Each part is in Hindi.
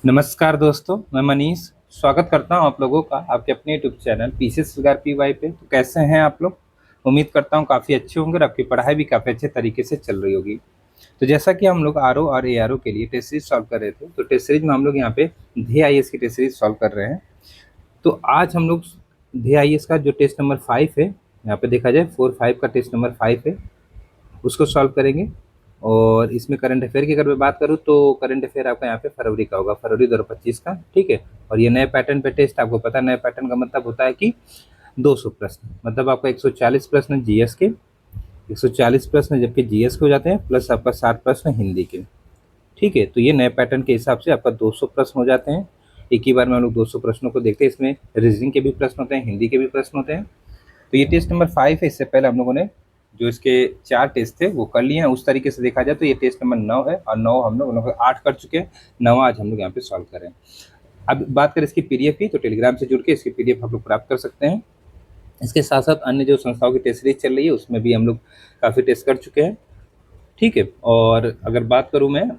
नमस्कार दोस्तों, मैं मनीष स्वागत करता हूं आप लोगों का आपके अपने यूट्यूब चैनल पीसी सरकार पीवाई पे। तो कैसे हैं आप लोग? उम्मीद करता हूं काफ़ी अच्छे होंगे और आपकी पढ़ाई भी काफ़ी अच्छे तरीके से चल रही होगी। तो जैसा कि हम लोग आरओ और एआरओ के लिए टेस्ट सीरीज सॉल्व कर रहे थे, तो टेस्ट सीरीज में हम लोग यहाँ पे ध्ये आईएएस की टेस्ट सीरीज सॉल्व कर रहे हैं। तो आज हम लोग ध्ये आईएएस का जो टेस्ट नंबर 5 है, यहाँ पे देखा जाए 4-5 का टेस्ट नंबर 5 है, उसको सॉल्व करेंगे। और इसमें करंट अफेयर की अगर मैं बात करूँ तो करंट अफेयर आपका यहाँ पे फरवरी का होगा, फरवरी 2025 का। ठीक है। और ये नए पैटर्न पे टेस्ट, आपको पता है नए पैटर्न का मतलब होता है कि 200 प्रश्न, मतलब आपका 140 प्रश्न जीएस के, 140 प्रश्न जबकि जीएस के हो जाते हैं, प्लस आपका 60 प्रश्न हिंदी के। ठीक है। तो ये नए पैटर्न के हिसाब से आपका 200 प्रश्न हो जाते हैं। एक ही बार में हम लोग 200 प्रश्नों को देखते हैं। इसमें रीजनिंग के भी प्रश्न होते हैं, हिंदी के भी प्रश्न होते हैं। तो ये टेस्ट नंबर 5 है। इससे पहले हम लोगों ने जो इसके 4 टेस्ट थे वो कर लिए हैं। उस तरीके से देखा जाए तो ये टेस्ट नंबर 9 है, और 9 हम लोग 8 कर चुके हैं, 9 आज हम लोग यहाँ पे सॉल्व करें। अब बात करें इसकी पीडीएफ की, तो टेलीग्राम से जुड़ के इसकी पीडीएफ आप लोग प्राप्त कर सकते हैं। इसके साथ साथ अन्य जो संस्थाओं की टेस्ट सीरीज चल रही है उसमें भी हम लोग काफ़ी टेस्ट कर चुके हैं। ठीक है। और अगर बात करूँ मैं,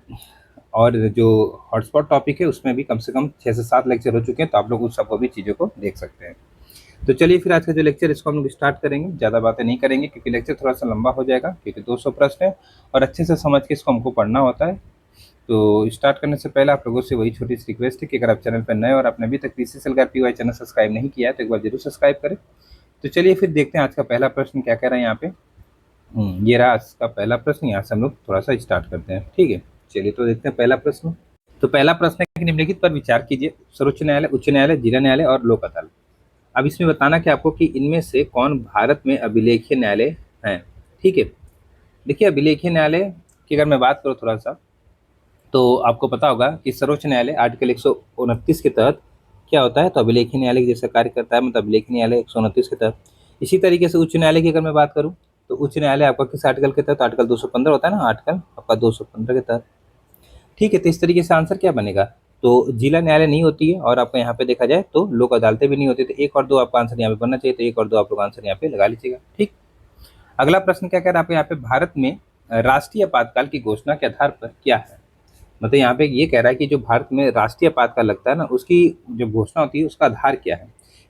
और जो हॉटस्पॉट टॉपिक है उसमें भी कम से कम 6 से 7 लेक्चर हो चुके हैं, तो आप लोग उस सबको भी चीज़ों को देख सकते हैं। तो चलिए फिर आज का जो लेक्चर इसको हम लोग स्टार्ट करेंगे। ज़्यादा बातें नहीं करेंगे क्योंकि लेक्चर थोड़ा सा लंबा हो जाएगा, क्योंकि 200 प्रश्न है और अच्छे से समझ के इसको हमको पढ़ना होता है। तो स्टार्ट करने से पहले आप लोगों से वही छोटी सी रिक्वेस्ट है कि अगर आप चैनल पर नए और आपने अभी तक पीसी सरकार पीवाई चैनल सब्सक्राइब नहीं किया है तो एक बार जरूर सब्सक्राइब करें। तो चलिए फिर देखते हैं आज का पहला प्रश्न क्या कह रहा है यहाँ पे। ये रहा आज का पहला प्रश्न। यहाँ से हम लोग थोड़ा सा स्टार्ट करते हैं। ठीक है। चलिए तो देखते हैं पहला प्रश्न। तो पहला प्रश्न है कि निम्नलिखित पर विचार कीजिए। सर्वोच्च न्यायालय, उच्च न्यायालय, जिला न्यायालय और लोक अदालत। अब इसमें बताना कि आपको कि इनमें से कौन भारत में अभिलेखीय न्यायालय है। ठीक है। देखिए, अभिलेखीय न्यायालय की अगर मैं बात करूँ थोड़ा सा, तो आपको पता होगा कि सर्वोच्च न्यायालय आर्टिकल 129 के तहत क्या होता है, तो अभिलेखीय न्यायालय जैसे कार्य करता है, मतलब अभिलेखीय न्यायालय 129 के तहत। इसी तरीके से उच्च न्यायालय की अगर मैं बात करूँ, तो उच्च न्यायालय आपका किस आर्टिकल के तहत, आर्टिकल 215 होता है ना, आर्टिकल आपका 215 के तहत। ठीक है। तो इस तरीके से आंसर क्या बनेगा, तो जिला न्यायालय नहीं होती है, और आपको यहाँ पे देखा जाए तो लोक अदालतें भी नहीं होती। तो 1 और 2 आपका आंसर यहाँ पे बनना चाहिए, तो 1 और 2 आप लोग आंसर यहाँ पे लगा लीजिएगा। ठीक। अगला प्रश्न क्या कह रहा है आपको यहाँ पे, भारत में राष्ट्रीय आपातकाल की घोषणा के आधार पर क्या है। मतलब यहाँ पे ये कह रहा है कि जो भारत में राष्ट्रीय आपातकाल लगता है ना, उसकी जो घोषणा होती है उसका आधार क्या है।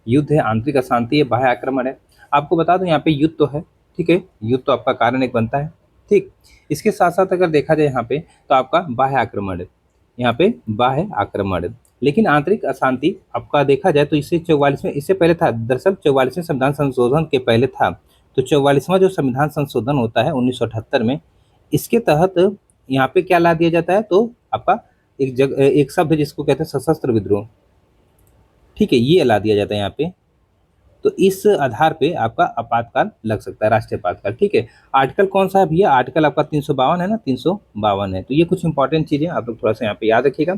युद्ध है, आंतरिक अशांति है, बाह्य आक्रमण है। आपको बता दूं यहाँ पे युद्ध तो है। ठीक है। युद्ध तो आपका कारण एक बनता है। ठीक। इसके साथ साथ अगर देखा जाए यहाँ पे, तो आपका बाह्य आक्रमण है, यहाँ पे बाह्य आक्रमण है। लेकिन आंतरिक अशांति आपका देखा जाए तो इससे 44 में, इससे पहले था, दरअसल 44वें संविधान संशोधन के पहले था। तो 44वां जो संविधान संशोधन होता है 1978 में, इसके तहत यहाँ पे क्या ला दिया जाता है, तो आपका एक शब्द है जिसको कहते हैं सशस्त्र विद्रोह। ठीक है। ये ला दिया जाता है यहाँ पे। तो इस आधार पे आपका आपातकाल लग सकता है, राष्ट्रीय आपातकाल। ठीक है। आर्टिकल कौन सा है भैया, आर्टिकल आपका 352 है ना, 352 है। तो ये कुछ इंपॉर्टेंट चीजें आप लोग थोड़ा सा यहाँ पे याद रखिएगा।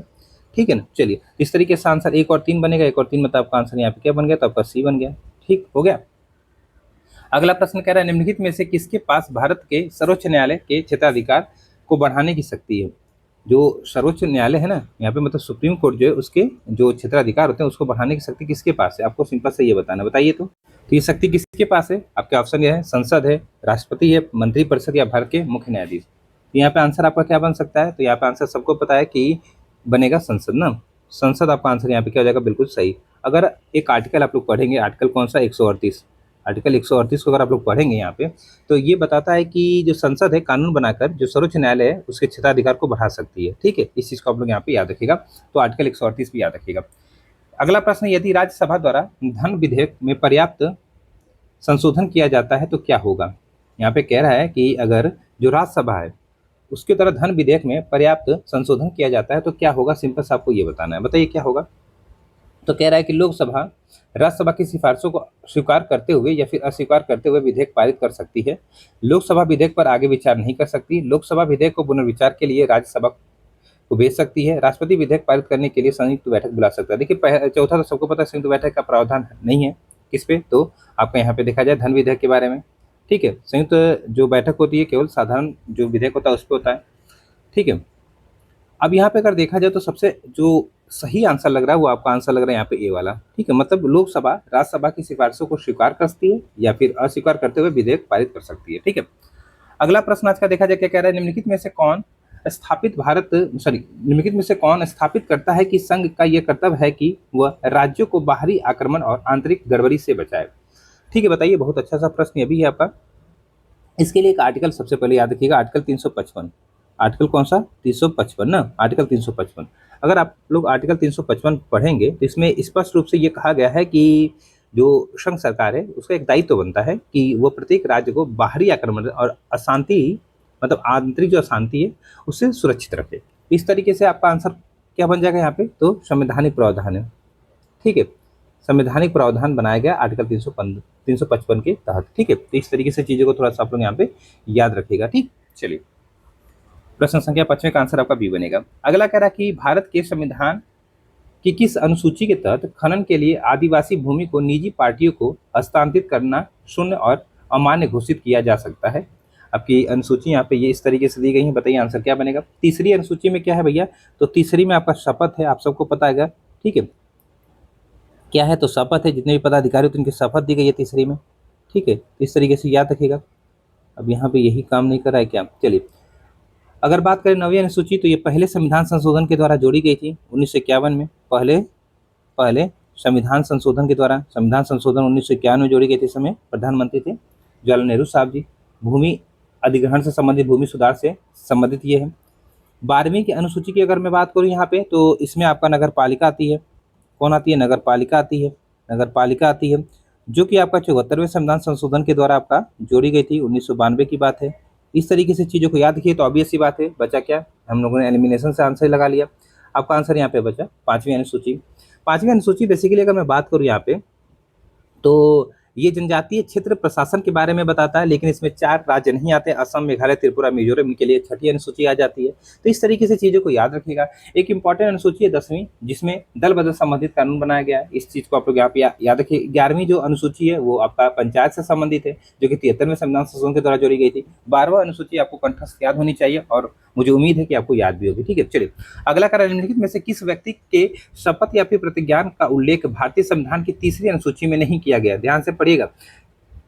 ठीक है ना। चलिए, इस तरीके से आंसर 1 और 3 बनेगा। 1 और 3 मतलब आपका आंसर यहाँ पे क्या बन गया, तो आपका सी बन गया। ठीक हो गया। अगला प्रश्न कह रहा है, निम्नलिखित में से किसके पास भारत के सर्वोच्च न्यायालय के क्षेत्राधिकार को बढ़ाने की शक्ति है। जो सर्वोच्च न्यायालय है ना, यहाँ पे मतलब सुप्रीम कोर्ट जो है, उसके जो क्षेत्राधिकार होते हैं उसको बढ़ाने की शक्ति किसके पास है, आपको सिंपल से ये बताना। बताइए तो ये शक्ति किसके पास है। आपके ऑप्शन ये है, संसद है, राष्ट्रपति है, मंत्रिपरिषद, या भारत के मुख्य न्यायाधीश। तो यहाँ पे आंसर आपका क्या बन सकता है, तो यहाँ पे आंसर सबको पता है कि बनेगा संसद ना। संसद आपका आंसर यहाँ पे क्या हो जाएगा, बिल्कुल सही। अगर एक आर्टिकल आप लोग पढ़ेंगे, आर्टिकल कौन सा, 138, आर्टिकल 138 को अगर आप लोग पढ़ेंगे यहाँ पे, तो ये बताता है कि जो संसद है कानून बनाकर जो सर्वोच्च न्यायालय है उसके क्षेत्राधिकार को बढ़ा सकती है। ठीक है। इस चीज को आप लोग यहाँ पे याद रखिएगा। तो आर्टिकल 138 भी याद रखिएगा। अगला प्रश्न, यदि राज्यसभा द्वारा धन विधेयक में पर्याप्त संशोधन किया जाता है तो क्या होगा। यहाँ पे कह रहा है कि अगर जो राज्यसभा है उसके द्वारा धन विधेयक में पर्याप्त संशोधन किया जाता है तो क्या होगा, सिंपल से आपको ये बताना है। बताइए क्या होगा। तो कह रहा है कि लोकसभा राज्यसभा की सिफारिशों को स्वीकार करते हुए या फिर अस्वीकार करते हुए विधेयक पारित कर सकती है। लोकसभा विधेयक पर आगे विचार नहीं कर सकती। लोकसभा विधेयक को पुनर्विचार के लिए राज्यसभा को भेज सकती है। राष्ट्रपति विधेयक पारित करने के लिए संयुक्त बैठक बुला सकता है। देखिए, चौथा तो सबको पता है, संयुक्त बैठक का प्रावधान नहीं है किस पे, तो आपका यहाँ पे देखा जाए धन विधेयक के बारे में। ठीक है। संयुक्त जो बैठक होती है केवल साधारण जो विधेयक होता है उस पर होता है। ठीक है। अब यहाँ पे अगर देखा जाए तो सबसे जो सही आंसर लग रहा है वो आपका आंसर लग रहा है यहाँ पे ए वाला। ठीक है। मतलब लोकसभा राज्यसभा की सिफारिशों को स्वीकार कर सकती है या फिर अस्वीकार करते हुए विधेयक पारित कर सकती है। ठीक है। अगला प्रश्न आज का देखा जाए क्या कह रहा है, निम्नलिखित में से कौन स्थापित भारत सॉरी निम्नलिखित में से कौन स्थापित करता है कि संघ का यह कर्तव्य है कि वह राज्यों को बाहरी आक्रमण और आंतरिक गड़बड़ी से बचाए? ठीक है, बताइए, बहुत अच्छा सा प्रश्न ये भी है आपका। इसके लिए एक आर्टिकल सबसे पहले याद रखिएगा, आर्टिकल 355। आर्टिकल कौन सा? 355 ना, आर्टिकल 355। अगर आप लोग आर्टिकल 355 पढ़ेंगे तो इसमें स्पष्ट रूप से ये कहा गया है कि जो संघ सरकार है उसका एक दायित्व बनता है कि वो प्रत्येक राज्य को बाहरी आक्रमण और अशांति, मतलब आंतरिक जो अशांति है उससे सुरक्षित रखे। इस तरीके से आपका आंसर क्या बन जाएगा यहाँ पे? तो संवैधानिक प्रावधान है। ठीक है, संवैधानिक प्रावधान बनाया गया आर्टिकल 355 के तहत। ठीक है, तो इस तरीके से चीजों को थोड़ा सा आप लोग यहाँ पे याद रखिएगा। ठीक, चलिए प्रश्न संख्या 5 का आंसर आपका बी बनेगा। अगला कह रहा है कि भारत के संविधान की किस अनुसूची के तहत खनन के लिए आदिवासी भूमि को निजी पार्टियों को हस्तांतरित करना शून्य और अमान्य घोषित किया जा सकता है? आपकी अनुसूची यहाँ पे ये इस तरीके से दी गई है, बताइए आंसर क्या बनेगा। तीसरी अनुसूची में क्या है भैया? तो तीसरी में आपका शपथ है, आप सबको पता है। ठीक है, क्या है? तो शपथ है, जितने भी पदाधिकारी होते हैं उनकी शपथ दी गई है तीसरी में। ठीक है, तो इस तरीके से याद रखिएगा। अब यहाँ पे यही काम नहीं कर रहा है क्या? चलिए, अगर बात करें नवीं अनुसूची तो ये पहले संविधान संशोधन के द्वारा जोड़ी गई थी 1951 में। पहले संविधान संशोधन के द्वारा, संविधान संशोधन 1951 में जोड़ी गई थी। समय प्रधानमंत्री थे जवाहरलाल नेहरू साहब जी। भूमि अधिग्रहण से संबंधित, भूमि सुधार से संबंधित ये है। 12वीं की अनुसूची की अगर मैं बात करूँ यहाँ पे तो इसमें आपका नगर पालिका आती है। कौन आती है? नगर पालिका आती है। नगर पालिका आती है जो कि आपका 74वें संविधान संशोधन के द्वारा आपका जोड़ी गई थी, 1992 की बात है। इस तरीके से चीज़ों को याद रखिए तो ऑब्वियस सी बात है, बचा क्या? हम लोगों ने एलिमिनेशन से आंसर लगा लिया। आपका आंसर यहाँ पे बचा 5वीं अनुसूची। 5वीं अनुसूची बेसिकली अगर मैं बात करूँ यहाँ पे तो ये जनजातीय क्षेत्र प्रशासन के बारे में बताता है, लेकिन इसमें 4 राज्य नहीं आते, असम, मेघालय, त्रिपुरा, मिजोरम। इनके लिए 6ठी अनुसूची आ जाती है। तो इस तरीके से चीज़ों को याद रखिएगा। एक इंपॉर्टेंट अनुसूची है 10वीं, जिसमें दल बदल संबंधित कानून बनाया गया है। इस चीज़ को आप लोग यहाँ पे याद रखिए। 11वीं जो अनुसूची है वो आपका पंचायत से संबंधित है, जो कि 73वें संविधान संशोधन के द्वारा जोड़ी गई थी। 12वां अनुसूची आपको कंठस्थ याद होनी चाहिए और मुझे उम्मीद है कि आपको याद भी होगी। ठीक है, चलिए अगला कार्य, निम्नलिखित में से किस व्यक्ति के शपथ या फिर प्रतिज्ञान का उल्लेख भारतीय संविधान की तीसरी अनुसूची में नहीं किया गया? ध्यान से पढ़िएगा,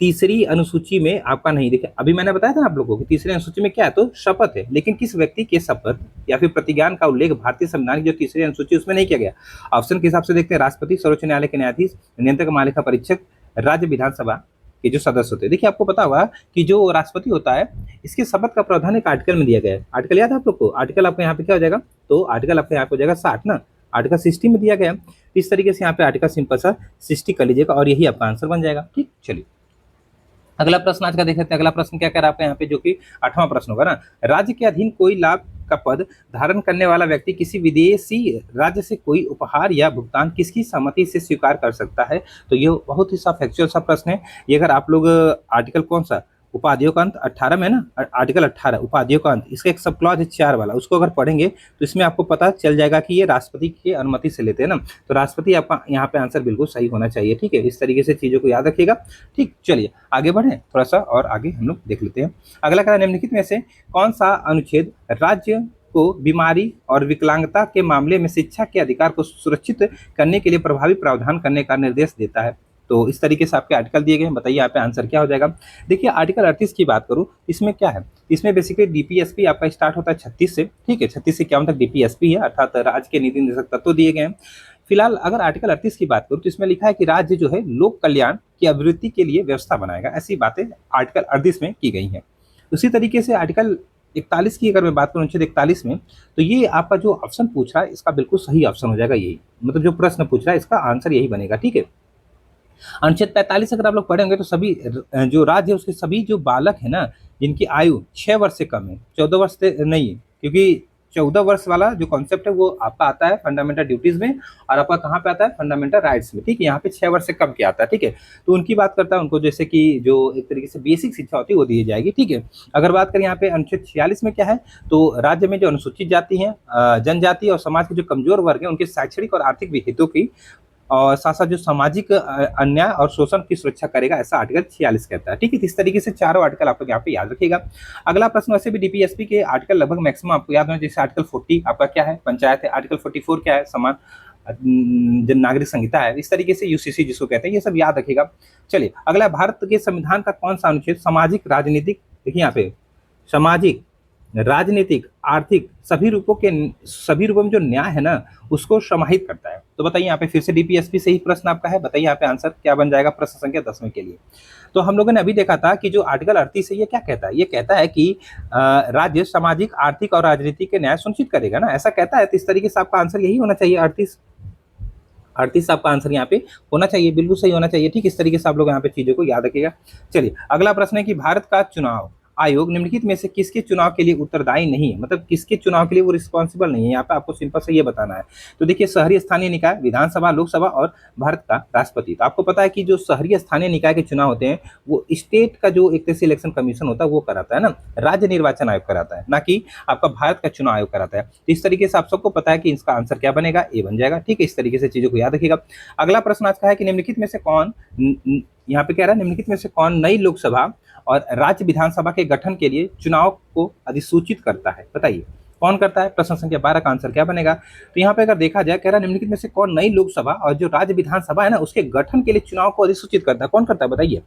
तीसरी अनुसूची में आपका नहीं। देखिए, अभी मैंने बताया था आप लोगों को कि तीसरी अनुसूची में क्या है? तो शपथ है, लेकिन किस व्यक्ति के शपथ या फिर प्रतिज्ञान का उल्लेख भारतीय संविधान की जो तीसरी अनुसूची उसमें नहीं किया गया? ऑप्शन के हिसाब से देखते हैं, राष्ट्रपति, सर्वोच्च न्यायालय के न्यायाधीश, नियंत्रक महालेखा परीक्षक, राज्य विधानसभा के जो सदस्य होते हैं। देखिए, आपको पता होगा कि जो राष्ट्रपति होता है इसके शपथ का प्रावधान एक आर्टिकल में दिया गया है। आर्टिकल याद है आप लोग को? आर्टिकल आपका यहाँ पे क्या हो जाएगा? तो आर्टिकल आपका यहाँ पे हो जाएगा 60 ना, आर्टिकल 60 में दिया गया है। इस तरीके से यहाँ पे आर्टिकल सिंपल सा 60 कर लीजिएगा और यही आपका आंसर बन जाएगा। ठीक, चलिए अगला प्रश्न आज का देख लेते हैं। अगला प्रश्न क्या कह रहा है आपका यहाँ पे, जो कि 8वां प्रश्न होगा ना। राज्य के अधीन कोई लाभ का पद धारण करने वाला व्यक्ति किसी विदेशी राज्य से कोई उपहार या भुगतान किसकी सहमति से स्वीकार कर सकता है? तो ये बहुत ही सा फैक्चुअल सा प्रश्न है। ये अगर आप लोग आर्टिकल कौन सा, उपाधियों का अंत 18 में ना, आर्टिकल 18 उपाधियों का अंत, इसका एक सब क्लॉज है 4 वाला, उसको अगर पढ़ेंगे तो इसमें आपको पता चल जाएगा कि ये राष्ट्रपति की अनुमति से लेते हैं ना। तो राष्ट्रपति आपका यहाँ पे आंसर बिल्कुल सही होना चाहिए। ठीक है, इस तरीके से चीजों को याद रखिएगा। ठीक, चलिए आगे बढ़े थोड़ा सा और आगे हम लोग देख लेते हैं। अगला क्या, निम्नलिखित में से कौन सा अनुच्छेद राज्य को बीमारी और विकलांगता के मामले में शिक्षा के अधिकार को सुरक्षित करने के लिए प्रभावी प्रावधान करने का निर्देश देता है? तो इस तरीके से आपके आर्टिकल दिए गए हैं, बताइए यहाँ पे आंसर क्या हो जाएगा। देखिए, आर्टिकल 38 की बात करूँ, इसमें क्या है? इसमें बेसिकली डीपीएसपी आपका स्टार्ट होता है 36 से। ठीक है, 36 से 51 तक डीपीएसपी है, अर्थात राज्य के नीति निर्देशक तत्व दिए गए हैं। फिलहाल अगर आर्टिकल 38 की बात करूँ तो इसमें लिखा है कि राज्य जो है लोक कल्याण की अभिवृद्धि के लिए व्यवस्था बनाएगा। ऐसी बातें आर्टिकल 38 में की गई हैं। उसी तरीके से आर्टिकल 41 की अगर मैं बात करूँ, अनुच्छेद 41 में, तो ये आपका जो ऑप्शन पूछ रहा है इसका बिल्कुल सही ऑप्शन हो जाएगा यही, मतलब जो प्रश्न पूछ रहा है इसका आंसर यही बनेगा। ठीक है, अनुच्छेद 45 अगर आप लोग पढ़ेंगे तो सभी जो राज्य है उसके सभी जो बालक है ना, जिनकी आयु 6 वर्ष से कम है, 14 वर्ष से नहीं है, क्योंकि 14 वर्ष वाला जो कॉन्सेप्ट है वो आपका आता है फंडामेंटल ड्यूटीज में और आपका कहाँ पे आता है? फंडामेंटल राइट्स में। ठीक है, यहाँ पे 6 वर्ष से कम क्या आता है। ठीक है, तो उनकी बात करता है, उनको जैसे कि जो एक तरीके से बेसिक शिक्षा होती है वो दी जाएगी। ठीक है, अगर बात करें यहाँ पे अनुच्छेद 46 में क्या है, तो राज्य में जो अनुसूचित जाति है, जनजाति और समाज के जो कमजोर वर्ग है उनके शैक्षणिक और आर्थिक हितों की और साथ साथ जो सामाजिक अन्याय और शोषण की सुरक्षा करेगा, ऐसा आर्टिकल 46 कहता है। ठीक है, इस तरीके से चारों आर्टिकल आप लोग यहाँ पे याद रखिएगा। अगला प्रश्न, वैसे भी डीपीएसपी के आर्टिकल लगभग मैक्सिमम आपको याद होना, जैसे आर्टिकल 40 आपका क्या है? पंचायत है। आर्टिकल 44 क्या है? समान जन नागरिक संहिता है। इस तरीके से यूसीसी जिसको कहते हैं, ये सब याद रखिएगा। चलिए अगला, भारत के संविधान का कौन सा अनुच्छेद सामाजिक राजनीतिक, देखिए यहाँ पे सामाजिक राजनीतिक, आर्थिक सभी रूपों में जो न्याय है ना, उसको समाहित करता है। तो बताइए यहाँ पे फिर से डीपीएसपी से ही प्रश्न आपका है, बताइए यहाँ पे आंसर क्या बन जाएगा प्रश्न संख्या 10वें के लिए। तो हम लोगों ने अभी देखा था कि जो आर्टिकल 38 है ये क्या कहता है, ये कहता है कि राज्य सामाजिक, आर्थिक और राजनीतिक के न्याय सुनिश्चित करेगा ना, ऐसा कहता है। तो इस तरीके से आपका आंसर यही होना चाहिए, 38 आपका आंसर यहाँ पे होना चाहिए, बिल्कुल सही होना चाहिए। ठीक, इस तरीके से आप लोग यहाँ पे चीजों को याद रखिएगा। चलिए अगला प्रश्न है कि भारत का चुनाव आयोग निम्नलिखित में से किसके चुनाव के लिए उत्तरदायी नहीं है, मतलब किसके चुनाव के लिए वो रिस्पॉन्सिबल नहीं है। यहाँ पे आपको सिंपल से ये बताना है। तो देखिए, शहरी स्थानीय निकाय, विधानसभा, लोकसभा और भारत का राष्ट्रपति। तो आपको पता है कि जो शहरी स्थानीय निकाय के चुनाव होते हैं वो स्टेट का जो एक तरह से इलेक्शन कमीशन होता है वो कराता है ना, राज्य निर्वाचन आयोग कराता है, ना कि आपका भारत का चुनाव आयोग कराता है। तो इस तरीके से आप सबको पता है कि इसका आंसर क्या बनेगा, ए बन जाएगा। ठीक है, इस तरीके से चीजों को याद रखिएगा। अगला प्रश्न आज का है कि निम्नलिखित में से कौन, यहाँ पे कह रहा है निम्नलिखित में से कौन नई लोकसभा और राज्य विधानसभा के गठन के लिए चुनाव को अधिसूचित करता है, बताइए कौन करता है। प्रश्न संख्या 12 का आंसर क्या बनेगा। तो यहाँ पे अगर देखा जाए, कह रहा है निम्नलिखित में से कौन नई लोकसभा और जो राज्य विधानसभा है ना उसके गठन के लिए चुनाव को अधिसूचित करता है, कौन करता है बताइए।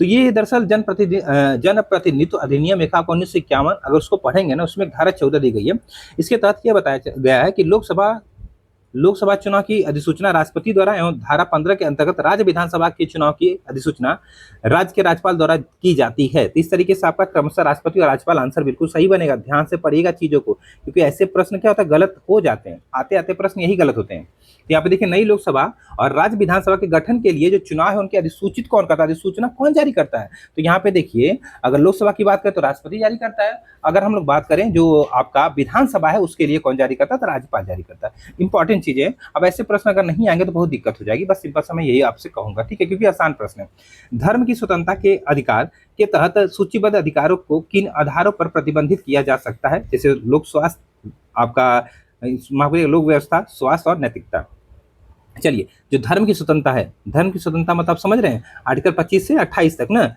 तो ये दरअसल जनप्रतिनिधित्व अधिनियम 1951, अगर उसको पढ़ेंगे ना उसमें धारा 14 दी गई है। इसके तहत यह बताया गया है कि लोकसभा चुनाव की अधिसूचना राष्ट्रपति द्वारा एवं धारा 15 के अंतर्गत राज्य विधानसभा के चुनाव की अधिसूचना राज्य के राज्यपाल द्वारा की जाती है। तो इस तरीके से आपका क्रमशः राष्ट्रपति और राज्यपाल आंसर बिल्कुल सही बनेगा। ध्यान से पढ़िएगा चीजों को, क्योंकि ऐसे प्रश्न क्या होता है, गलत हो जाते हैं, आते आते प्रश्न यही गलत होते हैं। तो यहाँ पे देखिए, नई लोकसभा और राज्य विधानसभा के गठन के लिए जो चुनाव है उनकी अधिसूचित कौन करता है, अधिसूचना कौन जारी करता है। तो यहाँ पे देखिए, अगर लोकसभा की बात करें तो राष्ट्रपति जारी करता है, अगर हम लोग बात करें जो आपका विधानसभा है उसके लिए कौन जारी करता है, तो राज्यपाल जारी करता है। इंपॉर्टेंट चीजें, अब ऐसे प्रश्न अगर नहीं आएंगे तो बहुत दिक्कत हो जाएगी, बस सिंपल सा मैं यही आपसे कहूंगा, ठीक है, क्योंकि आसान प्रश्न है। धर्म की स्वतंत्रता के अधिकार के तहत सूचीबद्ध अधिकारों को किन आधारों पर प्रतिबंधित किया जा सकता है, जैसे लोक स्वास्थ्य, आपका लोक व्यवस्था, स्वास्थ्य और नैतिकता। चलिए, जो धर्म की स्वतंत्रता है, धर्म की स्वतंत्रता मतलब आप समझ रहे हैं, आर्टिकल 25 से 28 तक ना,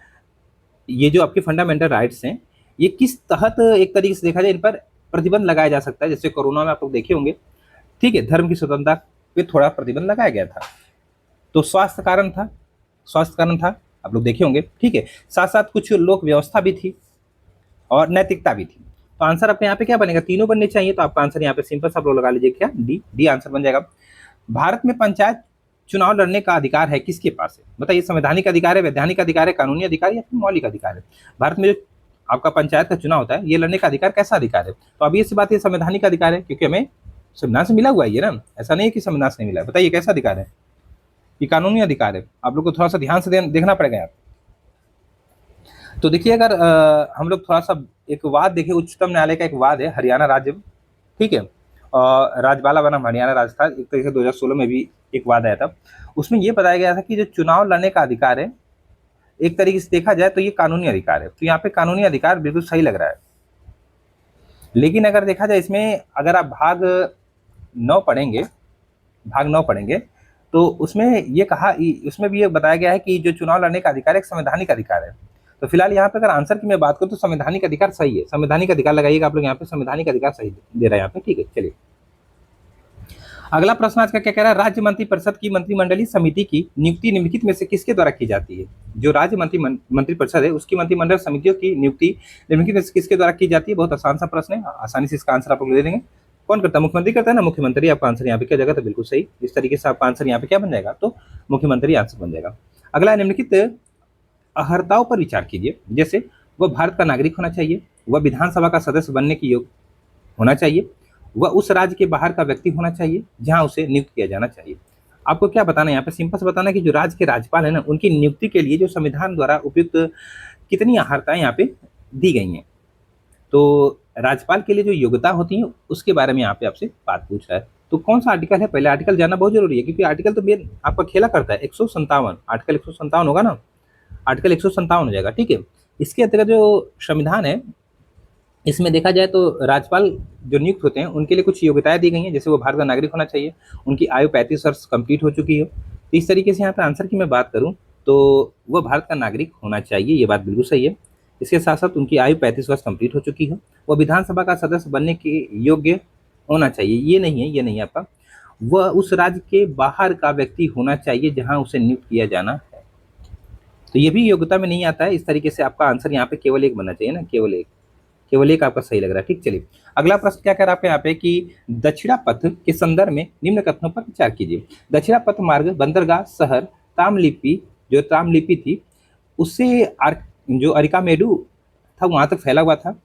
ये जो आपके फंडामेंटल राइट्स हैं, ये किस तहत एक तरीके से देखा जाए इन पर प्रतिबंध लगाया जा सकता है। जैसे कोरोना में आप लोग देखे होंगे, ठीक है, धर्म की स्वतंत्रता पे थोड़ा प्रतिबंध लगाया गया था, तो स्वास्थ्य कारण था, आप लोग देखे होंगे, ठीक है। साथ साथ कुछ लोक व्यवस्था भी थी और नैतिकता भी थी। तो आंसर आपके यहाँ पे क्या बनेगा, तीनों बनने चाहिए। तो आपका आंसर यहाँ पे सिंपल सा आप लोग लगा लीजिए, क्या, डी आंसर बन जाएगा। भारत में पंचायत चुनाव लड़ने का अधिकार है किसके पास है, बताइए। संवैधानिक अधिकार है, वैधानिक अधिकार है, कानूनी अधिकार या फिर मौलिक अधिकार है। भारत में जो आपका पंचायत का चुनाव होता है ये लड़ने का अधिकार कैसा अधिकार है, तो अभी इसी बात ये संवैधानिक अधिकार है, क्योंकि हमें संविधान से मिला हुआ है ये ना, ऐसा नहीं है कि संविधान से नहीं मिला है। बताइए कैसा अधिकार है, ये कानूनी अधिकार है। आप लोग को थोड़ा सा ध्यान से देखना पड़ेगा यार। तो देखिए, अगर हम लोग थोड़ा सा एक वाद देखें, उच्चतम न्यायालय का एक वाद है हरियाणा राज्य, ठीक है, और राजबाला बनाम हरियाणा राज्य था, एक तरीके से 2016 में भी एक वाद आया था। उसमें ये बताया गया था कि जो चुनाव लड़ने का अधिकार है, एक तरीके से देखा जाए तो ये कानूनी अधिकार है। तो यहाँ पे कानूनी अधिकार बिल्कुल सही लग रहा है, लेकिन अगर देखा जाए इसमें, अगर आप भाग 9 पढ़ेंगे तो उसमें उसमें भी ये बताया गया है कि जो चुनाव लड़ने का अधिकार एक संवैधानिक अधिकार है। तो फिलहाल यहाँ पे अगर आंसर की मैं बात करूँ तो संवैधानिक अधिकार सही है, संवैधानिक अधिकार लगाइएगा आप लोग यहाँ पे, संवैधानिक अधिकार सही दे रहा है यहाँ पे, ठीक है। चलिए अगला प्रश्न आज का क्या कह रहा है, राज्य मंत्रिपरिषद की मंत्रिमंडलीय समिति की नियुक्ति निम्नलिखित में से किसके द्वारा की जाती है। जो राज्य मंत्रिपरिषद है उसकी मंत्रिमंडल समितियों की नियुक्ति निम्नलिखित में से किसके द्वारा की जाती है। बहुत आसान सा प्रश्न है, आसानी से इसका आंसर आप लोग दे देंगे। कौन करता है, मुख्यमंत्री करता है ना, मुख्यमंत्री आपका आंसर यहाँ पे क्या जाएगा, तो बिल्कुल सही। इस तरीके से आपका आंसर यहाँ पे क्या बन जाएगा, तो मुख्यमंत्री आंसर बन जाएगा। अगला निम्नलिखित अर्हताओं पर विचार कीजिए, जैसे वह भारत का नागरिक होना चाहिए, वह विधानसभा का सदस्य बनने के योग्य होना चाहिए, वह उस राज्य के बाहर का व्यक्ति होना चाहिए जहां उसे नियुक्त किया जाना चाहिए। आपको क्या बताना है यहाँ पे, सिंपल से बताना कि जो राज्य के राज्यपाल है ना उनकी नियुक्ति के लिए जो संविधान द्वारा उपयुक्त कितनी अर्हताएं यहाँ पे दी गई हैं। तो राज्यपाल के लिए जो योग्यता होती है उसके बारे में यहाँ पे आपसे बात पूछ रहा है। तो कौन सा आर्टिकल है, पहले आर्टिकल जानना बहुत जरूरी है, क्योंकि आर्टिकल तो मेन आपका खेला करता है। 157 आर्टिकल 157 होगा ना, आर्टिकल 157 हो जाएगा, ठीक है। इसके अंतर्गत जो संविधान है इसमें देखा जाए तो राज्यपाल जो नियुक्त होते हैं उनके लिए कुछ योग्यताएं दी गई हैं, जैसे वो भारत का नागरिक होना चाहिए, उनकी आयु 35 वर्ष कंप्लीट हो चुकी हो। तो इस तरीके से यहाँ पे आंसर की मैं बात करूँ तो वह भारत का नागरिक होना चाहिए, ये बात बिल्कुल सही है। इसके साथ साथ उनकी आयु 35 वर्ष कंप्लीट हो चुकी हो, वह विधानसभा का सदस्य बनने के योग्य होना चाहिए, ये नहीं है आपका, वह उस राज्य के बाहर का व्यक्ति होना चाहिए जहाँ उसे नियुक्त किया जाना है। तो ये भी योग्यता में नहीं आता है। इस तरीके से आपका आंसर यहाँ पे केवल एक बनना चाहिए ना, केवल एक, केवल एक आपका सही लग रहा है। ठीक, चलिए अगला प्रश्न क्या कह रहा है आपके यहाँ पे कि दक्षिणापथ के संदर्भ में निम्न कथनों पर विचार कीजिए। दक्षिणापथ मार्ग बंदरगाह शहर तामलिपि, जो तामलिपि थी उससे जो अरिकामेडु था वहां तक फैला हुआ था।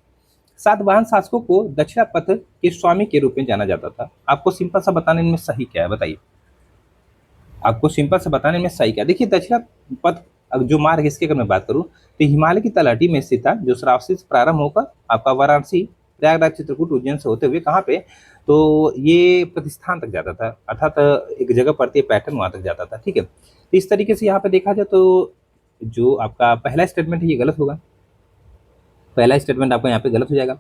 सातवाहन शासकों को दक्षिणापथ के स्वामी के रूप में जाना जाता था। आपको सिंपल सा बताने में सही क्या है, बताइए। आपको सिंपल से बताने में सही क्या, देखिए दक्षिण पथ जो मार्ग है, इसकी अगर मैं बात करूं तो हिमालय की तलहटी में स्थित था, जो श्रावस्ती से प्रारंभ होकर आपका वाराणसी प्रयागराज चित्रकूट उज्जैन से होते हुए कहाँ पे, तो ये प्रतिष्ठान तक जाता था, अर्थात एक जगह पड़ती है पैटर्न, वहां तक जाता था। ठीक है, तो इस तरीके से यहाँ पे देखा जाए तो जो आपका पहला स्टेटमेंट है ये गलत होगा, पहला स्टेटमेंट आपका यहाँ पे गलत हो जाएगा।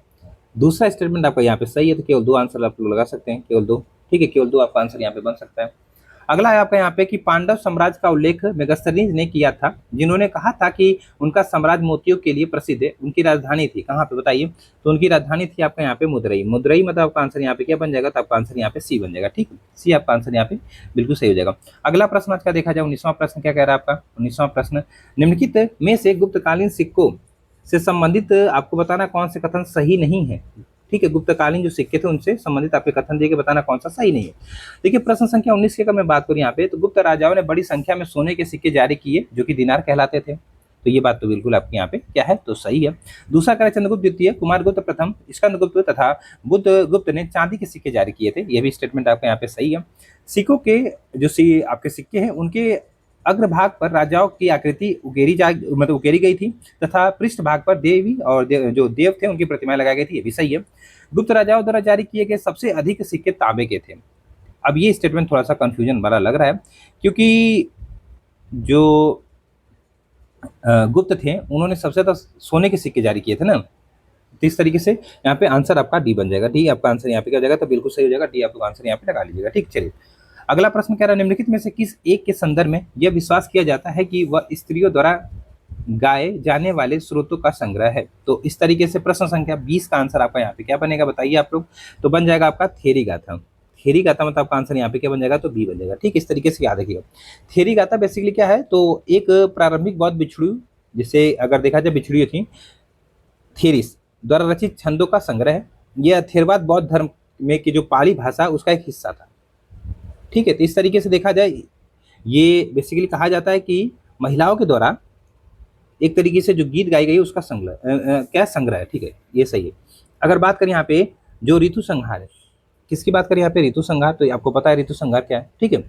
दूसरा स्टेटमेंट आपका यहाँ पे सही है, तो केवल दो आंसर आप लोग लगा सकते हैं, केवल दो। ठीक है, केवल दो आपका आंसर यहाँ पे बन सकता है। अगला है आपका यहाँ पे कि पांडव साम्राज्य का उल्लेख मेगस्थनीज ने किया था, जिन्होंने कहा था कि उनका साम्राज्य मोतियों के लिए प्रसिद्ध है, उनकी राजधानी थी कहाँ पे, बताइए। तो उनकी राजधानी थी आपका यहाँ पे मदुरई। मदुरई मतलब आपका आंसर यहाँ पे क्या बन जाएगा, तो आपका आंसर यहाँ पे सी बन जाएगा। ठीक है, सी आपका आंसर यहाँ पे बिल्कुल सही हो जाएगा। अगला प्रश्न आज का देखा जाए 19वां प्रश्न क्या कह रहा है आपका। 19वां प्रश्न, निम्नलिखित में से गुप्तकालीन सिक्कों से संबंधित आपको बताना कौन से कथन सही नहीं है। ठीक है, गुप्तकालीन जो सिक्के थे उनसे संबंधित आपके कथन देके बताना कौन सा सही नहीं है। देखिए प्रश्न संख्या 19 की अगर मैं बात करूं यहाँ पे, तो गुप्त राजाओं ने बड़ी संख्या में सोने के सिक्के जारी किए जो कि दिनार कहलाते थे। तो ये बात तो बिल्कुल आपके यहाँ पे क्या है, तो सही है। दूसरा कह चंद्रगुप्त द्वितीय, कुमारगुप्त प्रथम, स्कंदगुप्त तथा बुद्धगुप्त ने चांदी के सिक्के जारी किए थे, ये भी स्टेटमेंट आपके यहाँ पे सही है। सिक्कों के जो आपके सिक्के हैं उनके अग्रभाग पर राजाओं की आकृति उकेरी गई थी तथा पृष्ठ भाग पर देवी और जो देव थे उनकी प्रतिमाएं लगाई गई थी, ये भी सही है। गुप्त राजाओं द्वारा जारी किए गए सबसे अधिक सिक्के तांबे के थे। अब ये स्टेटमेंट थोड़ा सा कंफ्यूजन वाला लग रहा है, क्योंकि जो गुप्त थे उन्होंने सबसे ज्यादा सोने के सिक्के जारी किए थे ना, तो इस तरीके से यहाँ पे आंसर आपका डी बन जाएगा। डी आपका आंसर यहाँ पे क्या हो जाएगा, तो बिल्कुल सही हो जाएगा, डी आपका आंसर यहाँ पे लगा लीजिएगा। ठीक, चलिए अगला प्रश्न कह रहा है निम्नलिखित में से किस एक के संदर्भ में यह विश्वास किया जाता है कि वह स्त्रियों द्वारा गाए जाने वाले स्रोतों का संग्रह है। तो इस तरीके से प्रश्न संख्या 20 का आंसर आपका यहाँ पे क्या बनेगा, बताइए आप लोग। तो बन जाएगा आपका थेरी गाथा। थेरी गाथा मतलब आपका आंसर यहाँ पे क्या बन जाएगा, तो बी बन जाएगा। ठीक, इस तरीके से याद रखिएगा। थेरी गाथा बेसिकली क्या है, तो एक प्रारंभिक बौद्ध बिछड़ू, जिसे अगर देखा जाए बिछड़ियों थी, थेरिस द्वारा रचित छंदों का संग्रह है। यह थेरवाद बौद्ध धर्म में की जो पाली भाषा उसका एक हिस्सा था। ठीक है, तो इस तरीके से देखा जाए ये बेसिकली कहा जाता है कि महिलाओं के द्वारा एक तरीके से जो गीत गाई गई उसका क्या संग्रह है। ठीक है, ये सही है। अगर बात करें यहाँ पे जो ऋतु संहार है, किसकी बात करें यहाँ पे, ऋतु संहार, तो आपको पता है ऋतु संहार क्या है। ठीक है,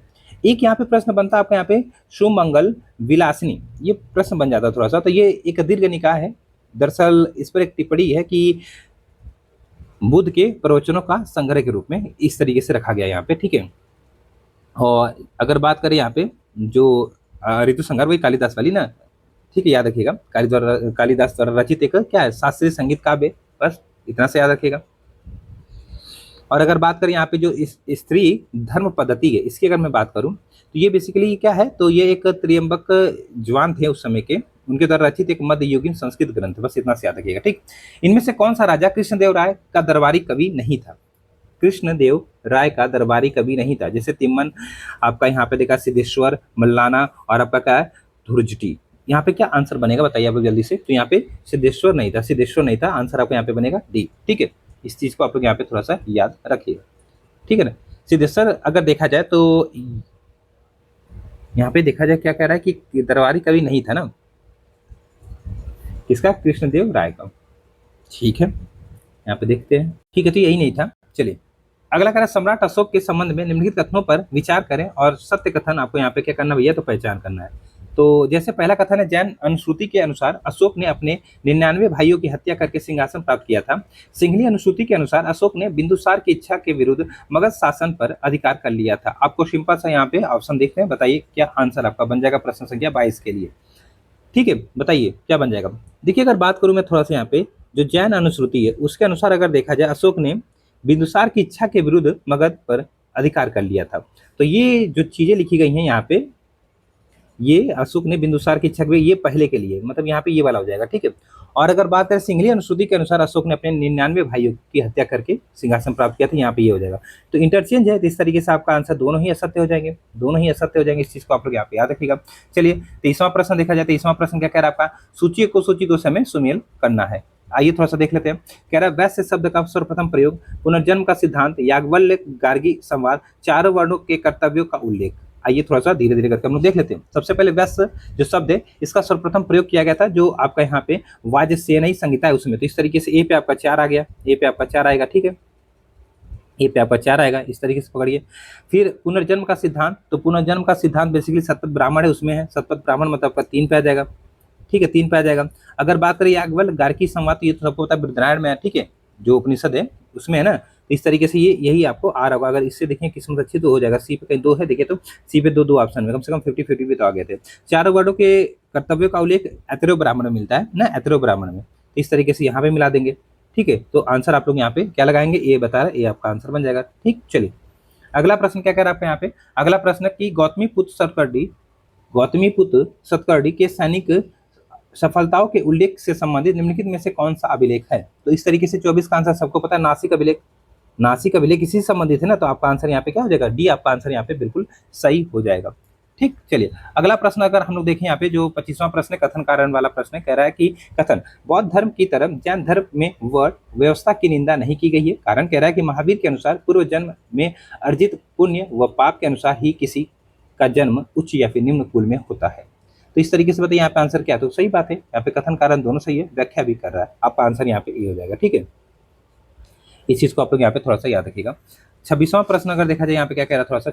एक यहाँ पे प्रश्न बनता है आपका यहाँ पे शुभमंगल विलासिनी, ये प्रश्न बन जाता है थोड़ा सा, तो ये एक दीर्घ निकाय है। दरअसल इस पर एक टिप्पणी है कि बुद्ध के प्रवचनों का संग्रह के रूप में इस तरीके से रखा गया यहाँ पे। ठीक है, और अगर बात करें यहाँ पे जो ऋतु संहार वही कालिदास वाली ना, ठीक है, याद रखिएगा, कालिदास द्वारा रचित एक क्या है, शास्त्रीय संगीत काव्य, बस इतना से याद रखिएगा। और अगर बात करें यहाँ पे जो इस स्त्री धर्म पद्धति है, इसकी अगर मैं बात करूं तो ये बेसिकली क्या है, तो ये एक त्र्यंबक जवान थे उस समय के, उनके द्वारा रचित एक मध्ययुगीन संस्कृत ग्रंथ, बस इतना से याद रखिएगा। ठीक, इनमें से कौन सा राजा कृष्णदेव राय का दरबारी कवि नहीं था। कृष्णदेव राय का दरबारी कवि नहीं था। जैसे तिम्मन आपका यहाँ पे देखा, सिद्धेश्वर, मल्लाना और आपका क्या है, धुर्जटी। यहाँ पे क्या आंसर बनेगा बताइए आप लोग जल्दी से। तो यहाँ पे सिद्धेश्वर नहीं था, सिद्धेश्वर नहीं था, आंसर आपको यहाँ पे बनेगा डी। ठीक है, इस चीज को आप लोग यहाँ पे थोड़ा सा याद रखिएगा। ठीक है ना, सिद्धेश्वर अगर देखा जाए तो यहाँ पे देखा जाए क्या कह रहा है कि दरबारी कवि नहीं था ना, किसका, कृष्णदेव राय का। ठीक है, यहाँ पे देखते हैं। ठीक है, तो यही नहीं था। चलिए अगला कह रहा है सम्राट अशोक के संबंध में निम्नलिखित कथनों पर विचार करें और सत्य कथन आपको यहाँ पे क्या करना भैया, तो पहचान करना है। तो जैसे पहला कथन है, जैन अनुश्रुति के अनुसार अशोक ने अपने 99 भाइयों की हत्या करके सिंहासन प्राप्त किया था। सिंघली अनुश्रुति के अनुसार अशोक ने बिंदुसार की इच्छा के विरुद्ध मगध शासन पर अधिकार कर लिया था। आपको सिंपल सा यहाँ पे ऑप्शन देखते हैं, बताइए क्या आंसर आपका बन जाएगा प्रश्न संख्या 22 के लिए। ठीक है, बताइए क्या बन जाएगा। देखिए अगर बात करूं मैं थोड़ा सा यहाँ पे, जो जैन अनुश्रुति है उसके अनुसार अगर देखा जाए अशोक ने बिंदुसार की इच्छा के विरुद्ध मगध पर अधिकार कर लिया था। तो ये जो चीजें लिखी गई हैं यहाँ पे, ये अशोक ने बिंदुसार की इच्छा के, ये पहले के लिए मतलब यहाँ पे ये वाला हो जाएगा। ठीक है, और अगर बात करें सिंघली अनुसूची के अनुसार अशोक ने अपने 99 भाइयों की हत्या करके सिंहासन प्राप्त किया था, यहाँ पे ये हो जाएगा। तो इंटरचेंज है, तो इस तरीके से आपका आंसर दोनों ही असत्य हो जाएंगे, दोनों ही असत्य हो जाएंगे। इस चीज को आप लोग यहाँ पे याद रखिएगा। चलिए 23वां प्रश्न देखा जाए। 23वां प्रश्न क्या कह रहा है आपका, सूची को सूची दो से हमें सुमेल करना है। आइए थोड़ा सा देख लेते हैं। कह रहा है वैश्य शब्द का सर्वप्रथम प्रयोग, पुनर्जन्म का सिद्धांत, याज्ञवल्क्य गार्गी संवाद, चारों वर्णों के कर्तव्यों का उल्लेख। आइए थोड़ा सा धीरे धीरे करके हम लोग देख लेते हैं। सबसे पहले वैश्य जो शब्द है इसका सर्वप्रथम प्रयोग किया गया था जो आपका यहाँ पे वाजसेयनी संहिता है उसमें। तो इस तरीके से ए पे आपका 4 आ गया, ए पे आपका 4 आएगा, ठीक है, ए पे आपका 4 आएगा, इस तरीके से पकड़िए। फिर पुनर्जन्म का सिद्धांत, तो पुनर्जन्म का सिद्धांत बेसिकली शतपथ ब्राह्मण है, उसमें है शतपथ ब्राह्मण, मतलब आपका 3 पे आ जाएगा, ठीक है, 3 पे आ जाएगा। अगर बात करें याज्ञवल्क्य गार्गी संवाद, तो ये तो सबको पता है बृहदारण्य में है, ठीक है, जो उपनिषद है उसमें है ना। इस तरीके से ये यही आपको आ रहा होगा। अगर इससे देखें किस्मत अच्छी तो हो जाएगा। सी पे कहीं 2 है, देखिए तो सी पे 2 ऑप्शन में कम से कम 50-50 भी तो आ गए थे। चारों वर्णों के कर्तव्यों का उल्लेख ऐतरेय ब्राह्मण में मिलता है ना, ऐतरेय ब्राह्मण में, इस तरीके से यहाँ पे मिला देंगे, ठीक है। तो आंसर आप लोग यहाँ पे क्या लगाएंगे, ए बता रहा है, ए आपका आंसर बन जाएगा, ठीक। चलिए अगला प्रश्न क्या कह रहा है आपका यहाँ पे, अगला प्रश्न की गौतमी पुत्र सतकर्णी के सैनिक सफलताओं के उल्लेख से संबंधित निम्नलिखित में से कौन सा अभिलेख है। तो इस तरीके से 24 का आंसर सबको पता है, नासिक अभिलेख, नासिक अभिलेख इसी से संबंधित है ना। तो आपका आंसर यहाँ पे क्या हो जाएगा, डी आपका आंसर यहाँ पे बिल्कुल सही हो जाएगा, ठीक। चलिए अगला प्रश्न अगर हम लोग देखें यहाँ पे जो 25वां प्रश्न है, कथन कारण वाला प्रश्न है। कह रहा है कि कथन, बौद्ध धर्म की तरह जैन धर्म में वर्ण व्यवस्था की निंदा नहीं की गई है। कारण कह रहा है कि महावीर के अनुसार पूर्व जन्म में अर्जित पुण्य व पाप के अनुसार ही किसी का जन्म उच्च या फिर निम्न कुल में होता है। तो इस तरीके से बताइए यहाँ पे आंसर क्या है। तो सही बात है, यहाँ पे कथन कारण दोनों सही है, व्याख्या भी कर रहा है, आपका आंसर यहाँ पे ए हो जाएगा, ठीक है। इस चीज को आप लोग यहाँ पे थोड़ा सा याद रखिएगा। 26वां प्रश्न अगर देखा जाए यहाँ पे क्या कह रहा है, थोड़ा सा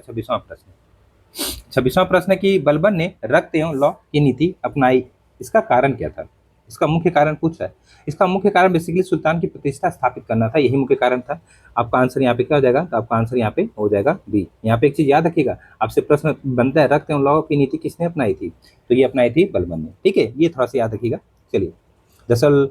26वां प्रश्न की बलबन ने रक्त एवं लौ की नीति अपनाई, इसका कारण क्या था, इसका मुख्य कारण पूछ रहा है। इसका मुख्य कारण बेसिकली सुल्तान की प्रतिष्ठा स्थापित करना था, यही मुख्य कारण था। आपका आंसर यहाँ पे क्या हो जाएगा, तो आपका आंसर यहाँ पे हो जाएगा बी। यहाँ पे एक चीज याद रखिएगा, आपसे प्रश्न बनता है रक्त एवं लौ की नीति किसने अपनाई थी, तो ये अपनाई थी बलबन ने, ठीक है, ये थोड़ा सा याद रखिएगा। चलिए दरअसल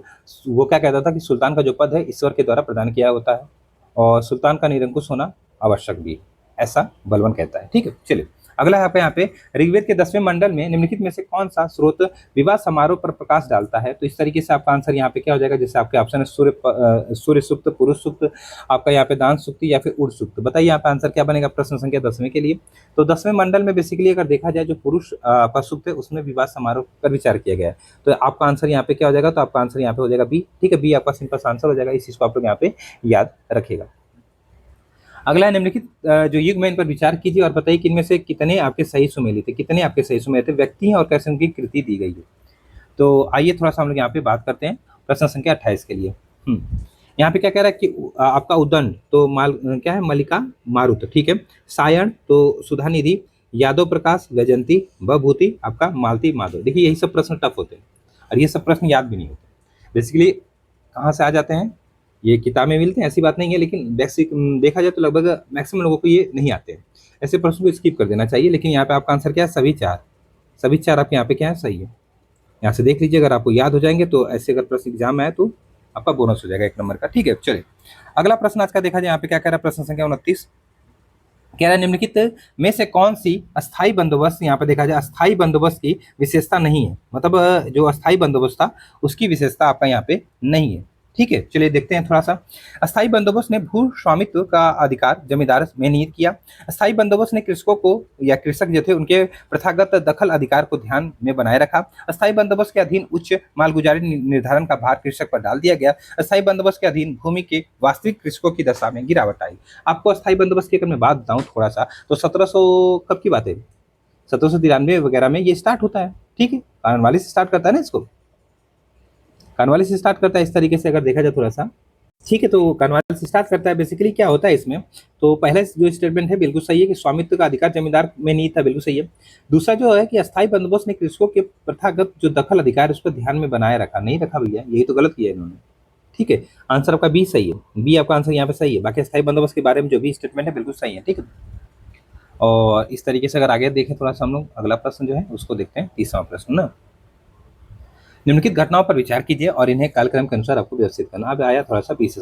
वो क्या कहता था कि सुल्तान का जो पद है ईश्वर के द्वारा प्रदान किया होता है और सुल्तान का निरंकुश होना आवश्यक भी, ऐसा बलबन कहता है, ठीक है। चलिए अगला यहाँ पे ऋग्वेद के 10वें मंडल में निम्नलिखित में से कौन सा स्रोत विवाह समारोह पर प्रकाश डालता है। तो इस तरीके से आपका आंसर यहाँ पे क्या हो जाएगा, जैसे आपके ऑप्शन है सूर्य सूक्त, पुरुष सूक्त, आपका यहाँ पे दान सूक्त या फिर उड़ सूक्त। बताइए यहाँ पे आंसर क्या बनेगा प्रश्न संख्या 10वें के लिए। तो 10वें मंडल में बेसिकली अगर देखा जाए जो पुरुष आपका सूक्त है उसमें विवाह समारोह पर विचार किया गया है। तो आपका आंसर यहाँ पे क्या हो जाएगा, तो आपका आंसर यहाँ पे हो जाएगा बी, ठीक है, बी आपका सिंपल आंसर हो जाएगा। इस चीज को आप लोग यहाँ पे याद रखेगा। अगला है निम्नलिखित जो युग में इन पर विचार कीजिए और बताइए कि इनमें से कितने आपके सही सुमेलित थे, कितने आपके सही सुमेलित थे, व्यक्ति हैं और कैसे उनकी कृति दी गई है। तो आइए थोड़ा सा हम लोग यहाँ पे बात करते हैं प्रश्न संख्या 28 के लिए। यहाँ पे क्या कह रहा है कि आपका उद्दंड तो क्या है, मल्लिका मारुत, ठीक है, सायण तो सुधानिधि, यादव प्रकाश, गजंती, बभूति, आपका मालती माधव। देखिए यही सब प्रश्न टफ होते हैं और ये सब प्रश्न याद भी नहीं होते। बेसिकली कहाँ से आ जाते हैं, ये किताब में मिलते हैं ऐसी बात नहीं है, लेकिन बेसिक देखा जाए तो लगभग मैक्सिमम लोगों को ये नहीं आते हैं। ऐसे प्रश्न को स्किप कर देना चाहिए। लेकिन यहाँ पे आपका आंसर क्या है, सभी चार आपके यहाँ पे क्या है, सही है। यहाँ से देख लीजिए, अगर आपको याद हो जाएंगे तो ऐसे अगर प्रश्न एग्जाम में आए तो आपका बोनस हो जाएगा 1 नंबर का, ठीक है। चलिए अगला प्रश्न आज का देखा जाए, यहाँ पे क्या कह रहा है प्रश्न संख्या 29। कह रहा है निम्नलिखित में से कौन सी अस्थाई बंदोबस्त, यहाँ पे देखा जाए अस्थाई बंदोबस्त की विशेषता नहीं है, मतलब जो अस्थाई बंदोबस्त था उसकी विशेषता आपका यहाँ पे नहीं है, ठीक है। चलिए देखते हैं थोड़ा सा। अस्थाई बंदोबस्त ने भू स्वामित्व का अधिकार जमींदार में निहित किया। अस्थाई बंदोबस्त ने कृषकों को या कृषक जो थे उनके प्रथागत दखल अधिकार को ध्यान में बनाए रखा। अस्थाई बंदोबस्त के अधीन उच्च मालगुजारी निर्धारण का भार कृषक पर डाल दिया गया। अस्थाई बंदोबस्त के अधीन भूमि के वास्तविक कृषकों की दशा में गिरावट आई। आपको अस्थाई बंदोबस्त की अगर मैं बात बताऊं थोड़ा सा, तो 1700 कब की बात है, 1793 वगैरह में ये स्टार्ट होता है, ठीक है। कानवाली से स्टार्ट करता है ना, इसको कानवाली से स्टार्ट करता है इस तरीके से अगर देखा जाए थोड़ा सा, ठीक है। तो कानवाली से स्टार्ट करता है। बेसिकली क्या होता है इसमें, तो पहला जो स्टेटमेंट है बिल्कुल सही है कि स्वामित्व का अधिकार जमींदार में नहीं था, बिल्कुल सही है। दूसरा जो है कि अस्थाई बंदोबस्त ने कृषकों के प्रथागत जो दखल अधिकार उसको ध्यान में बनाए रखा, नहीं रखा भैया, यही तो गलत किया इन्होंने, ठीक है। आंसर आपका बी सही है, बी आपका आंसर यहाँ पे सही है। बाकी अस्थाई बंदोबस्त के बारे में जो भी स्टेटमेंट है बिल्कुल सही है, ठीक है। और इस तरीके से अगर आगे देखें थोड़ा सा हम लोग, अगला प्रश्न जो है उसको देखते हैं, 30वां प्रश्न ना। निम्नलिखित घटनाओं पर विचार कीजिए और इन्हें कालक्रम के अनुसार आपको व्यवस्थित करना। अब आया थोड़ा सा पीछे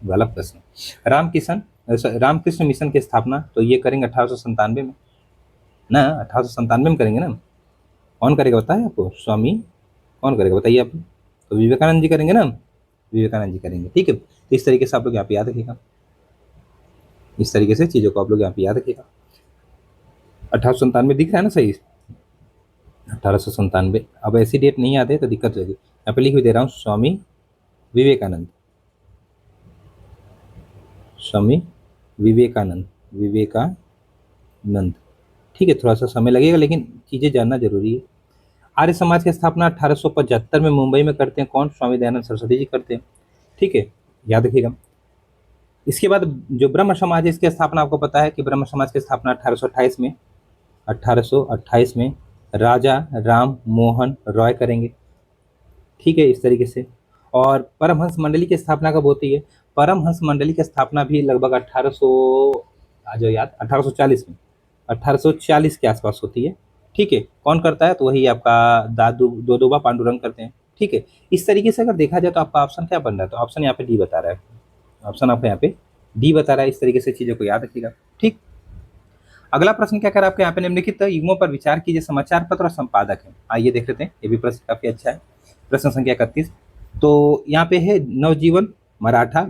वाला प्रश्न, रामकृष्ण मिशन की स्थापना, तो ये करेंगे 1897 में ना, 1897 में करेंगे ना। कौन करेगा बताइए आपको, स्वामी कौन करेगा बताइए आप। तो विवेकानंद जी करेंगे ना, विवेकानंद जी करेंगे। ठीक है, तो इस तरीके से आप लोग यहाँ पे याद रखिएगा, इस तरीके से चीज़ों को आप लोग यहाँ पे याद रखिएगा। 1897 दिख रहा है ना सही, 1897। अब ऐसी डेट नहीं याद है तो दिक्कत होगी, यहाँ पे लिख भी दे रहा हूँ, स्वामी विवेकानंद, स्वामी विवेकानंद, विवेकानंद। ठीक है, थोड़ा सा समय लगेगा लेकिन चीज़ें जानना जरूरी है। आर्य समाज की स्थापना 1875 में मुंबई में करते हैं कौन? स्वामी दयानंद सरस्वती जी करते हैं। ठीक है, याद रखिएगा। इसके बाद जो ब्रह्म समाज है इसकी स्थापना आपको पता है कि ब्रह्म समाज की स्थापना 1828 में, 1828 में राजा राम मोहन रॉय करेंगे। ठीक है, इस तरीके से। और परमहंस मंडली की स्थापना कब होती है? परमहंस मंडली की स्थापना भी लगभग 1800, आ जाओ याद, 1840 में, 1840 के आसपास होती है। ठीक है, कौन करता है? तो वही आपका दादू दोदोबा पांडुरंग करते हैं। ठीक है, इस तरीके से अगर देखा जाए तो आपका ऑप्शन क्या बन रहा है? तो ऑप्शन यहाँ पे डी बता रहा है, ऑप्शन आपका यहाँ पे डी बता रहा है। इस तरीके से चीज़ों को याद रखिएगा। ठीक, अगला प्रश्न क्या कर रहा है आपके यहाँ पे? निम्नलिखित युग्मों पर विचार कीजिए, समाचार पत्र और संपादक है। आइए देख लेते हैं, ये भी प्रश्न काफी अच्छा है। प्रश्न संख्या 31, तो यहाँ पे है Navjivan, Maratha,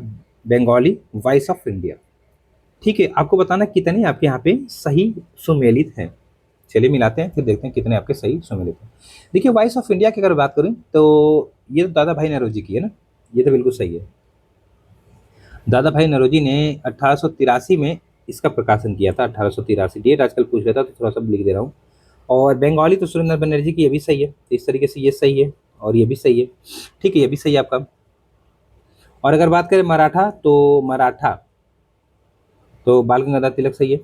Bengali, voice of India. ठीक है, आपको बताना कितने आपके यहाँ पे सही सुमेलित हैं। चलिए मिलाते हैं, फिर देखते हैं कितने आपके सही सुमेलित हैं। देखिए, वॉइस ऑफ इंडिया की अगर बात करें तो ये तो दादा भाई नौरोजी की है ना, ये तो बिल्कुल सही है। दादा भाई नौरोजी ने 1883 में इसका प्रकाशन किया था, 1883। डेट आजकल पूछ लेता तो थोड़ा सा लिख दे रहा हूँ। और बंगाली तो सुरेंद्र बनर्जी की, ये भी सही है। तो इस तरीके से ये सही है और ये भी सही है। ठीक है, ये भी सही है आपका। और अगर बात करें मराठा, तो मराठा तो बाल गंगाधर तिलक सही है।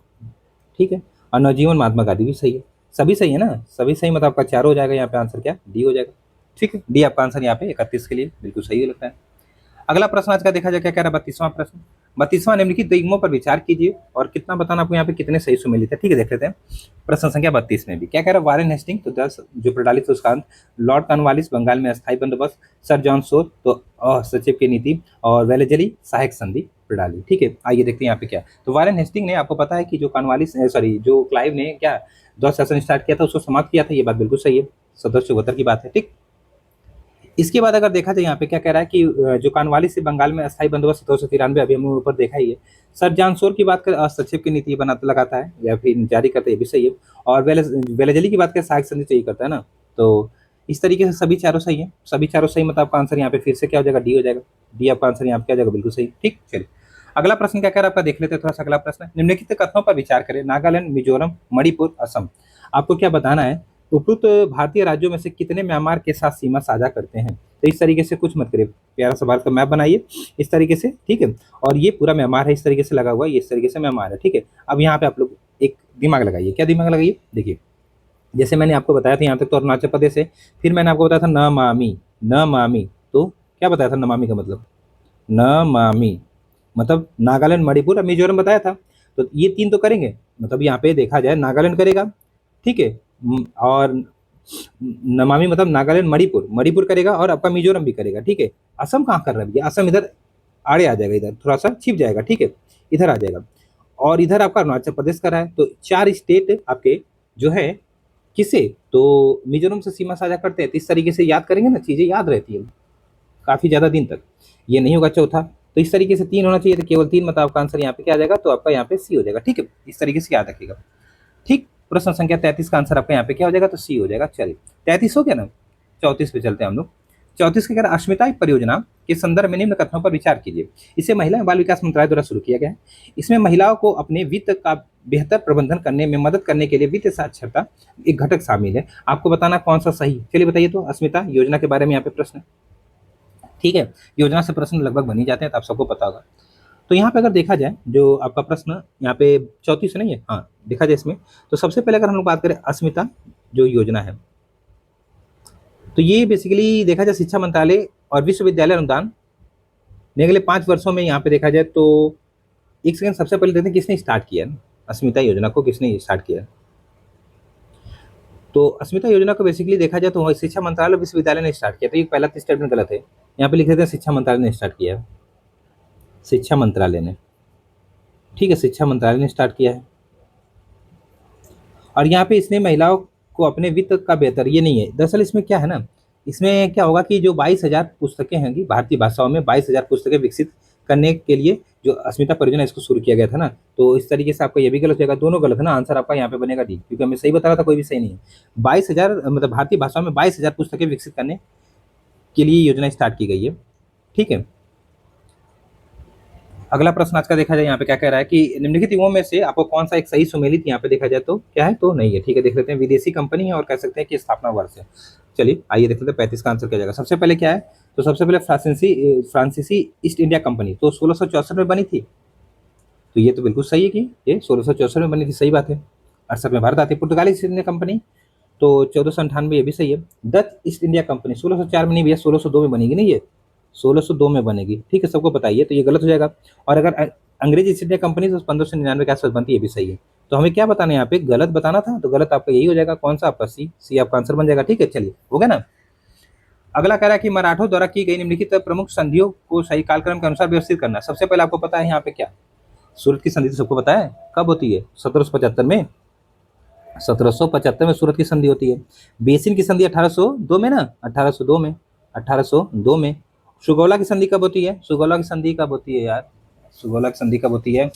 ठीक है, और नवजीवन महात्मा गांधी भी सही है। सभी सही है ना, सभी सही, मतलब आपका चार हो जाएगा। यहाँ पे आंसर क्या? डी हो जाएगा। ठीक है, डी आपका आंसर यहाँ पे 31 के लिए बिल्कुल सही लगता है। अगला प्रश्न आज का देखा जाए क्या कह रहा है? 32वां प्रश्न। 32वां, निम्नलिखित युग्मों पर विचार कीजिए और कितना बताना आपको यहाँ पे कितने सही सुमेलित है। ठीक है, देख लेते हैं। प्रश्न संख्या 32 में भी क्या कह रहा है? वारेन हेस्टिंग तो 10 जो प्रणाली थी उसका अंत, लॉर्ड कॉर्नवालिस बंगाल में अस्थायी बंदोबस्त, सर जॉन सोर तो सचिव की नीति, और वेलेजली सहायक संधि प्रणाली। ठीक है, आइए देखते हैं यहाँ पे क्या। तो वारेन हेस्टिंग ने, आपको पता है कि जो कॉर्नवालिस सॉरी जो क्लाइव ने क्या द्वैत शासन स्टार्ट किया था उसको समाप्त किया था, ये बात बिल्कुल सही है। 1774 की बात है। ठीक, इसके बाद अगर देखा जाए यहाँ पे क्या कह रहा है कि जो कॉर्नवालिस से बंगाल में अस्थायी बंदोबस्त 1793, अभी हमने ऊपर देखा ही है। सर जॉन सोर की बात करें, हस्तक्षेप की नीति बनाता लगाता है या फिर जारी करता है, ये भी सही है। और वेलेजली की बात करें, सहायक संधि चाहिए करता है ना। तो इस तरीके से सभी चारों सही है, सभी चारों सही, मतलब आपका आंसर यहाँ पे फिर से क्या हो जाएगा? डी हो जाएगा। डी आपका आंसर यहाँ पे क्या हो जाएगा? बिल्कुल सही। ठीक, चलिए अगला प्रश्न क्या कह रहा है आपका, देख लेते हैं थोड़ा सा। अगला प्रश्न, निम्नलिखित कथनों पर विचार करें, नागालैंड, मिजोरम, मणिपुर, असम। आपको क्या बताना है? उपरोक्त भारतीय राज्यों में से कितने म्यांमार के साथ सीमा साझा करते हैं? तो इस तरीके से कुछ मत करिए, प्यारा सा भारत का मैप बनाइए इस तरीके से। ठीक है, और ये पूरा म्यांमार है, इस तरीके से लगा हुआ है, ये इस तरीके से म्यांमार है। ठीक है, अब यहाँ पे आप लोग एक दिमाग लगाइए। क्या दिमाग लगाइए? देखिए, जैसे मैंने आपको बताया था यहाँ तक तो अरुणाचल प्रदेश है, फिर मैंने आपको बताया था न मामी, न मामी, तो क्या बताया था नमामि का मतलब? न मामी मतलब नागालैंड, मणिपुर और मिजोरम बताया था। तो ये तीन तो करेंगे, मतलब यहाँ पे देखा जाए नागालैंड करेगा। ठीक है, और नमामि मतलब नागालैंड, मणिपुर, मणिपुर करेगा और आपका मिजोरम भी करेगा। ठीक है, असम कहाँ कर रहा है भैया? असम इधर आड़े आ जाएगा, इधर थोड़ा सा छिप जाएगा। ठीक है, इधर आ जाएगा। और इधर आपका अरुणाचल प्रदेश कर रहा है। तो चार स्टेट आपके जो है किसे, तो मिजोरम से सीमा साझा करते हैं। तो इस तरीके से याद करेंगे ना, चीजें याद रहती है काफी ज्यादा दिन तक। ये नहीं होगा चौथा, तो इस तरीके से तीन होना चाहिए, तो केवल तीन, मतलब आपका आंसर यहाँ पे क्या आ जाएगा? तो आपका यहाँ पे सी हो जाएगा। ठीक है, इस तरीके से याद रखिएगा। ठीक, प्रश्न संख्या 33 का आंसर आपका यहाँ पे क्या हो जाएगा? तो सी हो जाएगा। चलिए 33 हो गया ना, 34 पे चलते हैं हम लोग। 34 के अगर अस्मिता परियोजना के संदर्भ में निम्न कथनों पर विचार कीजिए। इसे महिला एवं बाल विकास मंत्रालय द्वारा शुरू किया गया है। इसमें महिलाओं को अपने वित्त का बेहतर प्रबंधन करने में मदद करने के लिए वित्तीय साक्षरता एक घटक शामिल है। आपको बताना कौन सा सही। चलिए बताइए, तो अस्मिता योजना के बारे में यहाँ पे प्रश्न है। ठीक है, योजना से प्रश्न लगभग बन ही जाते हैं, तो आप सबको पता होगा। तो यहाँ पे अगर देखा जाए, जो आपका प्रश्न यहाँ पे 34 नहीं है, हाँ देखा जाए इसमें, तो सबसे पहले अगर हम लोग बात करें अस्मिता जो योजना है, तो ये बेसिकली देखा जाए शिक्षा मंत्रालय और विश्वविद्यालय अनुदान ने अगले 5 वर्षों में यहाँ पे देखा जाए तो, एक सेकंड, सबसे पहले देखते हैं किसने स्टार्ट किया है अस्मिता योजना को, किसने स्टार्ट किया है। तो अस्मिता योजना को बेसिकली देखा जाए तो शिक्षा मंत्रालय और विश्वविद्यालय ने स्टार्ट किया। तो ये पहला स्टेटमेंट गलत है, यहाँ पे लिख देते हैं शिक्षा मंत्रालय ने स्टार्ट किया है, शिक्षा मंत्रालय ने। ठीक है, शिक्षा मंत्रालय ने स्टार्ट किया है। और यहाँ पे इसने महिलाओं को अपने वित्त का बेहतर, ये नहीं है दरअसल, इसमें क्या है ना इसमें क्या होगा कि जो 22,000 पुस्तकें होंगी भारतीय भाषाओं में, 22,000 पुस्तकें विकसित करने के लिए जो अस्मिता परियोजना इसको शुरू किया गया था ना, तो इस तरीके से आपका ये भी गलत हो जाएगा, दोनों गलत है ना, आंसर आपका यहाँ पे बनेगा डी, क्योंकि हमें सही बता रहा था, कोई भी सही नहीं है। 22,000 मतलब भारतीय भाषाओं में 22,000 पुस्तकें विकसित करने के लिए योजना स्टार्ट की गई है। ठीक है, अगला प्रश्न आज का देखा जाए यहाँ पे क्या कह रहा है कि निम्नलिखित युगों में से आपको कौन सा एक सही सुमेलित यहाँ पे देखा जाए तो क्या है, तो नहीं है। ठीक है, देख लेते हैं, विदेशी कंपनी है और कह सकते हैं कि स्थापना वर्ष है। चलिए आइए देख लेते हैं 35 का आंसर क्या जाएगा। सबसे पहले क्या है, तो सबसे पहले फ्रांसीसी ईस्ट इंडिया कंपनी तो 1664 में बनी थी, तो ये तो बिल्कुल सही है कि ये 1664 में बनी थी, सही बात है। 68 में भारत आती है। पुर्तगाली ईस्ट इंडिया कंपनी तो 1498, ये भी सही है। डच ईस्ट इंडिया कंपनी 1604 में नहीं भैया, 1602 में बनेगी नहीं ये, 1602 में बनेगी। ठीक है, सबको बताइए, तो ये गलत हो जाएगा। और अगर अंग्रेज ईस्ट इंडिया कंपनी तो 1599 के आसपास बनती है, ये भी सही है। तो हमें क्या बताना है यहाँ पे, गलत बताना था, तो गलत आपका यही हो जाएगा। कौन सा आपका सी आपका आंसर बन जाएगा। ठीक है, चलिए हो गया ना। अगला कह रहा है कि मराठों द्वारा की गई निम्नलिखित प्रमुख संधियों को सही कालक्रम के अनुसार व्यवस्थित करना। सबसे पहले आपको पता है यहाँ पे क्या, सूरत की संधि तो सबको पता है, कब होती है, 1775 में। 1775 में सूरत की संधि होती है। बेसिन की संधि 1802 में ना, 1802 में, 1802 में। सुगौला की संधि कब होती है, सुगौला की संधि कब होती है यार, सुगौला की संधि कब होती है,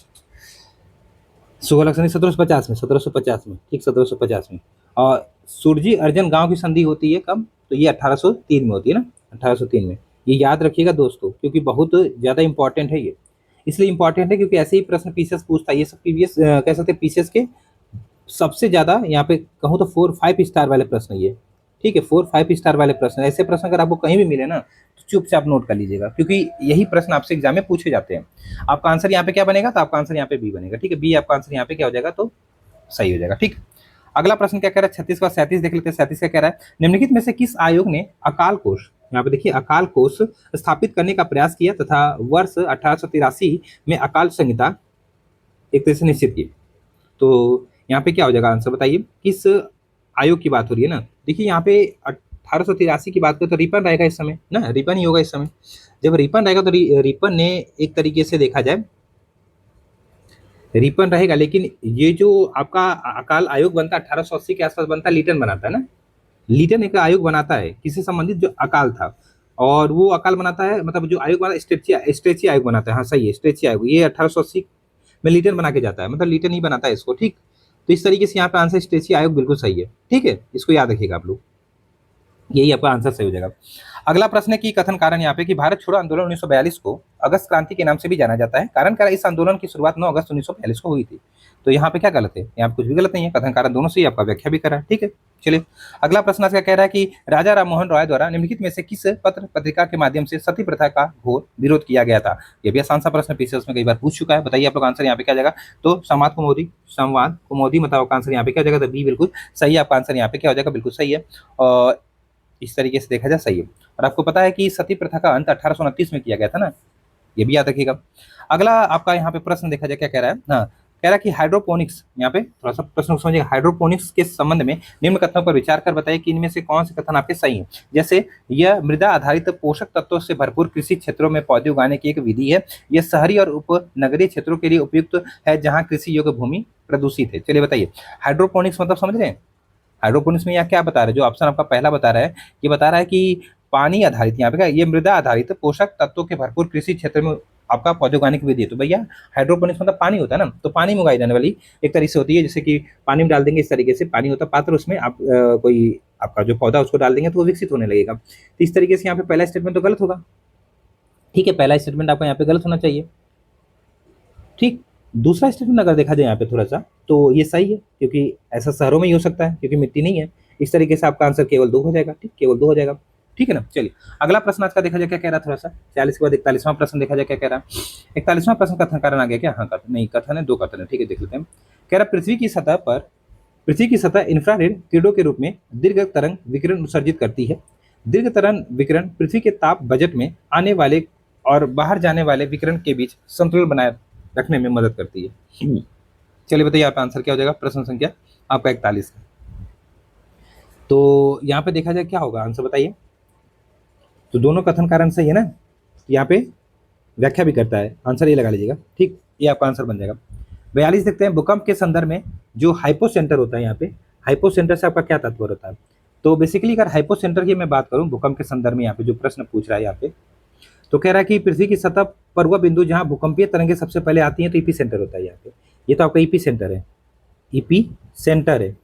सुगौला की संधि 1750 में, 1750 में। ठीक, 1750 में। और सुरजी अर्जन गांव की संधि होती है कब, तो ये 1803 में होती है ना, 1803 में। ये याद रखिएगा दोस्तों, क्योंकि बहुत ज़्यादा इंपॉर्टेंट है ये। इसलिए इंपॉर्टेंट है क्योंकि ऐसे ही प्रश्न पीसीएस पूछता है, ये सब पीवीएस कह सकते हैं पीसीएस के सबसे ज़्यादा यहाँ पे कहूँ तो 4-5 स्टार वाले प्रश्न ये। ठीक है, 4-5 स्टार वाले प्रश्न, ऐसे प्रश्न अगर आपको कहीं भी मिले ना तो चुपचाप नोट कर लीजिएगा, क्योंकि यही प्रश्न आपसे एग्जाम में पूछे जाते हैं। आपका आंसर यहाँ पे क्या बनेगा, तो आपका आंसर यहाँ पे बी बनेगा। ठीक है, बी आपका आंसर यहाँ पे क्या हो जाएगा, तो सही हो जाएगा। ठीक, अगला प्रश्न क्या कह रहा है, 36 का 37 देख लेते हैं। 37 क्या कह रहा है, निम्नलिखित में से किस आयोग ने अकाल कोष, यहाँ पे देखिए अकाल कोष स्थापित करने का प्रयास किया तथा वर्ष 1883 में अकाल संहिता एक तरह से निश्चित की। तो यहाँ पे क्या हो जाएगा आंसर बताइए, किस आयोग की बात हो रही है ना। देखिए यहाँ पे 1883 की बात करें तो रिपन रहेगा इस समय ना, रिपन ही होगा इस समय। जब रिपन रहेगा तो रिपन ने एक तरीके से देखा जाए रिपन रहेगा, लेकिन ये जो आपका अकाल आयोग बनता है 1880 के आसपास बनता है, लीटन बनाता है ना, लीटन एक आयोग बनाता है किसी संबंधित जो अकाल था, और वो अकाल बनाता है, मतलब जो आयोग बना स्ट्रेची आयोग बनाता है। हाँ सही है, स्ट्रेची आयोग, ये 1880 में लीटन बना के जाता है, मतलब लीटन ही बनाता है इसको। ठीक, तो इस तरीके से यहाँ पे आंसर स्ट्रेची आयोग बिल्कुल सही है। ठीक है, इसको याद रखिएगा आप लोग, यही आपका आंसर सही हो जाएगा। अगला प्रश्न है कि कथन कारण यहाँ पे कि भारत छोड़ो आंदोलन 1942 को अगस्त क्रांति के नाम से भी जाना जाता है। कारण क्या, इस आंदोलन की शुरुआत 9 अगस्त 1942 को हुई थी। तो यहाँ पे क्या गलत है, यहाँ पे कुछ भी गलत नहीं है, कथन कारण दोनों सही, आपका व्याख्या भी करा है। ठीक है, चलिए अगला प्रश्न आज का कह रहा है कि राजा राम मोहन रॉय द्वारा निम्नलिखित में से किस पत्र पत्रिका के माध्यम से सती प्रथा का घोर विरोध किया गया था। ये भी आसान सा प्रश्न पीसीएस में कई बार पूछ चुका है। बताइए आप लोग आंसर यहाँ पे क्या जाएगा, तो संवाद कुमोदी मतलब आपका आंसर यहाँ पे क्या जाएगा, तो बी बिल्कुल सही है। आपका आंसर यहाँ पे क्या हो जाएगा, बिल्कुल सही है। और इस तरीके से देखा जाए सही है। और आपको पता है कि सती प्रथा का अंत 1829 में किया गया था ना, ये भी याद रखिएगा। अगला आपका यहाँ पे प्रश्न देखा जाए क्या कह रहा है, हाँ कह रहा है कि हाइड्रोपोनिक्स, यहाँ पे थोड़ा सा प्रश्न समझिएगा, हाइड्रोपोनिक्स के संबंध में निम्न कथनों पर विचार कर बताइए कि इनमें से कौन से कथन आपके सही हैं। जैसे यह मृदा आधारित पोषक तत्वों से भरपूर कृषि क्षेत्रों में पौधे उगाने की एक विधि है, यह शहरी और उपनगरीय क्षेत्रों के लिए उपयुक्त है जहाँ कृषि योग्य भूमि प्रदूषित है। चलिए बताइए, हाइड्रोपोनिक्स मतलब समझ रहे हैं, हाइड्रोपोनिक्स में यहाँ क्या बता रहा है, जो ऑप्शन आपका पहला बता रहा है, ये बता रहा है कि पानी आधारित, यहाँ पे क्या, ये मृदा आधारित पोषक तत्वों के भरपूर कृषि क्षेत्र में आपका पौधे उगाने की विधि है। तो भैया हाइड्रोपोनिक्स मतलब पानी होता है ना, तो पानी में उगाई जाने वाली एक तरीके से होती है, जैसे कि पानी में डाल देंगे इस तरीके से, पानी होता है पात्र, उसमें आप कोई आपका जो पौधा उसको डाल देंगे तो वो विकसित होने लगेगा। तो इस तरीके से यहाँ पे पहला स्टेटमेंट तो गलत होगा। ठीक है, पहला स्टेटमेंट आपका यहाँ पे गलत होना चाहिए। ठीक, दूसरा स्टेटमेंट अगर देखा जाए यहाँ पे थोड़ा सा, तो ये सही है, क्योंकि ऐसा शहरों में ही हो सकता है क्योंकि मिट्टी नहीं है। इस तरीके से आपका आंसर केवल 2 हो जाएगा। ठीक, केवल 2 हो जाएगा। ठीक है ना, चलिए अगला प्रश्न आज का देखा जाए क्या कह रहा है, थोड़ा सा 40 के बाद 41वां प्रश्न देखा जाए क्या कह रहा है। 41वां प्रश्न कथन कारण आ गया क्या, हाँ कथन नहीं, कथन है, 2 कथन है। ठीक है, देख लेते हैं। कह रहा पृथ्वी की सतह इंफ्रारेड किरणों के रूप में दीर्घ तरंग विकिरण उत्सर्जित करती है। दीर्घ तरंग विकिरण पृथ्वी के ताप बजट में आने वाले और बाहर जाने वाले विकिरण के बीच संतुलन बनाए रखने में मदद करती है। चलिए बताइए आपका आंसर क्या हो जाएगा, प्रश्न संख्या आपका 41 है। तो यहाँ पे देखा जाए क्या होगा, आंसर बताइए। तो दोनों कथन कारण सही है ना, यहाँ पे व्याख्या भी करता है, आंसर ये लगा लीजिएगा। ठीक, ये आपका आंसर बन जाएगा। 42 देखते हैं, भूकंप के संदर्भ में जो हाइपोसेंटर होता है, यहाँ पे हाइपोसेंटर से आपका क्या तात्पर्य होता है। तो बेसिकली अगर हाइपोसेंटर की मैं बात करूं भूकंप के संदर्भ में यहाँ पे जो प्रश्न पूछ रहा है यहाँ पे, तो कह रहा है कि पृथ्वी की सतह पर वह बिंदु जहां भूकंपीय तरंगें सबसे पहले आती हैं, तो ईपी सेंटर होता है यहाँ पे। ये तो आपका ईपी सेंटर है, ईपी सेंटर है,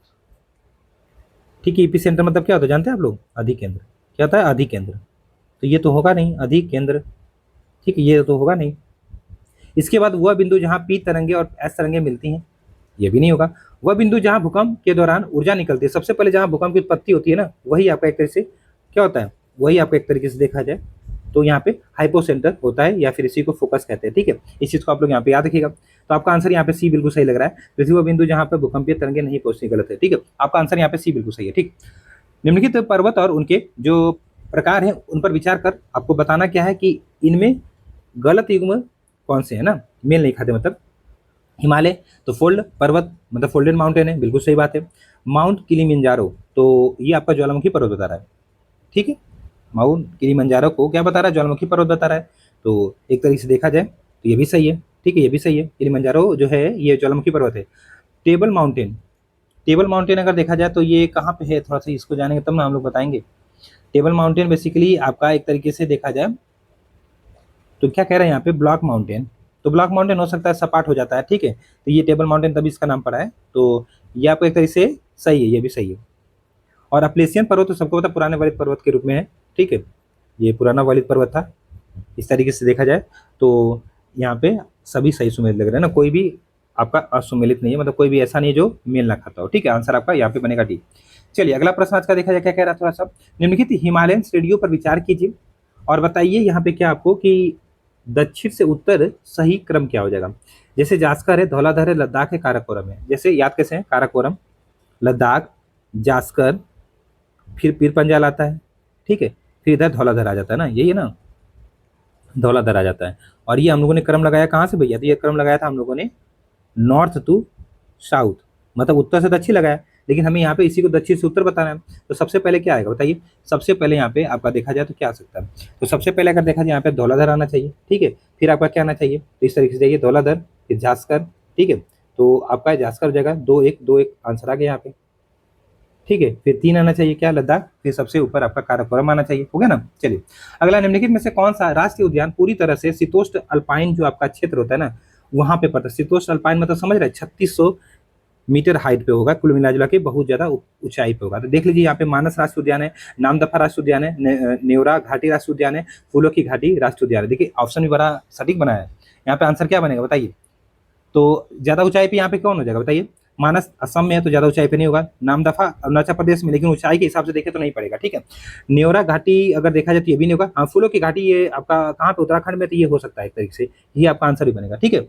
ठीक है। ईपी सेंटर मतलब क्या होता है जानते हैं आप लोग? अधिकेंद्र। क्या होता है? अधिकेंद्र। तो ये तो होगा नहीं अधिकेंद्र, ठीक है, ये तो होगा नहीं। इसके बाद वह बिंदु जहां पी तरंगे और एस तरंगे मिलती हैं, ये भी नहीं होगा। वह बिंदु जहां भूकंप के दौरान ऊर्जा निकलती है, सबसे पहले जहां भूकंप की उत्पत्ति होती है ना, वही आपका एक तरह से क्या होता है, वही आपका एक तरीके से देखा जाए तो यहाँ पे हाइपोसेंटर होता है, या फिर इसी को फोकस कहते हैं, ठीक है। इस चीज को आप लोग यहाँ पे याद रखिएगा। तो आपका आंसर यहाँ पे सी बिल्कुल सही लग रहा है। पृथ्वी वह बिंदु जहां पे भूकंपीय तरंगे नहीं पहुंचती, गलत है, ठीक है। आपका आंसर यहाँ पे सी बिल्कुल सही है, ठीक। निम्नलिखित पर्वत और उनके जो प्रकार हैं उन पर विचार कर आपको बताना क्या है कि इनमें गलत युग्म कौन से है ना, मेल नहीं खाते। मतलब हिमालय तो फोल्ड पर्वत, मतलब फोल्डेड माउंटेन है, बिल्कुल सही बात है। माउंट किलिमंजारो, तो ये आपका ज्वालामुखी पर्वत बता रहा है, ठीक है। माउंट किलिमंजारो को क्या बता रहा है? ज्वालामुखी पर्वत बता रहा है। तो एक तरीके से देखा जाए तो ये भी सही है, ठीक है, ये भी सही है। किलिमंजारो जो है ये ज्वालामुखी पर्वत है। टेबल माउंटेन, टेबल माउंटेन अगर देखा जाए तो ये कहाँ पे है, थोड़ा सा इसको जानेंगे तब ना हम लोग बताएंगे। टेबल माउंटेन बेसिकली आपका एक तरीके से देखा जाए तो क्या कह रहे हैं यहाँ पे, ब्लॉक माउंटेन। तो ब्लॉक माउंटेन हो सकता है सपाट हो जाता है, ठीक है। तो ये टेबल माउंटेन तभी इसका नाम पड़ा है। तो ये आपको एक तरीके से सही है, ये भी सही है। और अपलेशियन पर्वत तो सबको पता पुराने वलित पर्वत के रूप में है, ठीक है। ये पुराना वलित पर्वत था। इस तरीके से देखा जाए तो यहाँ पे सभी सही सुमेलित लग रहे हैं ना, कोई भी आपका असुमेलित नहीं है, मतलब कोई भी ऐसा नहीं है जो मेल ना खाता हो, ठीक है। आंसर आपका यहाँ पे बनेगा डी। चलिए अगला प्रश्न आज का देखा जाए क्या कह रहा है थोड़ा सा। निम्नलिखित हिमालयन श्रेणियों पर विचार कीजिए और बताइए यहाँ पे क्या आपको कि दक्षिण से उत्तर सही क्रम क्या हो जाएगा। जैसे जास्कर है, धौलाधर है, लद्दाख है, काराकोरम है। जैसे याद कैसे है, काराकोरम, लद्दाख, जास्कर, फिर पीर पंजाल आता है, ठीक है, फिर इधर धौलाधर आ जाता है ना, यही है ना, धौलाधर आ जाता है। और ये हम लोगों ने क्रम लगाया कहाँ से भैया? तो ये क्रम लगाया था हम लोगों ने नॉर्थ टू साउथ, मतलब उत्तर से दक्षिण लगाया, लेकिन हमें यहाँ पे इसी को दक्षिण से उत्तर बताना है। तो सबसे पहले क्या आएगा बताइए? सबसे पहले यहाँ पे आपका देखा जाए तो क्या आ सकता है? तो सबसे पहले अगर देखा जाए यहाँ पे धौलाधर आना चाहिए, ठीक है। फिर आपका क्या आना चाहिए? तो इस तरीके से जाइए, धौलाधर, फिर जास्कर, ठीक है। तो आपका जास्कर हो जाएगा, 2-1-2-1 आंसर आ गया यहाँ पे, ठीक है। फिर 3 आना चाहिए क्या? लद्दाख। फिर सबसे ऊपर आपका काराकोरम आना चाहिए, हो गया ना। चलिए अगला, निम्नलिखित में से कौन सा राष्ट्रीय उद्यान पूरी तरह से शीतोष्ण अल्पाइन जो आपका क्षेत्र होता है ना वहां पे पड़ता है? शीतोष्ण अल्पाइन मतलब समझ रहे हैं, 3600 मीटर हाइट पे होगा, कुल मिला जुला के बहुत ज्यादा ऊंचाई पे होगा। तो देख लीजिए यहाँ पे मानस राष्ट्रीय उद्यान है, नामदफा राष्ट्रीय उद्यान है, नेवरा घाटी राष्ट्रीय उद्यान है, फूलों की घाटी राष्ट्रीय उद्यान है। देखिए ऑप्शन भी बड़ा सटीक बनाया है। यहाँ पे आंसर क्या बनेगा बताइए? तो ज्यादा ऊंचाई पे यहाँ पे कौन हो जाएगा बताइए? मानस असम में है तो ज्यादा ऊंचाई पे नहीं होगा, नामदफा अरुणाचल प्रदेश में, लेकिन ऊंचाई के हिसाब से देखें तो नहीं पड़ेगा, ठीक है। न्योरा घाटी अगर देखा जाए तो ये भी नहीं होगा। हाँ, फूलों की घाटी ये आपका कहाँ पे? उत्तराखंड में, तो ये हो सकता है एक तरीके से, ये आपका आंसर भी बनेगा, ठीक है।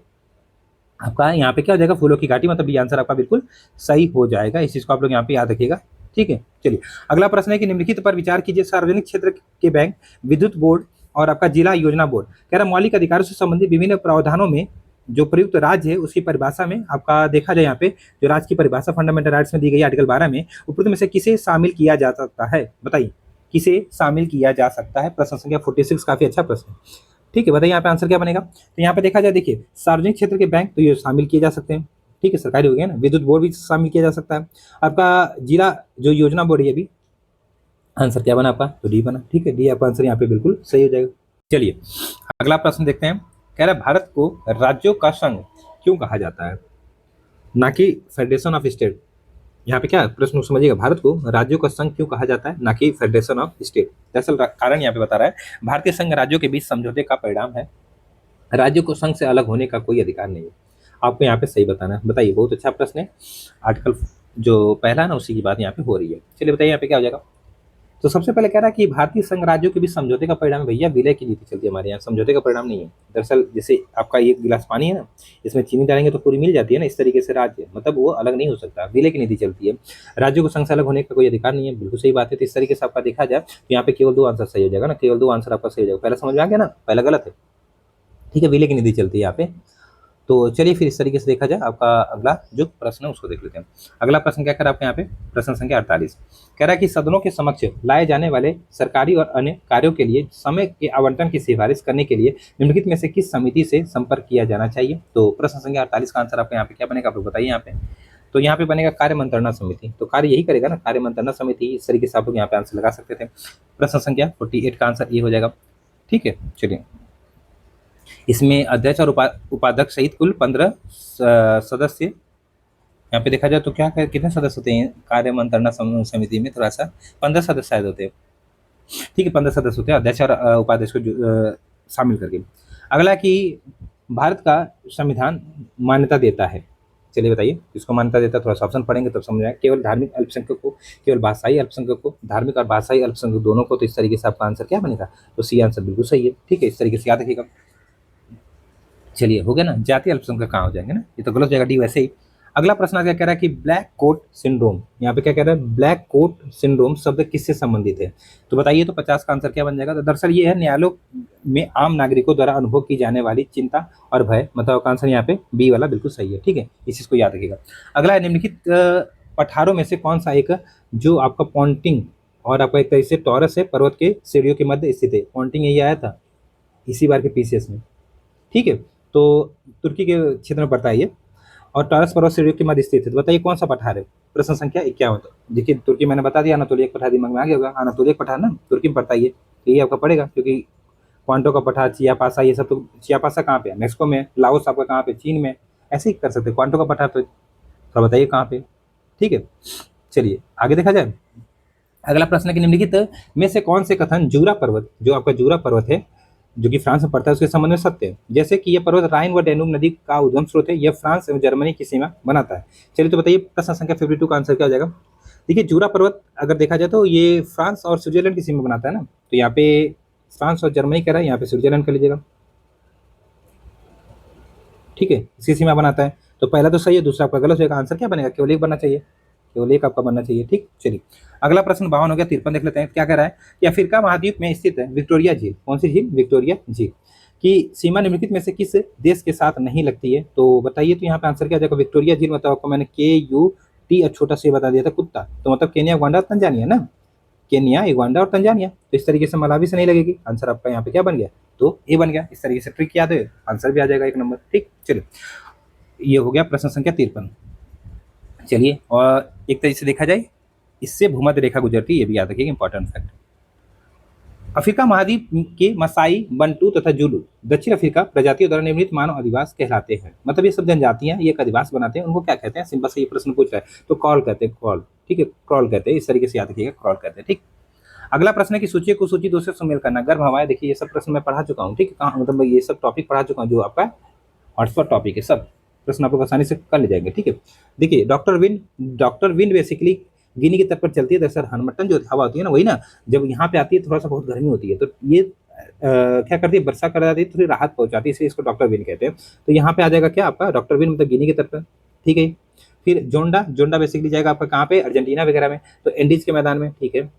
आपका यहाँ पे क्या हो जाएगा? फूलों की घाटी, मतलब ये आंसर आपका बिल्कुल सही हो जाएगा। इस चीज को आप लोग यहाँ पे याद रखिएगा, ठीक है। चलिए अगला प्रश्न है कि निम्नलिखित पर विचार कीजिए। सार्वजनिक क्षेत्र के बैंक, विद्युत बोर्ड और आपका जिला योजना बोर्ड, कह रहा मौलिक अधिकारों से संबंधित विभिन्न प्रावधानों में जो प्रयुक्त राज्य है उसकी परिभाषा में आपका देखा जाए यहाँ पे जो राज्य की परिभाषा फंडामेंटल राइट्स में दी गई आर्टिकल 12 में, उपरोक्त में से किसे शामिल किया जा सकता है? बताइए किसे शामिल किया जा सकता है? प्रश्न संख्या 46 काफी अच्छा प्रश्न है, ठीक है। बताइए यहाँ पे आंसर क्या बनेगा? तो यहाँ पे देखा जाए, देखिए सार्वजनिक क्षेत्र के बैंक तो ये शामिल किए जा सकते हैं, ठीक है, सरकारी हो गया ना। विद्युत बोर्ड भी शामिल किया जा सकता है। आपका जिला जो योजना बोर्ड है, भी आंसर क्या बना आपका? तो डी बना, ठीक है। डी आपका आंसर यहाँ पे बिल्कुल सही हो जाएगा। चलिए अगला प्रश्न देखते हैं। कह रहा है भारत को राज्यों का संघ क्यों कहा जाता है, ना कि फेडरेशन ऑफ स्टेट? यहाँ पे क्या प्रश्न समझिएगा, भारत को राज्यों का संघ क्यों कहा जाता है, ना कि फेडरेशन ऑफ स्टेट? दरअसल कारण यहाँ पे बता रहा है, भारतीय संघ राज्यों के बीच समझौते का परिणाम है। राज्यों को संघ से अलग होने का कोई अधिकार नहीं है। आपको यहाँ पे सही बताना है। बताइए, बहुत अच्छा प्रश्न है। आर्टिकल जो पहला है ना उसी की बात यहाँ पे हो रही है। चलिए बताइए यहाँ पे क्या हो जाएगा? तो सबसे पहले कह रहा है कि भारतीय संघ राज्यों के बीच समझौते का परिणाम है। भैया विलय की नीति चलती है हमारे यहाँ, समझौते का परिणाम नहीं है। दरअसल जैसे आपका एक गिलास पानी है ना, इसमें चीनी डालेंगे तो पूरी मिल जाती है ना, इस तरीके से राज्य मतलब वो अलग नहीं हो सकता, विलय की नीति चलती है। राज्यों को संघ से अलग होने का कोई अधिकार नहीं है, बिल्कुल सही बात है। तो इस तरीके से आपका देखा जाए तो यहाँ पे केवल 2 आंसर सही हो जाएगा ना, केवल 2 आंसर आपका सही हो जाएगा। पहला समझ में आ गया ना, पहला गलत है, ठीक है, विलय की नीति चलती है यहाँ पे। तो चलिए फिर इस तरीके से देखा जाए। आपका अगला जो प्रश्न है उसको देख लेते हैं। अगला प्रश्न क्या कर रहा है आपके यहाँ पे? प्रश्न संख्या 48 कह रहा है कि सदनों के समक्ष लाए जाने वाले सरकारी और अन्य कार्यों के लिए समय के आवंटन की सिफारिश करने के लिए निम्नलिखित में से किस समिति से संपर्क किया जाना चाहिए? तो प्रश्न संख्या 48 का आंसर आपका यहाँ पे क्या बनेगा? आप लोग बताइए यहाँ पे। तो यहाँ पे बनेगा कार्य मंत्रणा समिति, तो कार्य यही करेगा ना, कार्य मंत्रणा समिति। इस तरीके से आप लोग यहाँ पे आंसर लगा सकते थे। प्रश्न संख्या 48 का आंसर ये हो जाएगा। ठीक है, चलिए इसमें अध्यक्ष और उपाध्यक्ष सहित कुल 15 सदस्य यहाँ पे देखा जाए तो क्या कितने सदस्य होते हैं कार्य मंत्रणा समिति में, थोड़ा सा 15 सदस्य शायद होते हैं। ठीक है, 15 सदस्य होते हैं अध्यक्ष और उपाध्यक्ष को शामिल करके। अगला कि भारत का संविधान मान्यता देता है, चलिए बताइए किसको मान्यता देता है, थोड़ा सा ऑप्शन पढ़ेंगे तब समझ आएगा। केवल धार्मिक अल्पसंख्यक को, केवल भाषाई अल्पसंख्यक को, धार्मिक और भाषाई अल्पसंख्यक दोनों को। तो इस तरीके से आपका आंसर क्या बनेगा, तो सी आंसर बिल्कुल सही है। ठीक है, इस तरीके से याद रखिएगा। चलिए हो गया ना, जातीय अल्पसंख्यक कहाँ हो जाएंगे ना, ये तो गलत जाएगा डी वैसे ही। अगला प्रश्न क्या कह रहा है कि ब्लैक कोट सिंड्रोम, यहाँ पे क्या कह रहा है, ब्लैक कोट सिंड्रोम शब्द किससे संबंधित है, तो बताइए। तो 50 का आंसर क्या बन जाएगा, तो दरअसल ये है न्यायालयों में आम नागरिकों द्वारा अनुभव की जाने वाली चिंता और भय, मतलब आंसर यहाँ पे बी वाला बिल्कुल सही है। ठीक है, इस चीज को याद रखिएगा। अगला है निम्नलिखित पठारों में से कौन सा एक जो आपका पॉन्टिंग और आपका एक तरह से टॉरस है पर्वत के सीढ़ियों के मध्य स्थित है। पॉन्टिंग यही आया था इसी बार के पीसीएस में। ठीक है, तो तुर्की के क्षेत्र में पड़ता है ये, और टॉरस पर्वत श्रेणी के मध्य स्थित है। तो बताइए कौन सा पठार है। प्रश्न संख्या 51। देखिए तुर्की मैंने बता दिया, अनातोलिया पठार दिमाग में आ गया होगा। अनातोलिया पठार ना तुर्की में पड़ता है ये, तो ये आपका पड़ेगा, क्योंकि क्वांटो का पठार, चियापासा, ये सब। तो चियापासा कहाँ पे है, मैक्सिको में। लाओस आपका कहाँ पे, चीन में। ऐसे ही कर सकते हैं। क्वांटो का पठार तो बताइए कहाँ पे। ठीक है, चलिए आगे देखा जाए। अगला प्रश्न है कि निम्नलिखित में से कौन से कथन जूरा पर्वत, जो आपका जूरा पर्वत है जो कि फ्रांस में पड़ता है, उसके संबंध में सत्य है। जैसे कि यह पर्वत राइन व डैन्यूब नदी का उद्गम स्रोत है, यह फ्रांस एवं जर्मनी की सीमा बनाता है। चलिए तो बताइए प्रश्न संख्या 52 का आंसर क्या हो जाएगा। देखिए जूरा पर्वत अगर देखा जाए तो ये फ्रांस और स्विट्जरलैंड की सीमा बनाता है ना, तो यहाँ पे फ्रांस और जर्मनी कह रहा है, यहाँ पे स्विट्जरलैंड कर लीजिएगा। ठीक है, इसकी सीमा बनाता है, तो पहला तो सही है, दूसरा आपका गलत होगा। आंसर क्या बनेगा, केवल एक बनना चाहिए, केवल एक आपका बनना चाहिए। ठीक, चलिए अगला प्रश्न 52 हो गया। 53 देख लेते हैं क्या कह रहा है कि अफ्रीका महाद्वीप में स्थित है विक्टोरिया झील, कौन सी झील, विक्टोरिया झील की सीमा निम्नलिखित में से किस देश के साथ नहीं लगती है, तो बताइए। तो यहाँ पे आंसर क्या जाएगा, विक्टोरिया झील मतलब आपको मैंने KUT और छोटा सा बता दिया था कुत्ता, तो मतलब केन्या, उगांडा और तंजानिया ना, केन्या, उगांडा और तंजानिया। तो इस तरीके से मलावी से नहीं लगेगी। आंसर आपका यहाँ पे क्या बन गया, तो ए बन गया। इस तरीके से ट्रिक याद है, आंसर भी आ जाएगा 1 नंबर। ठीक, चलिए ये हो गया प्रश्न संख्या 53। चलिए और एक तरीके से देखा जाए, इससे भूमध्य रेखा गुजरती है, ये भी याद रखिएगा, इंपॉर्टेंट फैक्ट। अफ्रीका महाद्वीप के मसाई, बंटू तथा जुलू दक्षिण अफ्रीका प्रजातियों द्वारा निर्मित मानव अधिवास कहलाते हैं। मतलब ये सब जनजातियां ये एक अधिवास बनाते हैं, उनको क्या कहते हैं, सिंपल से ये प्रश्न पूछ रहा है, तो कॉल कहते हैं, कॉल। ठीक है, क्रॉल कहते हैं, इस तरीके से याद रखिएगा, क्रॉल कहते हैं। ठीक, अगला प्रश्न है कि सूची को सूची 2 से सुमेल करना, गर्भ हवाएं। देखिए ये सब प्रश्न मैं पढ़ा चुका हूँ। ठीक है, मतलब ये सब टॉपिक पढ़ा चुका हूँ, जो आपका हॉटस्पॉट टॉपिक है, सब प्रश्न आप लोग आसानी से कर ले जाएंगे। ठीक है, देखिए डॉक्टर विंड बेसिकली गिनी के तट पर चलती है। दरअसल हनमट्टन जो हवा होती है ना, वही ना, जब यहाँ पे आती है थोड़ा सा बहुत गर्मी होती है, तो ये क्या करती है, वर्षा कर जाती है, थोड़ी राहत पहुंचाती है, इसलिए इसको डॉक्टर विंड कहते हैं। तो यहाँ पे आ जाएगा क्या आपका, डॉक्टर विंड मतलब गिनी के तट पर। ठीक है, फिर जोंडा बेसिकली जाएगा आपका कहाँ पे, अर्जेंटीना वगैरह में, तो एंडीज के मैदान में। ठीक है,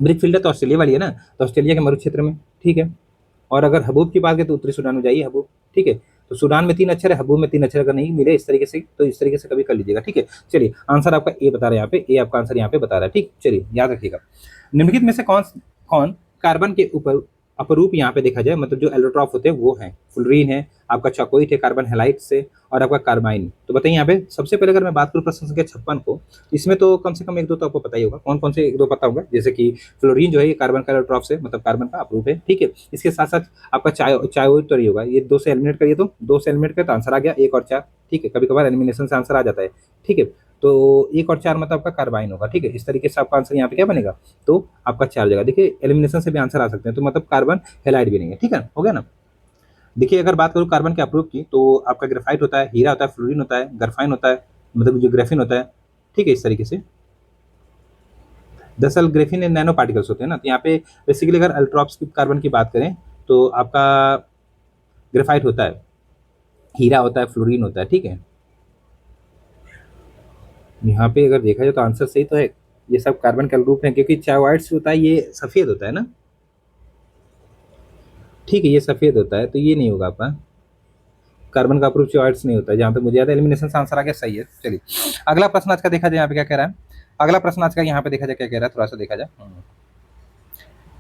ब्रिकफील्ड तो ऑस्ट्रेलिया वाली है ना, तो ऑस्ट्रेलिया के मरुक्षेत्र में। ठीक है, और अगर हबूब की बात करें तो उत्तरी सूडान में जाइए, हबूब। ठीक है, तो सूडान में 3 अक्षर है, हबूब में 3 अक्षर अगर नहीं मिले इस तरीके से, तो इस तरीके से कभी कर लीजिएगा। ठीक है, चलिए आंसर आपका ए बता रहा है, यहाँ पे ए आपका आंसर यहाँ पे बता रहा है। ठीक, चलिए याद रखिएगा। निम्नलिखित में से कौन कार्बन के ऊपर अपरूप यहाँ पे देखा जाए, मतलब जो एलोट्रॉप होते हैं वो हैं, फ्लोरीन है, आपका चॉकोइट है, कार्बन हेलाइट से, और आपका कार्बाइन। तो बताइए यहाँ पे सबसे पहले अगर मैं बात करूँ प्रश्न संख्या 56 को, इसमें तो कम से कम 1-2 तो आपको पता ही होगा। कौन कौन से 1-2 पता होगा, जैसे कि फ्लोरीन जो है ये कार्बन का एलोट्रॉप से, मतलब कार्बन का अपरूप है। ठीक है, इसके साथ साथ आपका चायोइड तो नहीं होगा, ये 2 से एलिमिनेट करिए, तो 2 से एलिमिनेट करिए तो आंसर आ गया 1 और 4। ठीक है, कभी कभार एलिमिनेशन से आंसर आ जाता है। ठीक है, तो 1 और 4 मतलब आपका कार्बाइन होगा। ठीक है, इस तरीके से आपका आंसर यहाँ पे क्या बनेगा, तो आपका 4 जगह। देखिए एलिमिनेशन से भी आंसर आ सकते हैं, तो मतलब कार्बन हेलाइड भी नहीं है। ठीक है, हो गया ना। देखिए अगर बात करूँ कार्बन के अपरूप की, तो आपका ग्रेफाइट होता है, हीरा होता है, फ्लोरीन होता है, ग्राफाइन होता है, मतलब जो ग्रेफिन होता है। ठीक है, इस तरीके से दरअसल ग्रेफिन नैनो पार्टिकल्स होते हैं ना, तो यहाँ पे बेसिकली अगर अल्ट्रॉप्स की कार्बन की बात करें तो आपका ग्रेफाइट होता है, हीरा होता है, फ्लोरीन होता है। ठीक है, यहाँ पे अगर देखा जाए तो आंसर सही तो है, ये सब कार्बन के अनुरूप है, क्योंकि चायोइड्स होता है ये सफेद होता है ना। ठीक है, ये सफेद होता है, तो ये नहीं होगा आपका, कार्बन का अप्रूव चायोइड्स नहीं होता है, जहाँ तक मुझे याद है। एलिमिनेशन से आंसर आ गया, सही है। चलिए अगला प्रश्न आज का देखा जाए, यहाँ पे क्या कह रहा है। अगला प्रश्न आज का यहाँ पे देखा जाए क्या कह रहा है, थोड़ा सा देखा जाए।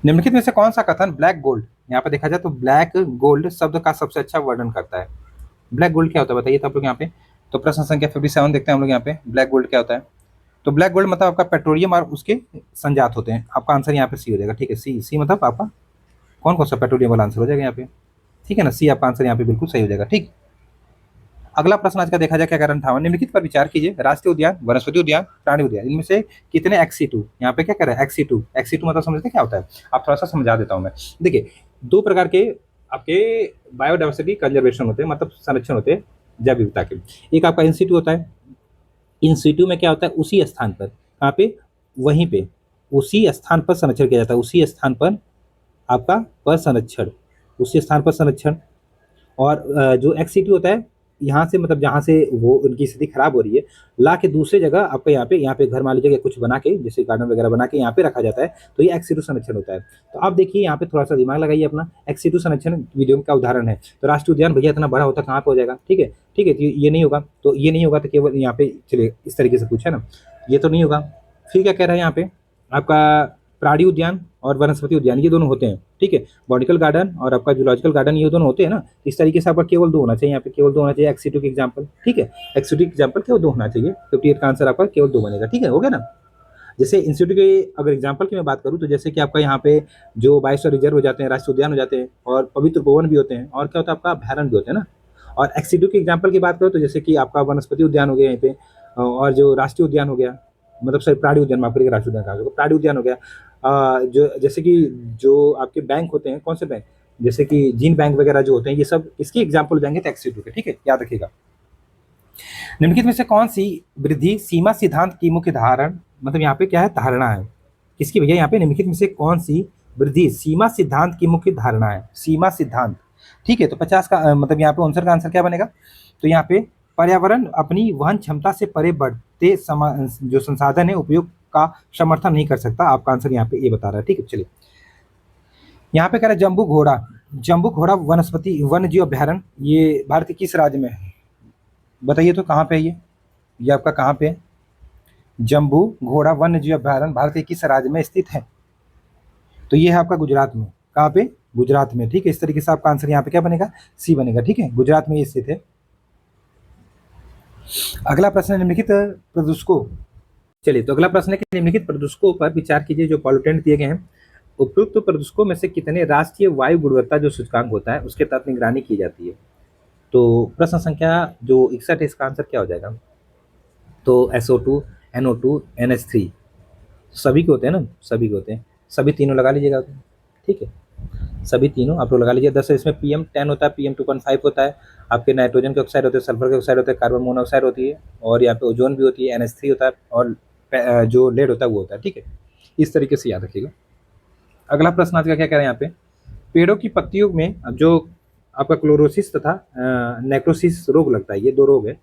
निम्नलिखित में से कौन सा कथन ब्लैक गोल्ड, यहाँ पे देखा जाए तो ब्लैक गोल्ड शब्द का सबसे अच्छा वर्णन करता है। ब्लैक गोल्ड क्या होता है बताइए तो आप लोग यहाँ पे। तो प्रश्न संख्या 57 देखते हैं हम लोग यहाँ पे, ब्लैक गोल्ड क्या होता है। तो ब्लैक गोल्ड मतलब आपका पेट्रोलियम और उसके संजात होते हैं। आपका आंसर यहाँ पे सी हो जाएगा, ठीक है। सी सी मतलब आपका कौन सा पेट्रोलियम वाला आंसर हो जाएगा यहाँ पे, ठीक है ना। सी आपका आंसर यहाँ पे बिल्कुल सही हो जाएगा, ठीक। अगला प्रश्न आज का देखा जाए क्या कारण था, निम्नलिखित पर विचार कीजिए, राष्ट्रीय उद्यान, वनस्पति उद्यान, प्राणी उद्यान, इनमें से कितने एक्सी2, यहाँ पे क्या कर रहा है एक्सी2, एक्सी2 मतलब समझते हैं क्या होता है, आप थोड़ा सा समझा देता हूँ मैं। देखिए दो प्रकार के आपके बायोडाइवर्सिटी कंजर्वेशन होते हैं, मतलब संरक्षण होते हैं जैव विविधता के। एक आपका इन-सिटू होता है, इन-सिटू में क्या होता है, उसी स्थान पर, कहाँ पे, वहीं पे, उसी स्थान पर संरक्षण किया जाता है, उसी स्थान पर आपका पर संरक्षण, उसी स्थान पर संरक्षण। और जो एक्स-सिटी होता है, यहाँ से मतलब जहाँ से वो उनकी स्थिति खराब हो रही है, ला के दूसरे जगह आपका यहाँ पे घर मान लीजिए कुछ बना के, जैसे गार्डन वगैरह बना के यहाँ पे रखा जाता है, तो ये एक्स-सिटू संरक्षण होता है। तो आप देखिए यहाँ पे थोड़ा सा दिमाग लगाइए अपना, एक्स-सिटू संरक्षण वीडियो का उदाहरण है। तो राष्ट्रीय उद्यान भैया इतना बड़ा होता कहाँ पे हो जाएगा, ठीक है, ठीक है। तो ये नहीं होगा, तो ये नहीं होगा, तो केवल यहाँ पे चलिए इस तरीके से पूछा ना, ये तो नहीं होगा। फिर क्या कह रहा है यहाँ पे, आपका प्राणी उद्यान और वनस्पति उद्यान ये दोनों होते हैं, ठीक है। बॉटनिकल गार्डन और आपका जूलॉजिकल गार्डन ये दोनों होते हैं ना। इस तरीके से आपका केवल दो होना चाहिए, यहाँ पे केवल दो होना चाहिए, एक्स-सिटू के एग्जाम्पल, ठीक है। एक्स-सिटू के एग्जाम्पल केवल दो होना चाहिए, 58 का आंसर आपका केवल दो बनेगा, ठीक है, हो गया ना। जैसे इंस्टीट्यूट के अगर एग्जाम्पल की मैं बात करूँ, तो जैसे कि आपका यहाँ पे जो बायोस्फीयर रिजर्व हो जाते हैं, राष्ट्रीय उद्यान हो जाते हैं, और पवित्र उपवन भी होते हैं, और क्या होता है आपका अभ्यारण्य भी होते हैं ना। और एक्स-सिटू के एग्जाम्पल की बात करो तो जैसे कि आपका वनस्पति उद्यान हो गया यहाँ पे, और जो राष्ट्रीय उद्यान हो गया, मतलब सॉरी प्राणी उद्यान, माफ करिएगा, राष्ट्रीय उद्यान कहा जाएगा, प्राणी उद्यान हो गया। जो जैसे कि जो आपके बैंक होते हैं, कौन से बैंक, जैसे कि जीन बैंक वगैरह जो होते हैं, ये सब इसके एग्जाम्पल हो जाएंगे एक्स-सिटू के, ठीक है, याद रखिएगा। निम्नलिखित में से कौन सी वृद्धि सीमा सिद्धांत की मुख्य धारण, मतलब यहाँ पे क्या है, धारणा है किसकी भैया, यहाँ पे निम्नलिखित में से कौन सी वृद्धि सीमा सिद्धांत की मुख्य धारणा है, सीमा सिद्धांत, ठीक है। तो 50 का मतलब यहाँ पे आंसर का आंसर क्या बनेगा, तो यहाँ पे पर्यावरण अपनी वहन क्षमता से परे बढ़ते जो संसाधन है उपयोग का समर्थन नहीं कर सकता। आपका आंसर यहाँ पे ये बता रहा है, ठीक है। चलिए यहाँ पे कह रहा है जम्बू घोड़ा, जम्बू घोड़ा वनस्पति वन्य जीव अभ्यारण्य, ये भारत के किस राज्य में है, बताइए तो कहाँ पे है ये आपका कहाँ पे है, जम्बू घोड़ा वन्य जीव अभ्यारण्य भारत के किस राज्य में स्थित है, तो ये है आपका गुजरात में, कहाँ पे, गुजरात में, ठीक है। इस तरीके से आपका आंसर यहाँ पे क्या बनेगा, सी बनेगा, ठीक है, गुजरात में ये स्थित है। अगला प्रश्न है निम्नलिखित प्रदूषकों, चलिए तो अगला प्रश्न है कि निम्नलिखित प्रदूषकों पर विचार कीजिए जो पॉल्यूटेंट दिए गए हैं। उपयुक्त प्रदूषकों में से कितने राष्ट्रीय वायु गुणवत्ता जो सूचकांक होता है उसके तहत निगरानी की जाती है। तो प्रश्न संख्या जो 61 है, इसका आंसर क्या हो जाएगा, तो SO2, NO2, NH3 सभी के होते हैं ना, सभी के होते हैं, सभी तीनों लगा लीजिएगा, ठीक है, सभी तीनों आप लोग लगा लीजिए। 10 इसमें PM10 होता है, PM2.5 होता है, आपके नाइट्रोजन के ऑक्साइड होते हैं, सल्फर के ऑक्साइड होते हैं, कार्बन मोनोऑक्साइड होती है, और यहाँ पे ओजोन भी होती है, NH3 होता है, और जो लेड होता है वो होता है, ठीक है। इस तरीके से याद रखिएगा। अगला प्रश्न आज का क्या कह रहे हैं यहाँ पे, पेड़ों की पत्तियों में जो आपका क्लोरोसिस तथा नेक्रोसिस रोग लगता है, ये दो रोग है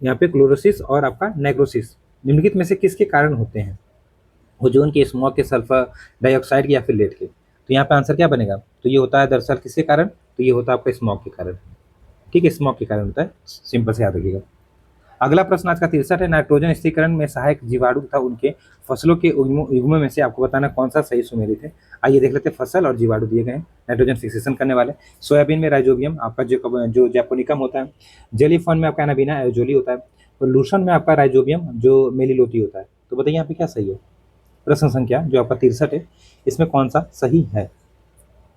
यहाँ पे, क्लोरोसिस और आपका नेक्रोसिस, निम्नलिखित में से किसके कारण होते हैं, ओजोन के, स्मॉग के, सल्फर डाइऑक्साइड के, या फिर लेड के। तो यहाँ पे आंसर क्या बनेगा, तो ये होता है दरअसल किसके कारण, तो ये होता है आपका स्मॉग के कारण, ठीक है, स्मॉग के कारण होता है, सिंपल से याद रखिएगा। अगला प्रश्न आज का 63 है, नाइट्रोजन स्थिरीकरण में सहायक जीवाणु तथा उनके फसलों के युग्म में से आपको बताना कौन सा सही सुमेलित है। आइए देख लेते हैं, फसल और जीवाणु दिए गए हैं नाइट्रोजन फिक्सेशन करने वाले। सोयाबीन में राइजोबियम आपका जो जैपोनिकम होता है, जेली फॉर्म में आपका एनाबीना एजोली होता है, और लूसन में आपका राइजोबियम जो मेलिलोटी होता है। तो बताइए यहाँ पे क्या सही है, प्रश्न संख्या जो आपका 63 है, इसमें कौन सा सही है।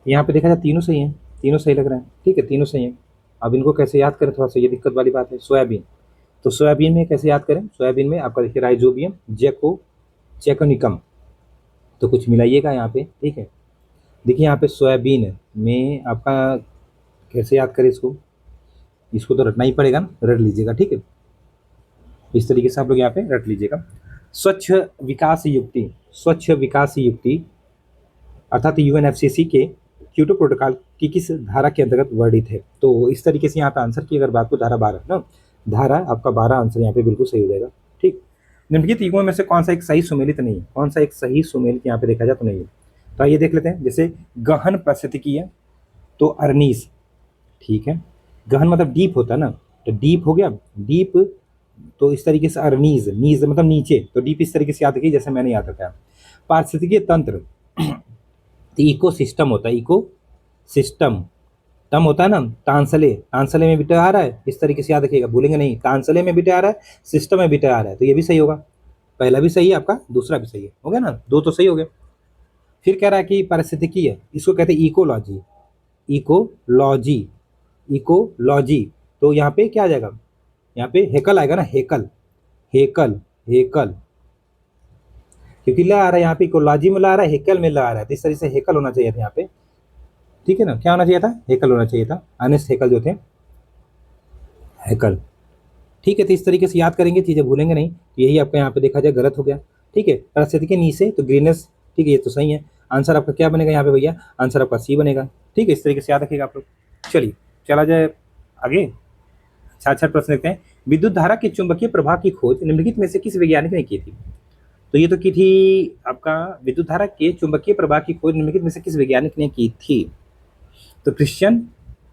यहाँ पे देखा जाए तीनों सही हैं, तीनों सही लग रहे हैं, ठीक है, तीनों सही हैं। अब इनको कैसे याद करें, थोड़ा सा ये दिक्कत वाली बात है। सोयाबीन, तो सोयाबीन में कैसे याद करें, सोयाबीन में आपका देखिए राइजोबियम जैकोनिकम, तो कुछ मिलाइएगा यहाँ पे, ठीक है। देखिए यहाँ पे सोयाबीन में आपका कैसे याद करें इसको तो रटना ही पड़ेगा ना, रट लीजिएगा, ठीक है, इस तरीके से आप लोग यहाँ पे रट लीजिएगा। स्वच्छ विकास युक्ति अर्थात UNFCCC के क्योटो प्रोटोकॉल की किस धारा के अंतर्गत वर्णित है। तो इस तरीके से यहाँ पे आंसर की अगर बात को, धारा 12 ना, धारा आपका 12 आंसर यहाँ पे बिल्कुल सही हो जाएगा, ठीक। निम्नलिखित युग्मों में से कौन सा एक सही सुमेलित नहीं है, कौन सा एक सही सुमेलित यहाँ पे देखा जाए तो नहीं है। तो आइए देख लेते हैं, जैसे गहन पारिस्थितिकीय तो अर्नीस, ठीक है, गहन मतलब डीप होता है ना, तो डीप हो गया, डीप, तो इस तरीके से अर्नीज, नीज मतलब नीचे, तो डीप इस तरीके से याद रखिए जैसे मैंने याद रखा। पारिस्थितिकीय तंत्र इको सिस्टम होता है, इको सिस्टम, टम होता है ना, तांसले, तांसले में बीटा आ रहा है, इस तरीके से याद रखिएगा, भूलेंगे नहीं, तांसले में बीटा आ रहा है, सिस्टम में बीटा आ रहा है, तो ये भी सही होगा। पहला भी सही है आपका, दूसरा भी सही है, हो गया ना, दो तो सही हो गए। फिर कह रहा है कि पारिस्थितिकी है, इसको कहते हैं इकोलॉजी, इकोलॉजी, इकोलॉजी। तो यहाँ पे क्या आ जाएगा, यहाँ पे हेकल आएगा ना, हेकल, हेकल, हेकल, क्योंकि ला आ रहा है यहाँ पे, इकोलॉजी में ला आ रहा है, हेकल में ला आ रहा है, तो इस तरह से हेकल होना चाहिए था यहाँ पे, ठीक है ना, क्या होना चाहिए था, हेकल होना चाहिए था, अनेस्ट हेकल जो थे, हेकल, ठीक है। तो इस तरीके से याद करेंगे, चीजें भूलेंगे नहीं, यही आपका यहाँ पे देखा जाए गलत हो गया, ठीक है। पारिस्थितिकी नीचे तो ग्रीनस, ठीक है, ये तो सही है। आंसर आपका क्या बनेगा यहाँ पे भैया, आंसर आपका सी बनेगा, ठीक है। इस तरीके से याद रखिएगा आप लोग। चलिए चला जाए आगे, अच्छा प्रश्न देखते हैं। विद्युत धारा के चुंबकीय प्रवाह की खोज निम्नलिखित में से किस वैज्ञानिक ने की थी। तो ये तो की थी आपका, विद्युत धारा के चुंबकीय प्रवाह की खोज निम्नलिखित में से किस वैज्ञानिक ने की थी, तो क्रिश्चियन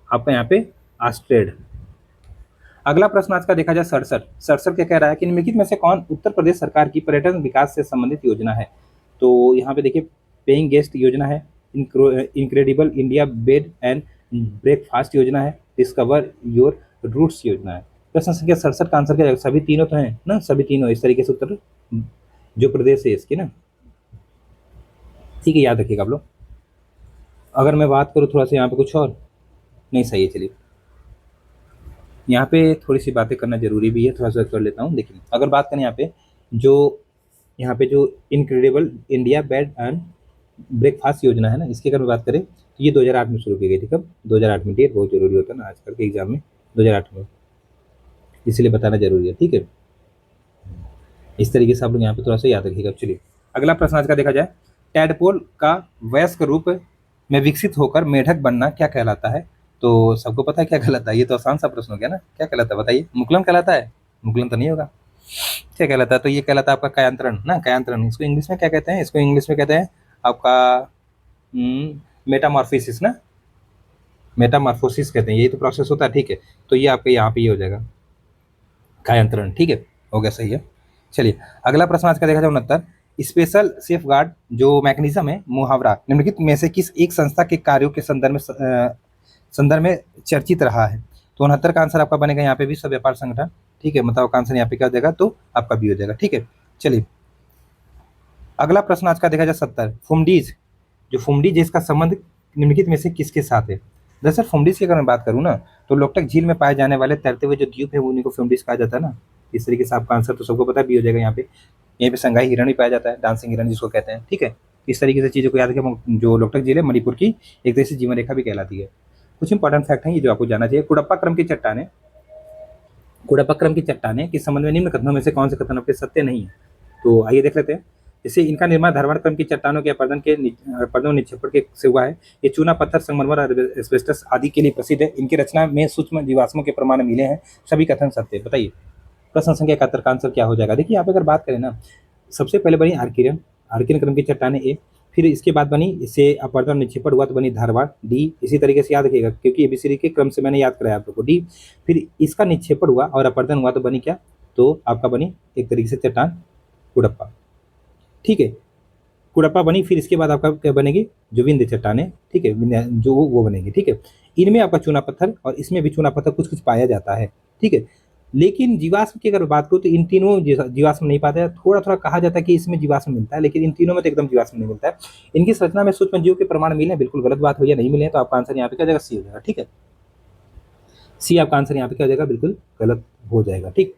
आपका यहाँ पे आस्ट्रेड। अगला प्रश्न आज का देखा जाए सड़सठ, सड़सठ क्या कह रहा है कि निम्नलिखित में से कौन उत्तर प्रदेश सरकार की पर्यटन विकास से संबंधित योजना है। तो यहाँ पे देखिए, पेइंग गेस्ट योजना है, incredible India bed and breakfast योजना है, डिस्कवर योर रूट्स योजना है। प्रश्न संख्या सड़सठ का आंसर क्या जाएगा, सभी तीनों तो हैं ना, सभी तीनों इस तरीके से उत्तर जो प्रदेश है इसके ना, ठीक है, याद रखिएगा आप लोग। अगर मैं बात करूँ थोड़ा सा यहाँ पे कुछ और नहीं सही है, चलिए यहाँ पे थोड़ी सी बातें करना जरूरी भी है, थोड़ा सा कर लेता हूँ। देखिए अगर बात करें यहाँ पे जो incredible India bed and breakfast योजना है ना, इसकी अगर मैं बात करें तो ये 2008 में शुरू की गई थी। कब, 2008 में। डेट बहुत जरूरी होता है ना आजकल के एग्जाम में, 2008 में, इसलिए बताना जरूरी है, ठीक है। इस तरीके से आप लोग यहाँ पे थोड़ा सा याद रखिएगा। चलिए अगला प्रश्न आज का देखा जाए, टैडपोल का वयस्क रूप में विकसित होकर मेढक बनना क्या कहलाता है। तो सबको पता है क्या कहलाता है, ये तो आसान सा प्रश्न हो गया ना, क्या कहलाता है बताइए, मुकुलन कहलाता है, मुकुलन तो नहीं होगा, क्या कहलाता है, तो ये कहलाता है आपका कायांतरण ना, कायांतरण। इसको इंग्लिश में क्या कहते हैं, इसको इंग्लिश में कहते हैं आपका मेटामॉर्फोसिस ना, मेटामॉर्फोसिस कहते हैं, यही तो प्रोसेस होता है, ठीक है। तो ये आपके यहाँ पे ये हो जाएगा कायांतरण, ठीक है, हो गया, सही है। चलिए अगला प्रश्न आज का देखा जाए 69, स्पेशल सेफ गार्ड जो मैकेनिज्म है, मुहावरा निम्नलिखित में से किस एक संस्था के कार्यों के संदर्भ में चर्चित रहा है। तो 69 का आंसर आपका बनेगा यहाँ पे विश्व व्यापार संगठन, ठीक है। बताओ का आंसर यहाँ पे क्या हो जाएगा, तो आपका भी हो जाएगा, ठीक है। चलिए अगला प्रश्न आज का देखा जाए 70, फुमडीज, जो फुमडीज इसका संबंध निम्नलिखित में से किसके साथ है। दरअसल फुमडीज की अगर मैं बात करूँ ना, तो लोकटक झील में पाए जाने वाले तैरते हुए जो द्वीप है उन्हीं को फुमडीज कहा जाता है ना। इस तरीके से आपका आंसर तो सबको पता भी हो जाएगा। यहाँ पे यहीं पे संगाई हिरण भी पाया जाता है, डांसिंग हिरण जिसको कहते हैं, ठीक है। इस तरीके से चीज़ों को याद रखें। जो लोकटक झील है मणिपुर की एक तरह से जीवन रेखा भी कहलाती है। कुछ इंपॉर्टेंट फैक्ट हैं ये जो आपको जानना चाहिए। कुडप्पा क्रम की चट्टानें, कुडप्पा क्रम की चट्टानें किस संबंध में निम्न कथनों में से कौन से कथन आपके सत्य नहीं है। तो आइए देख लेते हैं। जैसे इनका निर्माण धारवाड़ क्रम की चट्टानों के अपरदन निक्षेपण के से हुआ है। ये चूना पत्थर, संगमरमर और एस्बेस्टस आदि के लिए प्रसिद्ध है। इनकी रचना में सूक्ष्म जीवाश्मों के प्रमाण मिले हैं। सभी कथन सत्य। बताइए प्रश्न संख्या 71 का आंसर क्या हो जाएगा। देखिए यहाँ पे अगर बात करें ना, सबसे पहले बनी आर्कियन, आर्कियन क्रम की चट्टानें ए, फिर इसके बाद बनी इससे अपरदन निक्षेपण हुआ तो बनी धारवाड़ डी। इसी तरीके से याद रखिएगा क्योंकि एबीसीडी के क्रम से मैंने याद कराया आप लोग को, डी। फिर इसका निक्षेपण हुआ और अपरदन हुआ तो बनी क्या, तो आपका बनी एक तरीके से चट्टान कुडप्पा, ठीक है। कुडप्पा बनी, फिर इसके बाद आपका क्या बनेगी, जो विंध्य चट्टानें, ठीक है, जो वो बनेगी, ठीक है। इनमें आपका चूना पत्थर और इसमें भी चूना पत्थर कुछ कुछ पाया जाता है, ठीक है। लेकिन जीवाश्म की अगर बात करूँ तो इन तीनों जीवाश्म नहीं पाता है। थोड़ा थोड़ा कहा जाता है कि इसमें जीवाश्म मिलता है, लेकिन इन तीनों में तो एकदम जीवाश्म नहीं मिलता है। इनकी संरचना में सूक्ष्म जीवों के प्रमाण मिले, बिल्कुल गलत बात हो या नहीं मिले, तो आपका आंसर यहाँ पे क्या जाएगा, सी हो जाएगा, ठीक है। सी आपका आंसर यहाँ पे क्या हो जाएगा, बिल्कुल गलत हो जाएगा, ठीक।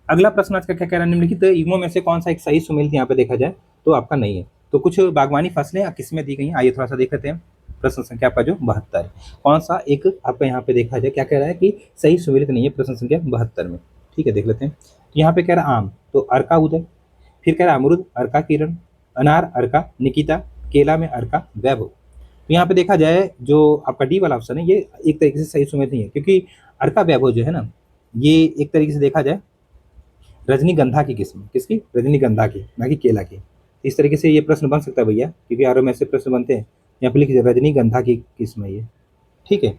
अगला प्रश्न आज का क्या कह रहा है, निम्नलिखित युग्मों में से कौन सा एक सही सुमेलित यहाँ पे देखा जाए, तो आपका नहीं है। तो कुछ बागवानी फसलें किसमें दी गई हैं, आइए थोड़ा सा देख लेते हैं। प्रश्न संख्या आपका जो 72 है, कौन सा एक आपका यहाँ पे देखा जाए, क्या कह रहा है कि सही सुमेलित नहीं है प्रश्न संख्या 72 में, ठीक है, देख लेते हैं। तो यहाँ पे कह रहा है आम, तो अर्का उदय, फिर कह रहा है अमरूद अर्का किरण, अनार अर्का निकिता, केला में अर्का वैभव। तो यहाँ पे देखा जाए जो आपका डी वाला ऑप्शन है ये एक तरीके से सही सुमेलित नहीं है, क्योंकि अर्का वैभव जो है ना, ये एक तरीके से देखा जाए रजनीगंधा की किस्म, किसकी, रजनीगंधा की, ना कि केला की। इस तरीके से ये प्रश्न बन सकता है भैया, क्योंकि आर में ऐसे प्रश्न बनते हैं। यहाँ पे लिखिए रजनीगंधा की किस्म है ये, ठीक है।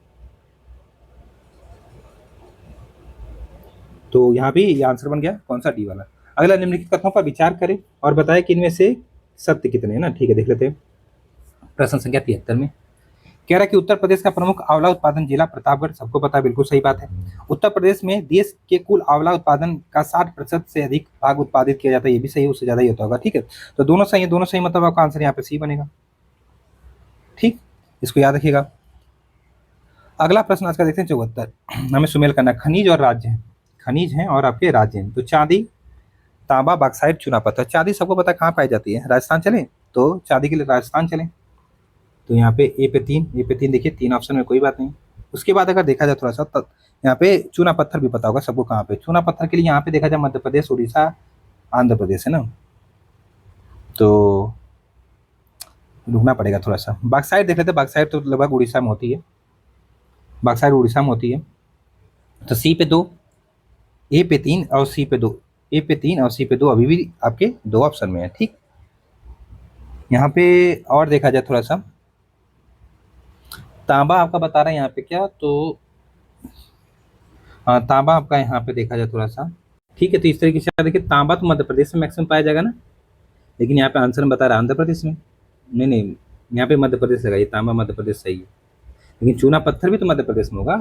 तो यहाँ भी ये आंसर बन गया कौन सा, डी वाला। अगला, निम्नलिखित कथनों पर विचार करें और बताएं कि इनमें से सत्य कितने हैं ना, ठीक है, देख लेते हैं। प्रश्न संख्या 73 में कह रहा है कि उत्तर प्रदेश का प्रमुख आंवला उत्पादन जिला प्रतापगढ़, सबको पता है, बिल्कुल सही बात है। उत्तर प्रदेश में देश के कुल आंवला उत्पादन का 60% से अधिक भाग उत्पादित किया जाता है, ये भी सही है, उससे ज्यादा ही होता होगा। ठीक है, तो दोनों सही है, दोनों सही, मतलब आपका आंसर यहाँ पे सी बनेगा। ठीक, इसको याद रखिएगा। अगला प्रश्न आज का देखते हैं 74, हमें सुमेल करना। खनिज और राज्य हैं, खनिज हैं और आपके राज्य हैं। तो चांदी, तांबा, बॉक्साइट, चूना पत्थर। चांदी सबको पता है कहाँ पाई जाती है, राजस्थान चले तो चांदी के लिए राजस्थान चले। तो यहाँ पे ए पे तीन देखिए, 3 ऑप्शन में कोई बात नहीं। उसके बाद अगर देखा जाए थोड़ा सा, तब यहाँ पे चूना पत्थर भी पता होगा सबको कहाँ पे। चूना पत्थर के लिए यहाँ पे देखा जाए मध्य प्रदेश, उड़ीसा, आंध्र प्रदेश है ना, तो रुकना पड़ेगा थोड़ा सा। बॉक्साइट देख लेते हैं, बॉक्साइट तो लगभग उड़ीसा में होती है, बॉक्साइट उड़ीसा में होती है। तो सी पे 2, ए पे 3 और सी पे 2, ए पे 3 और सी पे 2 अभी भी आपके 2 ऑप्शन में है। ठीक, यहाँ पे और देखा जाए थोड़ा सा, तांबा आपका बता रहा है यहाँ पे क्या, तो हाँ तांबा आपका यहाँ पे देखा जाए थोड़ा सा। ठीक है, तो इस तरीके से देखिए, तांबा तो मध्य प्रदेश में मैक्सिमम पाया जाएगा ना, लेकिन यहाँ पे आंसर में बता रहा है आंध्र प्रदेश में। नहीं, यहाँ पे मध्य प्रदेश लगाइए, तांबा मध्य प्रदेश सही है, लेकिन चूना पत्थर भी तो मध्य प्रदेश में होगा।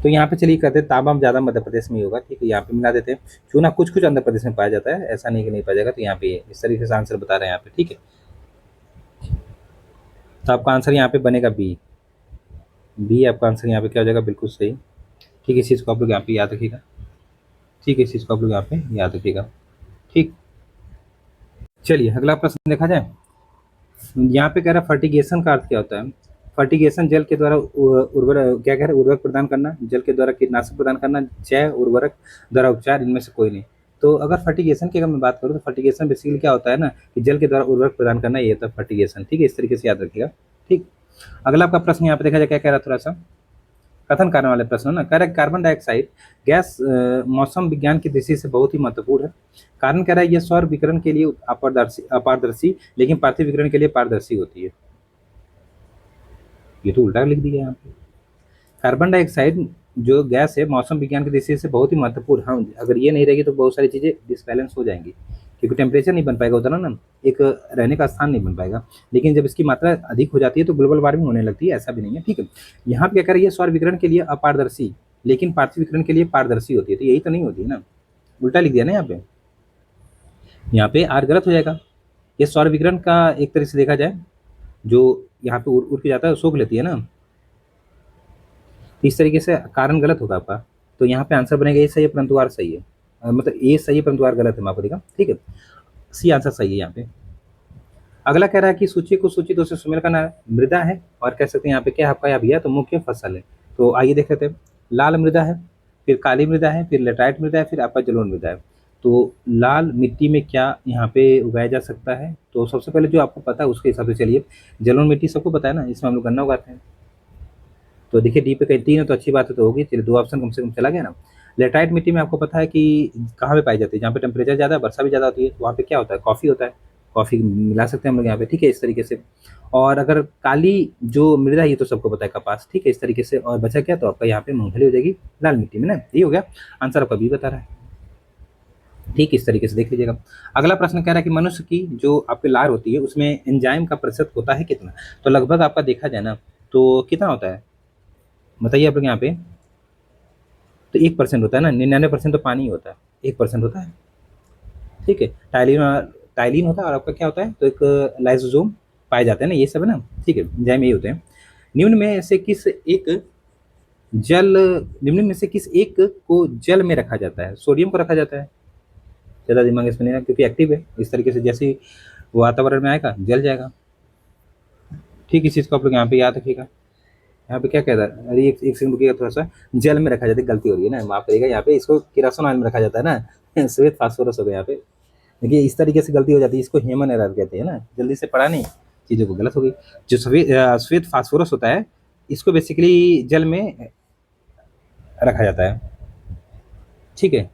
तो यहाँ पे चलिए कहते हैं तांबा ज़्यादा मध्य प्रदेश में ही होगा। ठीक है, यहाँ पे मिला देते हैं। चूना कुछ कुछ आंध्र प्रदेश में पाया जाता है, ऐसा नहीं कि नहीं पाया जाएगा। तो यहाँ पे इस तरीके से आंसर बता रहे हैं यहाँ पे। ठीक है, तो आपका आंसर यहाँ पे बनेगा बी। बी आपका आंसर यहाँ पे क्या हो जाएगा, बिल्कुल सही। ठीक है, इस चीज़ को आप लोग यहाँ पे याद रखिएगा। ठीक है, इस चीज़ को आप लोग यहाँ पे याद रखिएगा। ठीक, चलिए अगला प्रश्न देखा जाए। यहाँ पे कह रहा है फर्टिगेशन का अर्थ क्या होता है। फर्टिगेशन जल के द्वारा उर्वरक, क्या कह रहे हैं, उर्वरक प्रदान करना, जल के द्वारा कीटनाशक प्रदान करना, जैव उर्वरक द्वारा उपचार, इनमें से कोई नहीं। तो अगर फर्टिगेशन की अगर मैं बात करूँ तो फर्टिगेशन बेसिकली क्या होता है ना, कि जल के द्वारा उर्वरक प्रदान करना, ये होता है फर्टिगेशन। ठीक है, इस तरीके से याद रखिएगा। ठीक, अगला आपका प्रश्न यहाँ पे देखा जाए क्या कह रहा है, थोड़ा सा कथन करने वाले प्रश्न ना। कह रहा है कार्बन डाइऑक्साइड गैस मौसम विज्ञान की दृष्टि से बहुत ही महत्वपूर्ण है। कारण कह रहा है यह सौर विकिरण के लिए अपारदर्शी लेकिन पार्थिव विकिरण के लिए पारदर्शी होती है। ये तो उल्टा लिख दिया यहाँ पे। कार्बन डाइऑक्साइड जो गैस है मौसम विज्ञान की दृष्टि से बहुत ही महत्वपूर्ण। हाँ, अगर ये नहीं रहेगी तो बहुत सारी चीज़ें डिसबैलेंस हो जाएंगी, क्योंकि टेम्परेचर नहीं बन पाएगा उतना ना, एक रहने का स्थान नहीं बन पाएगा। लेकिन जब इसकी मात्रा अधिक हो जाती है तो ग्लोबल वार्मिंग होने लगती है, ऐसा भी नहीं है। ठीक है, यहाँ पे क्या कर रही है, सौर विकिरण के लिए अपारदर्शी लेकिन पार्थिव विकिरण के लिए पारदर्शी होती है, तो यही तो नहीं होती है ना, उल्टा लिख दिया ना यहाँ पे। यहाँ पे आर गलत हो जाएगा। ये सौर विकिरण का एक तरह से देखा जाए, जो यहाँ पे उड़ के जाता है सोख लेती है ना, तो इस तरीके से कारण गलत होगा आपका। तो यहाँ पे आंसर बनेगा ए सही है परंतु आर सही है, मतलब ए सही है परंतु आर गलत है, माफ करिएगा। ठीक है, सी आंसर सही है यहाँ पे। अगला कह रहा है कि सूची को सूची दो से सुमेल करना है। मृदा है और कह सकते हैं यहाँ पे क्या आपका, यहाँ भैया तो मुख्य फसल है। तो आइए देख लेते हैं। लाल मृदा है, फिर काली मृदा है, फिर लेटराइट मृदा है, फिर आपका जलोढ़ मृदा है। तो लाल मिट्टी में क्या यहाँ पे उगाया जा सकता है, तो सबसे पहले जो आपको पता है उसके हिसाब से चलिए। जलोढ़ मिट्टी सबको पता है ना, इसमें हम लोग गन्ना उगाते हैं। तो देखिए डी पे कहीं 3 है तो अच्छी बात है, तो होगी। चलिए 2 ऑप्शन कम से कम चला गया ना। लेटराइट मिट्टी में आपको पता है कि कहाँ पे पाई जाती है, जहाँ पे टेम्परेचर ज़्यादा है, वर्षा भी ज़्यादा होती है, तो वहाँ पे क्या होता है, कॉफ़ी होता है। कॉफ़ी मिला सकते हैं हम लोग यहाँ पे। ठीक है, इस तरीके से। और अगर काली जो मृदा है ये तो सबको पता है, कपास। ठीक है, इस तरीके से। और बचा क्या, तो आपका यहाँ पे मूंगफली हो जाएगी लाल मिट्टी में ना, ये हो गया आंसर, आपका बी बता रहा है। ठीक, इस तरीके से देख लीजिएगा। अगला प्रश्न कह रहा है कि मनुष्य की जो आपकी लार होती है उसमें एंजाइम का प्रतिशत होता है कितना। तो लगभग आपका देखा जाए ना तो कितना होता है, बताइए आप लोग यहाँ पे। तो 1% होता है ना, 99% तो पानी ही होता है, 1% होता है। ठीक है, टाइलिन होता है और आपका क्या होता है, तो एक लाइसोसोम पाए जाते हैं ना, ये सब है ना। ठीक है, एंजाइम यही होते हैं। निम्न में से किस एक जल निम्न में से किस एक को जल में रखा जाता है। सोडियम को रखा जाता है, ज़्यादा दिमाग इसमें नहीं है क्योंकि एक्टिव है। इस तरीके से जैसे ही वातावरण में आएगा जल जाएगा। ठीक, इस चीज़ को आप लोग यहाँ पे याद रखिएगा। यहाँ पे क्या कह रहा है, अरे एक सेकंड रुकिएगा थोड़ा सा। जल में रखा जाता है, गलती हो रही है ना, माफ करिएगा। यहाँ पे इसको किरोसिन ऑयल में रखा जाता है ना, श्वेत फास्फोरस हो गया यहाँ पे। देखिए इस तरीके से गलती हो जाती है, इसको ह्यूमन एरर कहते हैं ना, जल्दी से पढ़ा नहीं, चीज़ों को गलत हो गई। जो श्वेत फास्फोरस होता है इसको बेसिकली जल में रखा जाता है। ठीक है,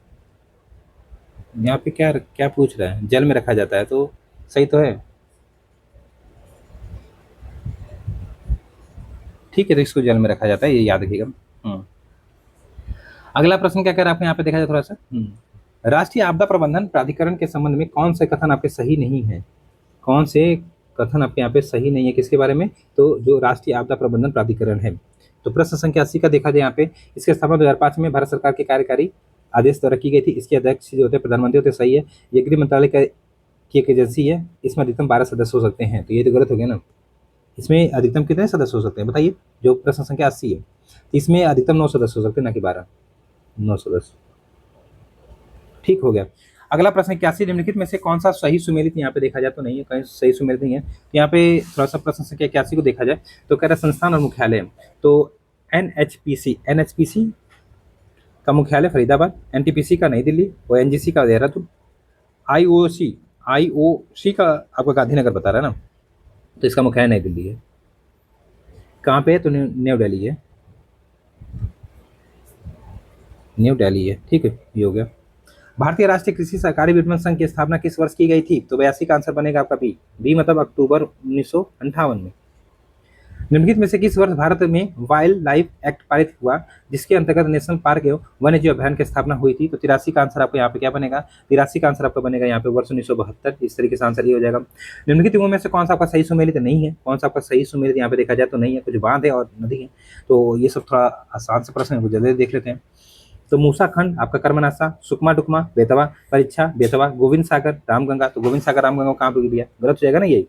यहाँ पे क्या क्या पूछ रहा है, जल में रखा जाता है, तो सही तो है। ठीक है, तो इसको जल में रखा जाता है, ये याद रखिएगा। अगला प्रश्न क्या कह रहा है आपको यहाँ पे देखा जाए थोड़ा सा। राष्ट्रीय आपदा प्रबंधन प्राधिकरण के संबंध में कौन से कथन आपके सही नहीं है, कौन से कथन आपके यहाँ पे सही नहीं है। किसके बारे में? तो जो राष्ट्रीय आपदा प्रबंधन प्राधिकरण है। तो प्रश्न संख्या 80 का देखा जाए यहाँ पे, इसकी स्थापना 2005 में भारत सरकार के कार्यकारी आदेश द्वारा की गई थी। इसके अध्यक्ष जो होते हैं प्रधानमंत्री होते हैं, सही है। ये गृह मंत्रालय की एक एजेंसी है, इसमें अधिकतम 12 सदस्य हो सकते हैं, तो ये तो गलत हो गया ना। इसमें अधिकतम कितने सदस्य हो सकते हैं बताइए? जो प्रश्न संख्या 80 है, इसमें अधिकतम 9 सदस्य हो सकते हैं, ना कि 12। 9 सदस्य, ठीक हो गया। अगला प्रश्न 81, निम्नलिखित में से कौन सा सही सुमेलित यहाँ पे देखा जाए तो नहीं है, कहीं सही सुमेलित नहीं है। यहाँ पे थोड़ा सा प्रश्न संख्या 81 को देखा जाए तो कह रहा है संस्थान और मुख्यालय। तो एनएचपीसी का मुख्यालय फरीदाबाद, एनटीपीसी का नई दिल्ली, ओएनजीसी का देहरादून, आईओसी का आपका गांधीनगर बता रहा है ना, तो इसका मुख्यालय नई दिल्ली है। कहाँ पे है? तो न्यू दिल्ली है, न्यू दिल्ली है, ठीक है, ये हो गया। भारतीय राष्ट्रीय कृषि सहकारी विपणन संघ की स्थापना किस वर्ष की गई थी? तो 82 का आंसर बनेगा आपका बी मतलब अक्टूबर 1958 में। निम्नलिखित में से किस वर्ष भारत में वाइल्ड लाइफ एक्ट पारित हुआ, जिसके अंतर्गत नेशनल पार्क एवं वन्य जीव अभियान की स्थापना हुई थी? तो 83 का आंसर आपको यहाँ पे क्या बनेगा? 83 का आंसर आपका बनेगा यहाँ पे वर्ष 1972। इस तरीके से आंसर ये हो जाएगा। निम्नलिखित में से कौन सा आपका सही सुमेलित नहीं है? कौन सा आपका सही सुमेलित यहाँ पे देखा जाए तो नहीं है, कुछ बांध है और नदी है। तो ये सब थोड़ा आसान से प्रश्न है, जल्दी देख लेते हैं। तो मूसा खंड आपका कर्मनाशा, सुकमा डुकमा, बेतवा, परीक्षा, बेतवा, गोविंद सागर, रामगंगा। तो गोविंद सागर रामगंगा कहाँ पे भैया? गलत हो जाएगा ना, यही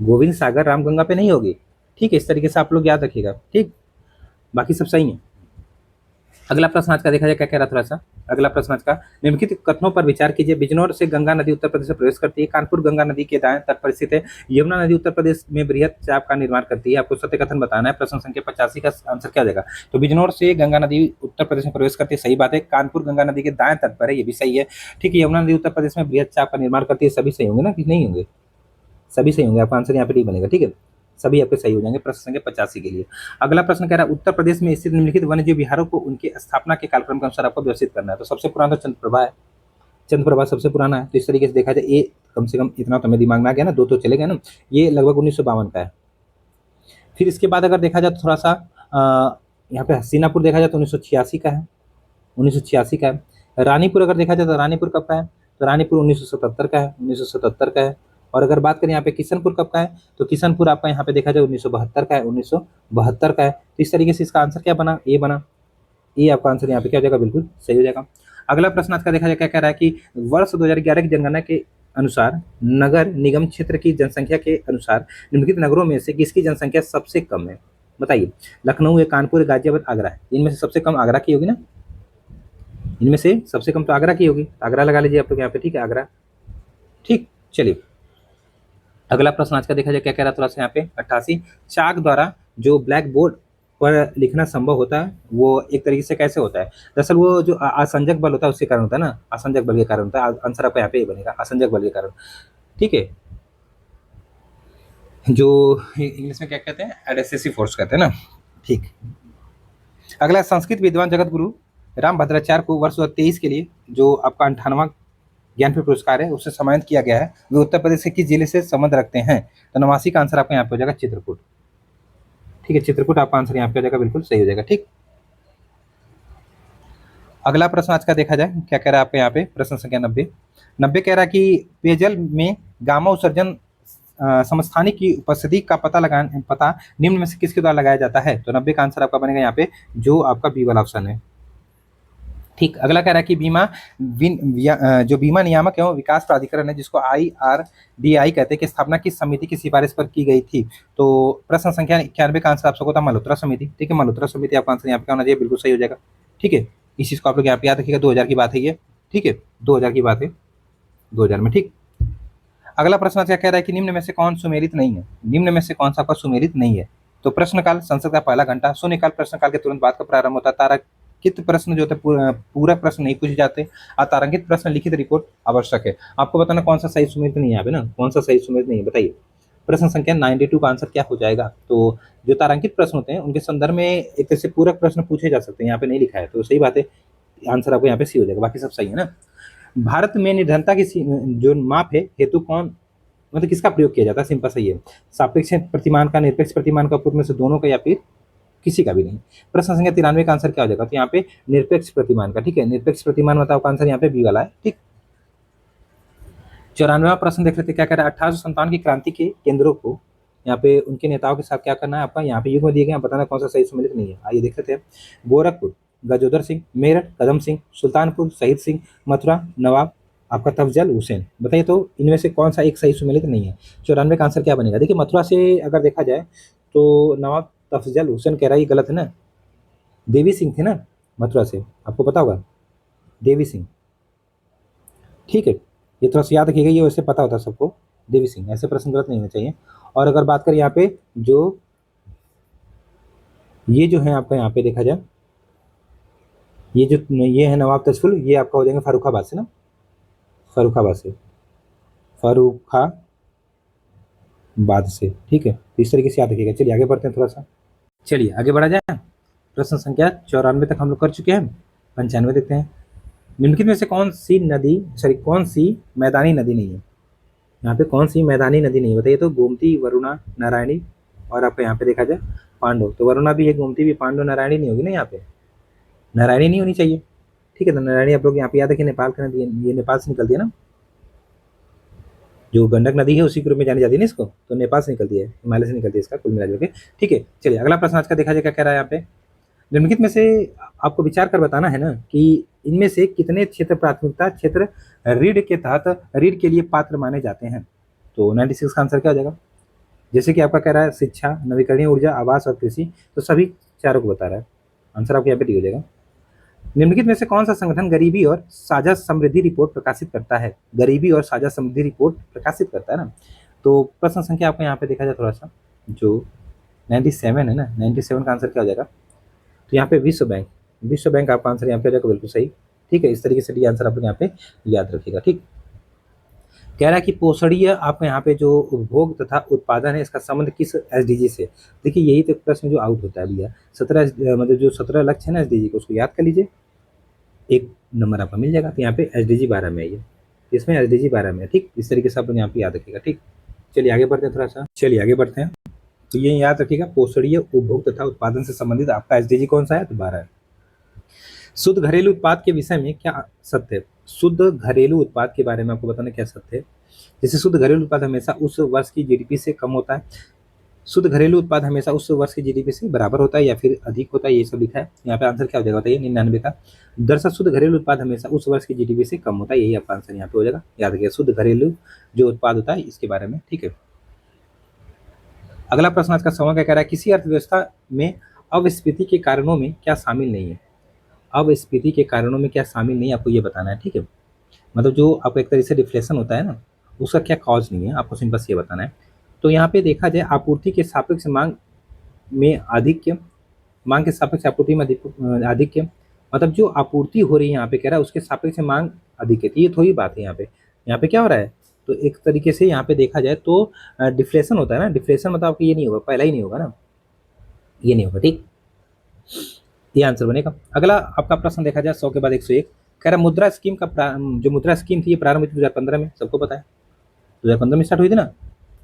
गोविंद सागर रामगंगा पे नहीं होगी, ठीक है। इस तरीके से आप लोग याद रखिएगा, ठीक, बाकी सब सही है। अगला प्रश्न आज का देखा जाए क्या कह रहा थोड़ा सा। अगला प्रश्न आज का, निम्नलिखित कथनों पर विचार कीजिए। बिजनौर से गंगा नदी उत्तर प्रदेश में प्रवेश करती है। कानपुर गंगा नदी के दाएं तट पर स्थित है। यमुना नदी उत्तर प्रदेश में बृहत चाप का निर्माण करती है। आपको सत्य कथन बताना है। प्रश्न संख्या 85 का आंसर क्या देगा? तो बिजनौर से गंगा नदी उत्तर प्रदेश में प्रवेश करती है, सही बात है। कानपुर गंगा नदी के दाएं तट पर है, ये भी सही है, ठीक है। यमुना नदी उत्तर प्रदेश में बृहत चाप का निर्माण करती है, सभी सही होंगे ना कि नहीं होंगे? सभी सही होंगे, आपका आंसर यहाँ पे डी बनेगा, ठीक है। सभी आपके सही हो जाएंगे प्रश्न संख्या 85 के लिए। अगला प्रश्न कह रहा है उत्तर प्रदेश में स्थित निम्नलिखित वन्यजीव विहारों को उनके स्थापना के कालक्रम के अनुसार आपको व्यवस्थित करना है। तो सबसे पुराना तो चंद्रप्रभा है, चंद्रप्रभा सबसे पुराना है। तो इस तरीके से देखा जाए, ये कम से कम इतना तो मेरे दिमाग में आ गया ना, दो तो चले गए ना। ये लगभग 1952 का है। फिर इसके बाद अगर देखा जाए तो थोड़ा सा यहाँ पे हसीनापुर देखा जाए तो 1986 का है, 1986 का है। रानीपुर अगर देखा जाए तो रानीपुर कब का है? तो रानीपुर 1977 का है, 1977 का है। और अगर बात करें यहाँ पे किशनपुर कब का है, तो किशनपुर आपका यहाँ पे देखा जाए 1972 का है, 1972 का है। तो इस तरीके से इसका आंसर क्या बना? ए बना। ये आपका आंसर यहाँ पे क्या हो जाएगा? बिल्कुल सही हो जाएगा। अगला प्रश्न आज का देखा जाए क्या कह रहा है कि वर्ष 2011 की जनगणना के अनुसार नगर निगम क्षेत्र की जनसंख्या के अनुसार निम्नलिखित नगरों में से किसकी जनसंख्या सबसे कम है? बताइए। लखनऊ है, कानपुर है, गाजियाबाद, आगरा है। इनमें से सबसे कम आगरा की होगी ना, इनमें से सबसे कम तो आगरा की होगी। आगरा लगा लीजिए आप लोग यहाँ पे, ठीक है, आगरा, ठीक। चलिए अगला प्रश्न आज का देखा जाए क्या कह रहा है थोड़ा सा यहाँ पे 88, चाक द्वारा जो ब्लैक बोर्ड पर लिखना संभव होता है वो एक तरीके से कैसे होता है? दरअसल वो जो आसंजक बल होता है उसके कारण होता है ना, आसंजक बल के कारण होता है। आंसर आपका यहाँ पे बनेगा, आसंजक बल के कारण, ठीक है। जो इंग्लिश में क्या कहते हैं? एडहेसिव फोर्स कहते हैं ना, ठीक। अगला संस्कृत विद्वान जगत गुरु राम भद्राचार्य को वर्ष 2023 के लिए जो आपका 58वां ज्ञानपीठ पुरस्कार है उससे सम्मानित किया गया है। वे उत्तर प्रदेश के किस जिले से संबंध रखते हैं? तो 89 का आंसर आपका यहाँ पे हो जाएगा चित्रकूट, ठीक है। चित्रकूट आपका आंसर यहाँ पे हो जाएगा, बिल्कुल सही हो जाएगा, ठीक। अगला प्रश्न आज का देखा जाए क्या कह रहा है आपके यहाँ पे प्रश्न संख्या 90 कह रहा है कि पेयजल में गामा उत्सर्जन समस्थानिक की उपस्थिति का पता निम्न में से किसके द्वारा लगाया जाता है? तो 90 का आंसर आपका बनेगा यहाँ पे जो आपका बी वाला ऑप्शन है, ठीक। अगला कह रहा है कि जो बीमा नियामक एवं विकास प्राधिकरण है जिसको IRDAI कहते हैं कि स्थापना किस समिति की सिफारिश पर की गई थी? तो प्रश्न संख्या 91 का आंसर आप सबको था मल्होत्रा समिति, ठीक है। मल्होत्रा समिति आपका आंसर यहाँ पे क्या होना चाहिए? बिल्कुल सही हो जाएगा, ठीक है। इस चीज को आप लोग यहाँ पे याद रखिएगा, 2000 की बात है ये, ठीक है, 2000 की बात है, 2000 में, ठीक। अगला प्रश्न क्या कह रहा है कि निम्न में से कौन सुमेलित नहीं है? निम्न में से कौन सा आपका सुमेलित नहीं है? तो प्रश्नकाल संसद का पहला घंटा, शून्यकाल प्रश्नकाल के तुरंत बाद का प्रारंभ होता है, तारांकित प्रश्न जो होते हैं पूरा प्रश्न नहीं पूछे जाते, अतारांकित प्रश्न लिखित रिपोर्ट आवश्यक है। आपको बताना कौन सा सही सुमेलित नहीं है यहाँ पे ना, कौन सा सही सुमेलित नहीं है बताइए। प्रश्न संख्या 92 का आंसर क्या हो जाएगा? तो जो तारांकित प्रश्न होते हैं उनके संदर्भ में एक तरह से पूरक प्रश्न पूछे जा सकते हैं, यहाँ पे नहीं लिखा है, तो सही बात है, आंसर आपको यहाँ पे सी हो जाएगा, बाकी सब सही है ना। भारत में निर्धनता की जो माप है हेतु कौन मतलब किसका प्रयोग किया जाता है? सिंपल सही है, सापेक्ष प्रतिमान का, निरपेक्ष प्रतिमान का, पूर्व में से दोनों का या फिर किसी का भी नहीं। प्रश्न संख्या 93 का आंसर क्या हो जाएगा? तो यहाँ पे निरपेक्ष प्रतिमान का, ठीक है। निरपेक्ष प्रतिमान मतलब आपका आंसर यहाँ पे बी वाला है, ठीक। 94वां प्रश्न देख लेते हैं, क्या कह रहा है, 1857 की क्रांति के केंद्रों को यहाँ पे उनके नेताओं के साथ क्या करना है आपका, यहाँ पे युग्म दिए गए हैं, बताना कौन सा सही सम्मिलित नहीं है। आइए देख लेते हैं। गोरखपुर गजोदर सिंह, मेरठ कदम सिंह, सुल्तानपुर शहीद सिंह, मथुरा नवाब आपका तफजल हुसैन। बताइए तो इनमें से कौन सा एक सही सम्मिलित नहीं है। 94 का आंसर क्या बनेगा। देखिए मथुरा से अगर देखा जाए तो नवाब तफजल हुसैन कह रहा है, ये गलत है ना, देवी सिंह थे ना मथुरा से, आपको पता होगा देवी सिंह। ठीक है, ये थोड़ा सा याद रखिएगा, ये वैसे पता होता है सबको, देवी सिंह। ऐसे प्रश्न गलत नहीं होने चाहिए। और अगर बात करें यहाँ पे जो ये जो है आपका, यहाँ पे देखा जाए ये है नवाब तजफुल, ये आपका हो जाएंगे फर्रुखाबाद से ना, फर्रुखाबाद से, फर्रुखाबाद से। ठीक है, तो इस तरीके से याद रखिएगा। चलिए आगे बढ़ते हैं थोड़ा सा, चलिए आगे बढ़ा जाए। प्रश्न संख्या 94 तक हम लोग कर चुके हैं, 95 देखते हैं। निम्नलिखित में से कौन सी मैदानी नदी नहीं है। यहाँ पे कौन सी मैदानी नदी नहीं है बताइए तो। गोमती, वरुणा, नारायणी और आपका यहाँ पे देखा जाए पांडव। तो वरुणा भी है, गोमती भी, पांडव नारायणी नहीं होगी ना, यहाँ पे नारायणी नहीं होनी चाहिए। ठीक है, तो नारायणी आप लोग यहाँ पे याद रखिए, नेपाल की नदी, ये नेपाल से निकलती है ना, जो गंडक नदी है उसी के रूप में जानी जाती है ना इसको, तो नेपाल से निकलती है, हिमालय से निकलती है इसका कुल मिला के। ठीक है, चलिए अगला प्रश्न आज का देखा जाए क्या कह रहा है यहाँ पे। निम्नलिखित में से आपको विचार कर बताना है ना कि इनमें से कितने क्षेत्र प्राथमिकता क्षेत्र रीढ़ के तहत रीढ़ के लिए पात्र माने जाते हैं। तो 96 का आंसर क्या हो जाएगा। जैसे कि आपका कह रहा है शिक्षा, नवीकरणीय ऊर्जा, आवास और कृषि, तो सभी चारों को बता रहा है। आंसर आपको यहाँ पे डी हो जाएगा। निम्नलिखित में से कौन सा संगठन गरीबी और साझा समृद्धि रिपोर्ट प्रकाशित करता है। गरीबी और साझा समृद्धि रिपोर्ट प्रकाशित करता है ना। तो प्रश्न संख्या आपको यहाँ पे देखा जाए थोड़ा सा, जो 97 है ना, 97 का आंसर क्या हो जाएगा। तो यहाँ पे विश्व बैंक आपका आंसर यहाँ पे हो जाएगा बिल्कुल सही। ठीक है, इस तरीके से डी आंसर आप लोग यहाँ पे याद रखिएगा। ठीक, कह रहा है कि पोषणीय आपका यहाँ पे जो उपभोग तथा उत्पादन है इसका संबंध किस एसडीजी से। देखिए यही तो प्रश्न जो आउट होता है भैया। 17 मतलब जो 17 लक्ष्य है ना एसडीजी को, उसको याद कर लीजिए, एक नंबर आपका मिल जाएगा। तो यहाँ पे एसडीजी 12 में है ये, इसमें एसडीजी 12 में है। ठीक, इस तरीके से आप लोग यहाँ पे याद रखिएगा। ठीक, चलिए आगे बढ़ते हैं थोड़ा सा, चलिए आगे बढ़ते हैं। तो ये याद रखिएगा, पोषणीय उपभोग तथा उत्पादन से संबंधित आपका एसडीजी कौन सा है, तो 12 है। शुद्ध घरेलू उत्पाद के विषय में क्या सत्य है। शुद्ध घरेलू उत्पाद के बारे में आपको बताना क्या सत्य है। जैसे शुद्ध घरेलू उत्पाद हमेशा उस वर्ष की जीडीपी से कम होता है, शुद्ध घरेलू उत्पाद हमेशा उस वर्ष की जीडीपी से बराबर होता है या फिर अधिक होता है, ये सब लिखा है। यहाँ पे आंसर क्या हो जाएगा बताइए, 99 का। दरअसल शुद्ध घरेलू उत्पाद हमेशा उस वर्ष की जीडीपी से कम होता है, यही आपका आंसर यहाँ पे हो जाएगा। याद रखिए शुद्ध घरेलू जो उत्पाद होता है इसके बारे में। ठीक है, अगला प्रश्न आज का सवाल क्या कह रहा है, किसी अर्थव्यवस्था में अवस्फीति के कारणों में क्या शामिल नहीं है। अवस्फीति के कारणों में क्या शामिल नहीं है, आपको ये बताना है। ठीक है, मतलब जो आपको एक तरीके से डिफ्लेशन होता है ना, उसका क्या कॉज नहीं है, आपको सिर्फ बस ये बताना है। तो यहाँ पे देखा जाए आपूर्ति के सापेक्ष मांग में आधिक्य, मांग के सापेक्ष आपूर्ति में आधिक्य, मतलब जो आपूर्ति हो रही है यहाँ पे कह रहा है उसके सापेक्ष मांग अधिक है। तो ये थोड़ी बात है यहाँ पे क्या हो रहा है। तो एक तरीके से यहाँ पे देखा जाए तो डिफ्लेशन होता है ना, डिफ्लेशन मतलब आपको ये नहीं होगा, पहला ही नहीं होगा ना, ये नहीं होगा। ठीक, ये आंसर बनेगा। अगला आपका प्रश्न देखा जाए 100 के बाद 101, कह रहा मुद्रा स्कीम का जो मुद्रा स्कीम थी ये प्रारंभ हुई 2015 में, सबको पता है 2015 में स्टार्ट हुई थी ना।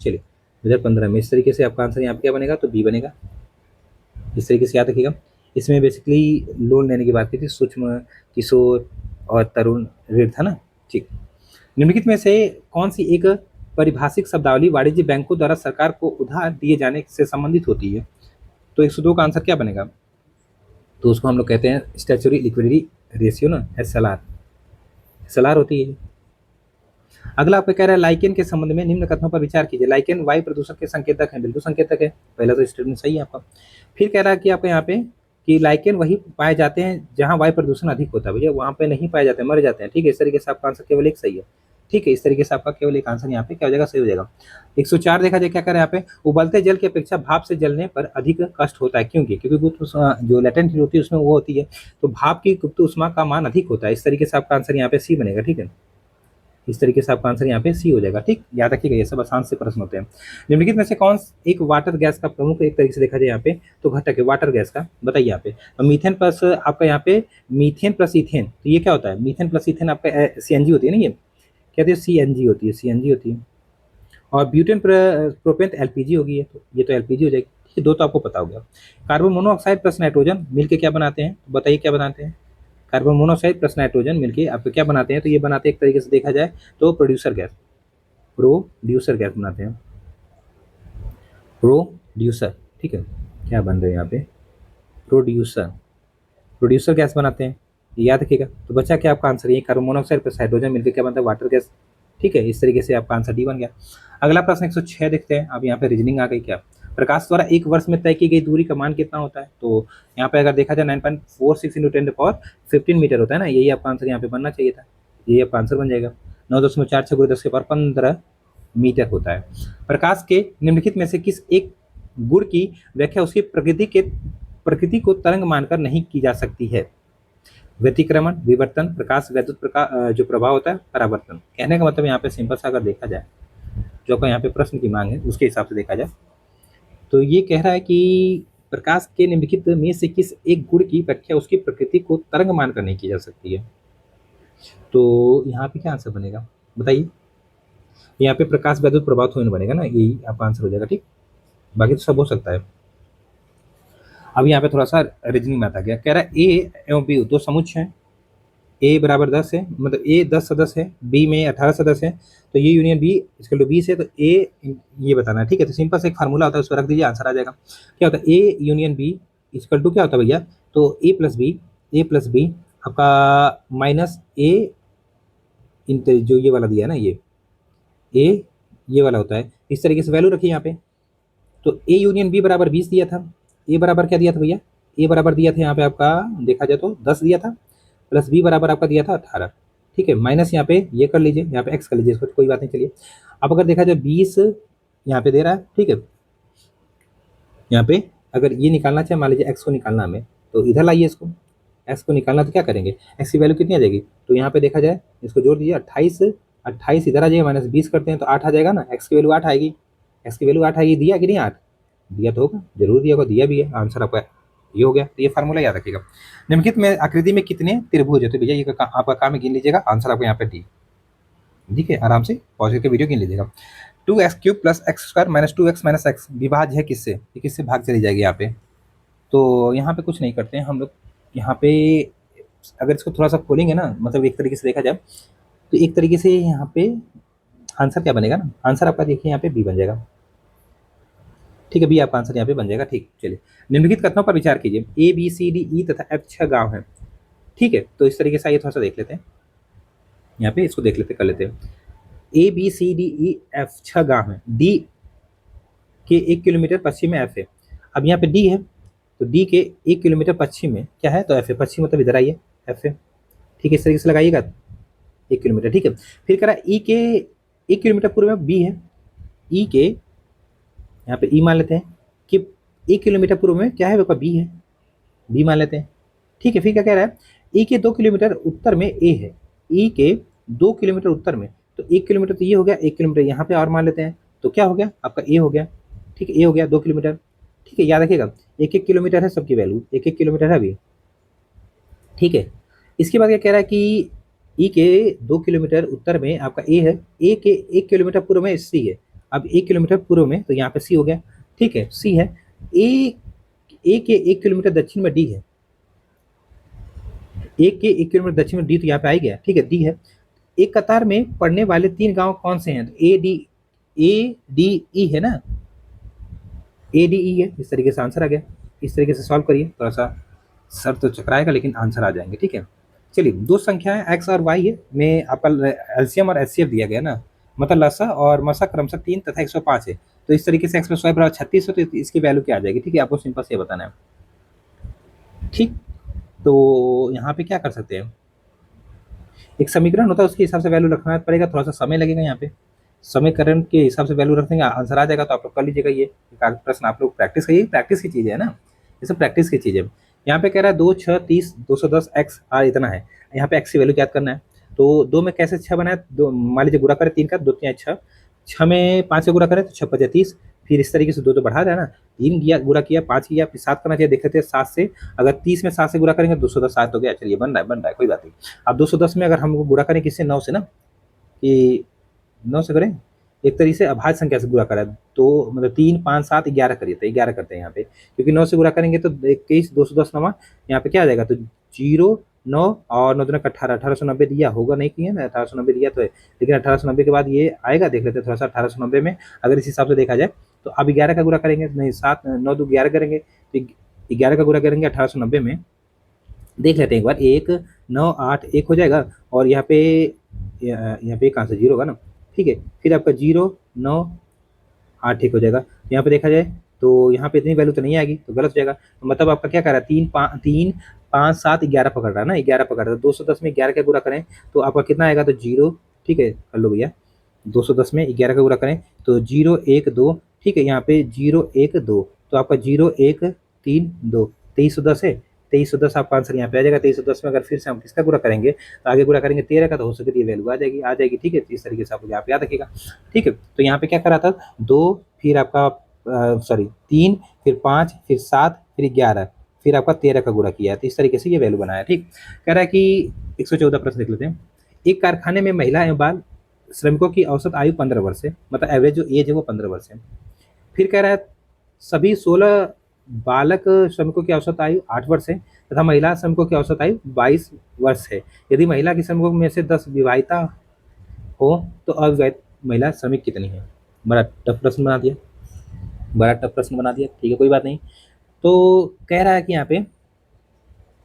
चलिए 2015 में, इस तरीके से आपका आंसर यहाँ पे क्या बनेगा, तो बी बनेगा। इस तरीके से याद रखिएगा। इसमें बेसिकली लोन लेने की बात की थी, सूक्ष्म, किशोर और तरुण ऋण था ना। ठीक, निम्नलिखित में से कौन सी एक परिभाषिक शब्दावली वाणिज्य बैंकों द्वारा सरकार को उधार दिए जाने से संबंधित होती है। तो 102 का आंसर क्या बनेगा, तो उसको हम लोग कहते हैं स्टैच्यूटरी लिक्विडिटी रेशियो ना, एसएलआर होती है। अगला आपको कह रहा है लाइकेन के संबंध में निम्न कथनों पर विचार कीजिए। लाइकेन वायु प्रदूषण के संकेतक है, बिल्कुल संकेतक है, पहला तो स्टेटमेंट सही है आपका। फिर कह रहा है कि आपको यहाँ पे कि लाइकेन वही पाए जाते हैं जहाँ वायु प्रदूषण अधिक होता है, भैया वहाँ पे नहीं पाए जाते, मर जाते हैं। ठीक है, इस तरीके से आपका आंसर केवल एक सही है। ठीक है, इस तरीके से आपका केवल एक आंसर यहाँ पे क्या हो जाएगा, सही हो जाएगा। 104 देखा जाए क्या करें यहाँ पे, उबलते जल की अपेक्षा भाप से जलने पर अधिक कष्ट होता है, क्योंकि गुप्त जो लेटेंट हीट होती है उसमें वो होती है, तो भाप की गुप्त उष्मा का मान अधिक होता है। इस तरीके से आपका आंसर यहाँ पे सी बनेगा। ठीक है, इस तरीके से आपका आंसर यहाँ पे सी हो जाएगा। ठीक, याद रखिएगा ये सब आसान से प्रश्न होते हैं। निम्नलिखित में से कौन एक वाटर गैस का प्रमुख एक तरीके से देखा जाए यहाँ पे तो घटक है वाटर गैस का, बताइए यहाँ पे। तो मीथेन प्लस आपका यहाँ पे मीथेन प्लस इथेन, तो ये क्या होता है, मीथेन प्लस इथेन आपका सीएनजी होती है ना, ये कहते हैं सीएनजी होती है, सीएनजी होती है। और ब्यूटेन प्रोपेन एलपीजी होगी, तो ये तो एलपीजी हो जाएगी। ठीक है, दो तो आपको पता हो गया। कार्बन मोनोऑक्साइड प्लस नाइट्रोजन मिलके क्या बनाते हैं, बताइए क्या बनाते हैं। कार्बन मोनोऑक्साइड प्लस नाइट्रोजन मिलके आपको क्या बनाते हैं, तो ये बनाते हैं एक तरीके से देखा जाए तो प्रोड्यूसर गैस। प्रोड्यूसर गैस बनाते हैं, प्रोड्यूसर, ठीक है, क्या बन रहे हैं यहाँ पे, प्रोड्यूसर, प्रोड्यूसर गैस बनाते हैं, ये याद रखिएगा। तो बचा क्या आपका आंसर, ये कार्बन मोनोऑक्साइड प्लस हाइड्रोजन मिलकर क्या बनता है, वाटर गैस, ठीक है। इस तरीके से आपका आंसर डी बन गया। अगला प्रश्न 106 देखते हैं। अब यहाँ पे रीजनिंग आ गई क्या, प्रकाश द्वारा एक वर्ष में तय की गई दूरी का मान कितना होता है। तो यहाँ पे अगर देखा जाए 9.46 इंटू 10⁻15 मीटर होता है ना, यही आपका आंसर यहाँ पे बनना चाहिए था, यही आपका आंसर बन जाएगा। 9.46 गुणा 10⁻15 मीटर होता है। प्रकाश के निम्नलिखित में से किस एक गुण की व्याख्या उसकी प्रकृति को तरंग मानकर नहीं की जा सकती है। व्यतिक्रमण, विवर्तन, प्रकाश वैद्युत प्रकाश जो प्रभाव होता है, परावर्तन। कहने का मतलब यहाँ पे सिंपल सा अगर देखा जाए, जो आपका यहाँ पे प्रश्न की मांग है उसके हिसाब से देखा जाए, तो ये कह रहा है कि प्रकाश के निम्नलिखित में से किस एक गुण की व्याख्या उसकी प्रकृति को तरंग मानकर नहीं की जा सकती है। तो यहाँ पे क्या आंसर बनेगा बताइए, यहाँ पे प्रकाश वैद्युत प्रभाव थोड़ी बनेगा ना, यही आपका आंसर हो जाएगा, ठीक। बाकी तो सब हो सकता है। अब यहाँ पे थोड़ा सा रीजनिंग में आता गया, कह रहा है ए एवं बी दो समुच्चय हैं, ए बराबर 10 है, मतलब ए 10 सदस्य है, बी में 18 सदस्य है, तो ये यूनियन बी इसके 20 है, तो ए ये बताना है, ठीक है। तो सिंपल से एक फार्मूला होता है, उस पर रख दीजिए, आंसर आ जाएगा। क्या होता है, A union B equal to क्या होता है भैया, तो ए प्लस बी आपका माइनस ए जो ये वाला दिया है ना, ये वाला होता है। इस तरीके से वैल्यू रखिए यहाँ पे। तो ए यूनियन बी बराबर 20 दिया था, ए बराबर क्या दिया था भैया, ए बराबर दिया था यहाँ पे आपका देखा जाए तो 10 दिया था, प्लस बी बराबर आपका दिया था 18, ठीक है। माइनस यहाँ पे ये कर लीजिए, यहाँ पे एक्स कर लीजिए, इसको कोई बात नहीं। चलिए अब अगर देखा जाए 20 यहाँ पे दे रहा है, ठीक है। यहाँ पे अगर ये निकालना चाहे, मान लीजिए एक्स को निकालना हमें, तो इधर लाइए इसको, एक्स को निकालना तो क्या करेंगे, एक्स की वैल्यू कितनी आ जाएगी, तो यहाँ पे देखा जाए इसको जोड़ दीजिए, 28 इधर आ जाएगा, माइनस 20 करते हैं तो 8 आ जाएगा ना, एक्स की वैल्यू 8 आएगी, एक्स की वैल्यू 8 आएगी। दिया कि नहीं 8 दिया तो होगा, जरूर दिया होगा, दिया भी है, आंसर आपका ये हो गया। तो ये फार्मूला याद रखिएगा। निम्नलिखित में आकृति में कितने त्रिभुज है, तो भैया ये आपका काम है, गिन लीजिएगा, आंसर आपको यहाँ पे डी, ठीक है। आराम से पॉज करके वीडियो गिन लीजिएगा। 2x³ plus x² minus 2x minus x विभाज्य है किससे, ये किससे भाग चली जाएगी यहाँ पे। तो यहाँ पे कुछ नहीं करते हैं हम लोग, यहाँ पे अगर इसको थोड़ा सा खोलेंगे ना, मतलब एक तरीके से देखा जाए तो एक तरीके से यहाँ पे आंसर क्या बनेगा ना, आंसर आपका देखिए यहाँ पे बी बन जाएगा, ठीक है। बी आपका आंसर यहाँ पे बन जाएगा, ठीक। चलिए निम्नलिखित कथनों पर विचार कीजिए, ए बी सी डी ई तथा एफ 6 गांव हैं, ठीक है। तो इस तरीके से आइए थोड़ा सा देख लेते हैं, यहाँ पे इसको देख लेते कर लेते हैं। A B C D E F 6 गांव हैं, डी के 1 किलोमीटर पश्चिम में एफ है। अब यहाँ पे डी है, तो डी के 1 किलोमीटर पश्चिम में क्या है, तो एफ है, पश्चिम मतलब इधर आइए, एफ है, ठीक है। इस तरीके से लगाइएगा 1 किलोमीटर, ठीक है। फिर कह रहा है ई के 1 किलोमीटर पूर्व में बी है, ई के यहाँ पे ई मान लेते हैं कि 1 किलोमीटर पूर्व में क्या है, बी है, बी मान लेते हैं, ठीक है। फिर क्या कह रहा है, ई के 2 किलोमीटर उत्तर में ए है, ई के 2 किलोमीटर उत्तर में, तो 1 किलोमीटर तो ये हो गया, 1 किलोमीटर यहाँ पे और मान लेते हैं, तो क्या हो गया आपका ए हो गया, ठीक है। ए हो गया 2 किलोमीटर, ठीक है। याद रखिएगा 1-1 किलोमीटर है सबकी वैल्यू, 1-1 किलोमीटर है अभी, ठीक है। इसके बाद क्या कह रहा है कि ई के 2 किलोमीटर उत्तर में आपका ए है, ए के 1 किलोमीटर पूर्व में सी है। अब 1 किलोमीटर पूर्व में तो यहाँ पे सी हो गया, ठीक है, सी है। ए के 1 किलोमीटर दक्षिण में डी है, ए के 1 किलोमीटर दक्षिण में डी, तो यहाँ पे आ गया, ठीक है, डी है। एक कतार में पड़ने वाले 3 गांव कौन से हैं, तो ए डी ई है ना, ए डी ई है। इस तरीके से आंसर आ गया, इस तरीके से सॉल्व करिए, थोड़ा सा सर तो चकराएगा लेकिन आंसर आ जाएंगे, ठीक है। चलिए दो संख्याएं एक्स और वाई है, में आपका एलसीएम और एचसीएफ दिया गया ना, मतलब लसा और मसा क्रमशः 3 तथा 105 है। तो इस तरीके से एक्स प्लस वाई बराबर 36 है, तो इसकी वैल्यू क्या आ जाएगी, ठीक है। आपको सिंपल से बताना है, ठीक। तो यहाँ पे क्या कर सकते हैं, एक समीकरण होता है उसके हिसाब से वैल्यू रखना पड़ेगा, थोड़ा सा समय लगेगा, यहाँ पे समीकरण के हिसाब से वैल्यू रख देंगे, आंसर आ जाएगा। तो आप लोग कर लीजिएगा, ये प्रश्न आप लोग प्रैक्टिस करिए, प्रैक्टिस की चीज़ है ना, ये सब प्रैक्टिस की चीज़ है। यहाँ पे कह रहा है 2, 6, 30, 210 एक्स आर इतना है, यहाँ पे एक्स की वैल्यू याद करना है। तो 2 में कैसे 6 बनाए, दो मान लीजिए गुणा करें 3 का, 2 3 6, 6 में 5 से गुणा करें तो 6 5 30, फिर इस तरीके से 2 तो बढ़ा रहा है ना, 3 किया गुणा किया, 5 किया, फिर 7 करना चाहिए, देख लेते हैं 7 से, अगर 30 में 7 से गुणा करेंगे 210 7 हो गया, चलिए बन रहा है कोई बात नहीं। अब 210 में अगर हम गुणा करें किससे, 9 से ना, कि 9 से करें, एक तरीके से अभाज्य संख्या से गुणा करा, तो मतलब 3 5 7 11 करिए, तो 11 करते हैं यहाँ पे, क्योंकि 9 से गुणा करेंगे तो 21 210 9 यहाँ पे क्या आ जाएगा, तो 0 9 और 9 दूना 18, 1890 दिया होगा, नहीं किया ना, 1890 दिया तो है, लेकिन 1890 के बाद ये आएगा, देख लेते हैं थोड़ा सा 1890 में। अगर इस हिसाब से देखा जाए तो अब 11 का गुणा करेंगे, नहीं 7 9 दो 11 करेंगे, तो 11 का गुणा करेंगे 1890 में, देख लेते हैं एक बार, 1 9 8 1 हो जाएगा, और यहाँ पे कहाँ से जीरो होगा ना, ठीक है, फिर आपका 0 9 8 1 हो जाएगा। यहाँ पे देखा जाए तो यहाँ पे इतनी वैल्यू तो नहीं आएगी, तो गलत हो जाएगा, तो मतलब आपका क्या कर रहा है, 3 5 7 11 पकड़ रहा है ना, 11 पकड़ रहा है, 210 में 11 का गुणा करें तो आपका कितना आएगा, तो 0, ठीक है कर लो भैया, 210 में 11 का गुणा करें तो 0 1 2, ठीक है, यहाँ पे 0 1 2, तो आपका 0 1 3 2, 2310 है, 2310 आपका आंसर यहाँ पे आ जाएगा। 2310 में अगर फिर से हम किसका गुणा करेंगे, तो आगे गुणा करेंगे 13 का, तो हो सके तो ये वैल्यू आ जाएगी, ठीक है, इस तरीके से आप यहाँ पे याद रखिएगा, ठीक है। तो यहाँ पे क्या करा था, 2 फिर आपका सॉरी 3 फिर 5 फिर 7 फिर 11 फिर आपका 13 का गुणा किया है, तो इस तरीके से ये वैल्यू बनाया, ठीक। कह रहा है कि 114 प्रश्न देख लेते हैं। एक कारखाने में महिला एवं बाल श्रमिकों की औसत आयु 15 वर्ष है, मतलब एवरेज जो एज है वो 15 वर्ष है। फिर कह रहा है सभी 16 बालक श्रमिकों की औसत आयु 8 वर्ष है तथा महिला श्रमिकों की औसत आयु 22 वर्ष है। यदि महिला की श्रमिकों में से 10 विवाहिता हो तो अविवाहित महिला श्रमिक कितनी है। बड़ा टफ प्रश्न बना दिया, बड़ा टफ प्रश्न बना दिया, ठीक है कोई बात नहीं। तो कह रहा है कि यहाँ पे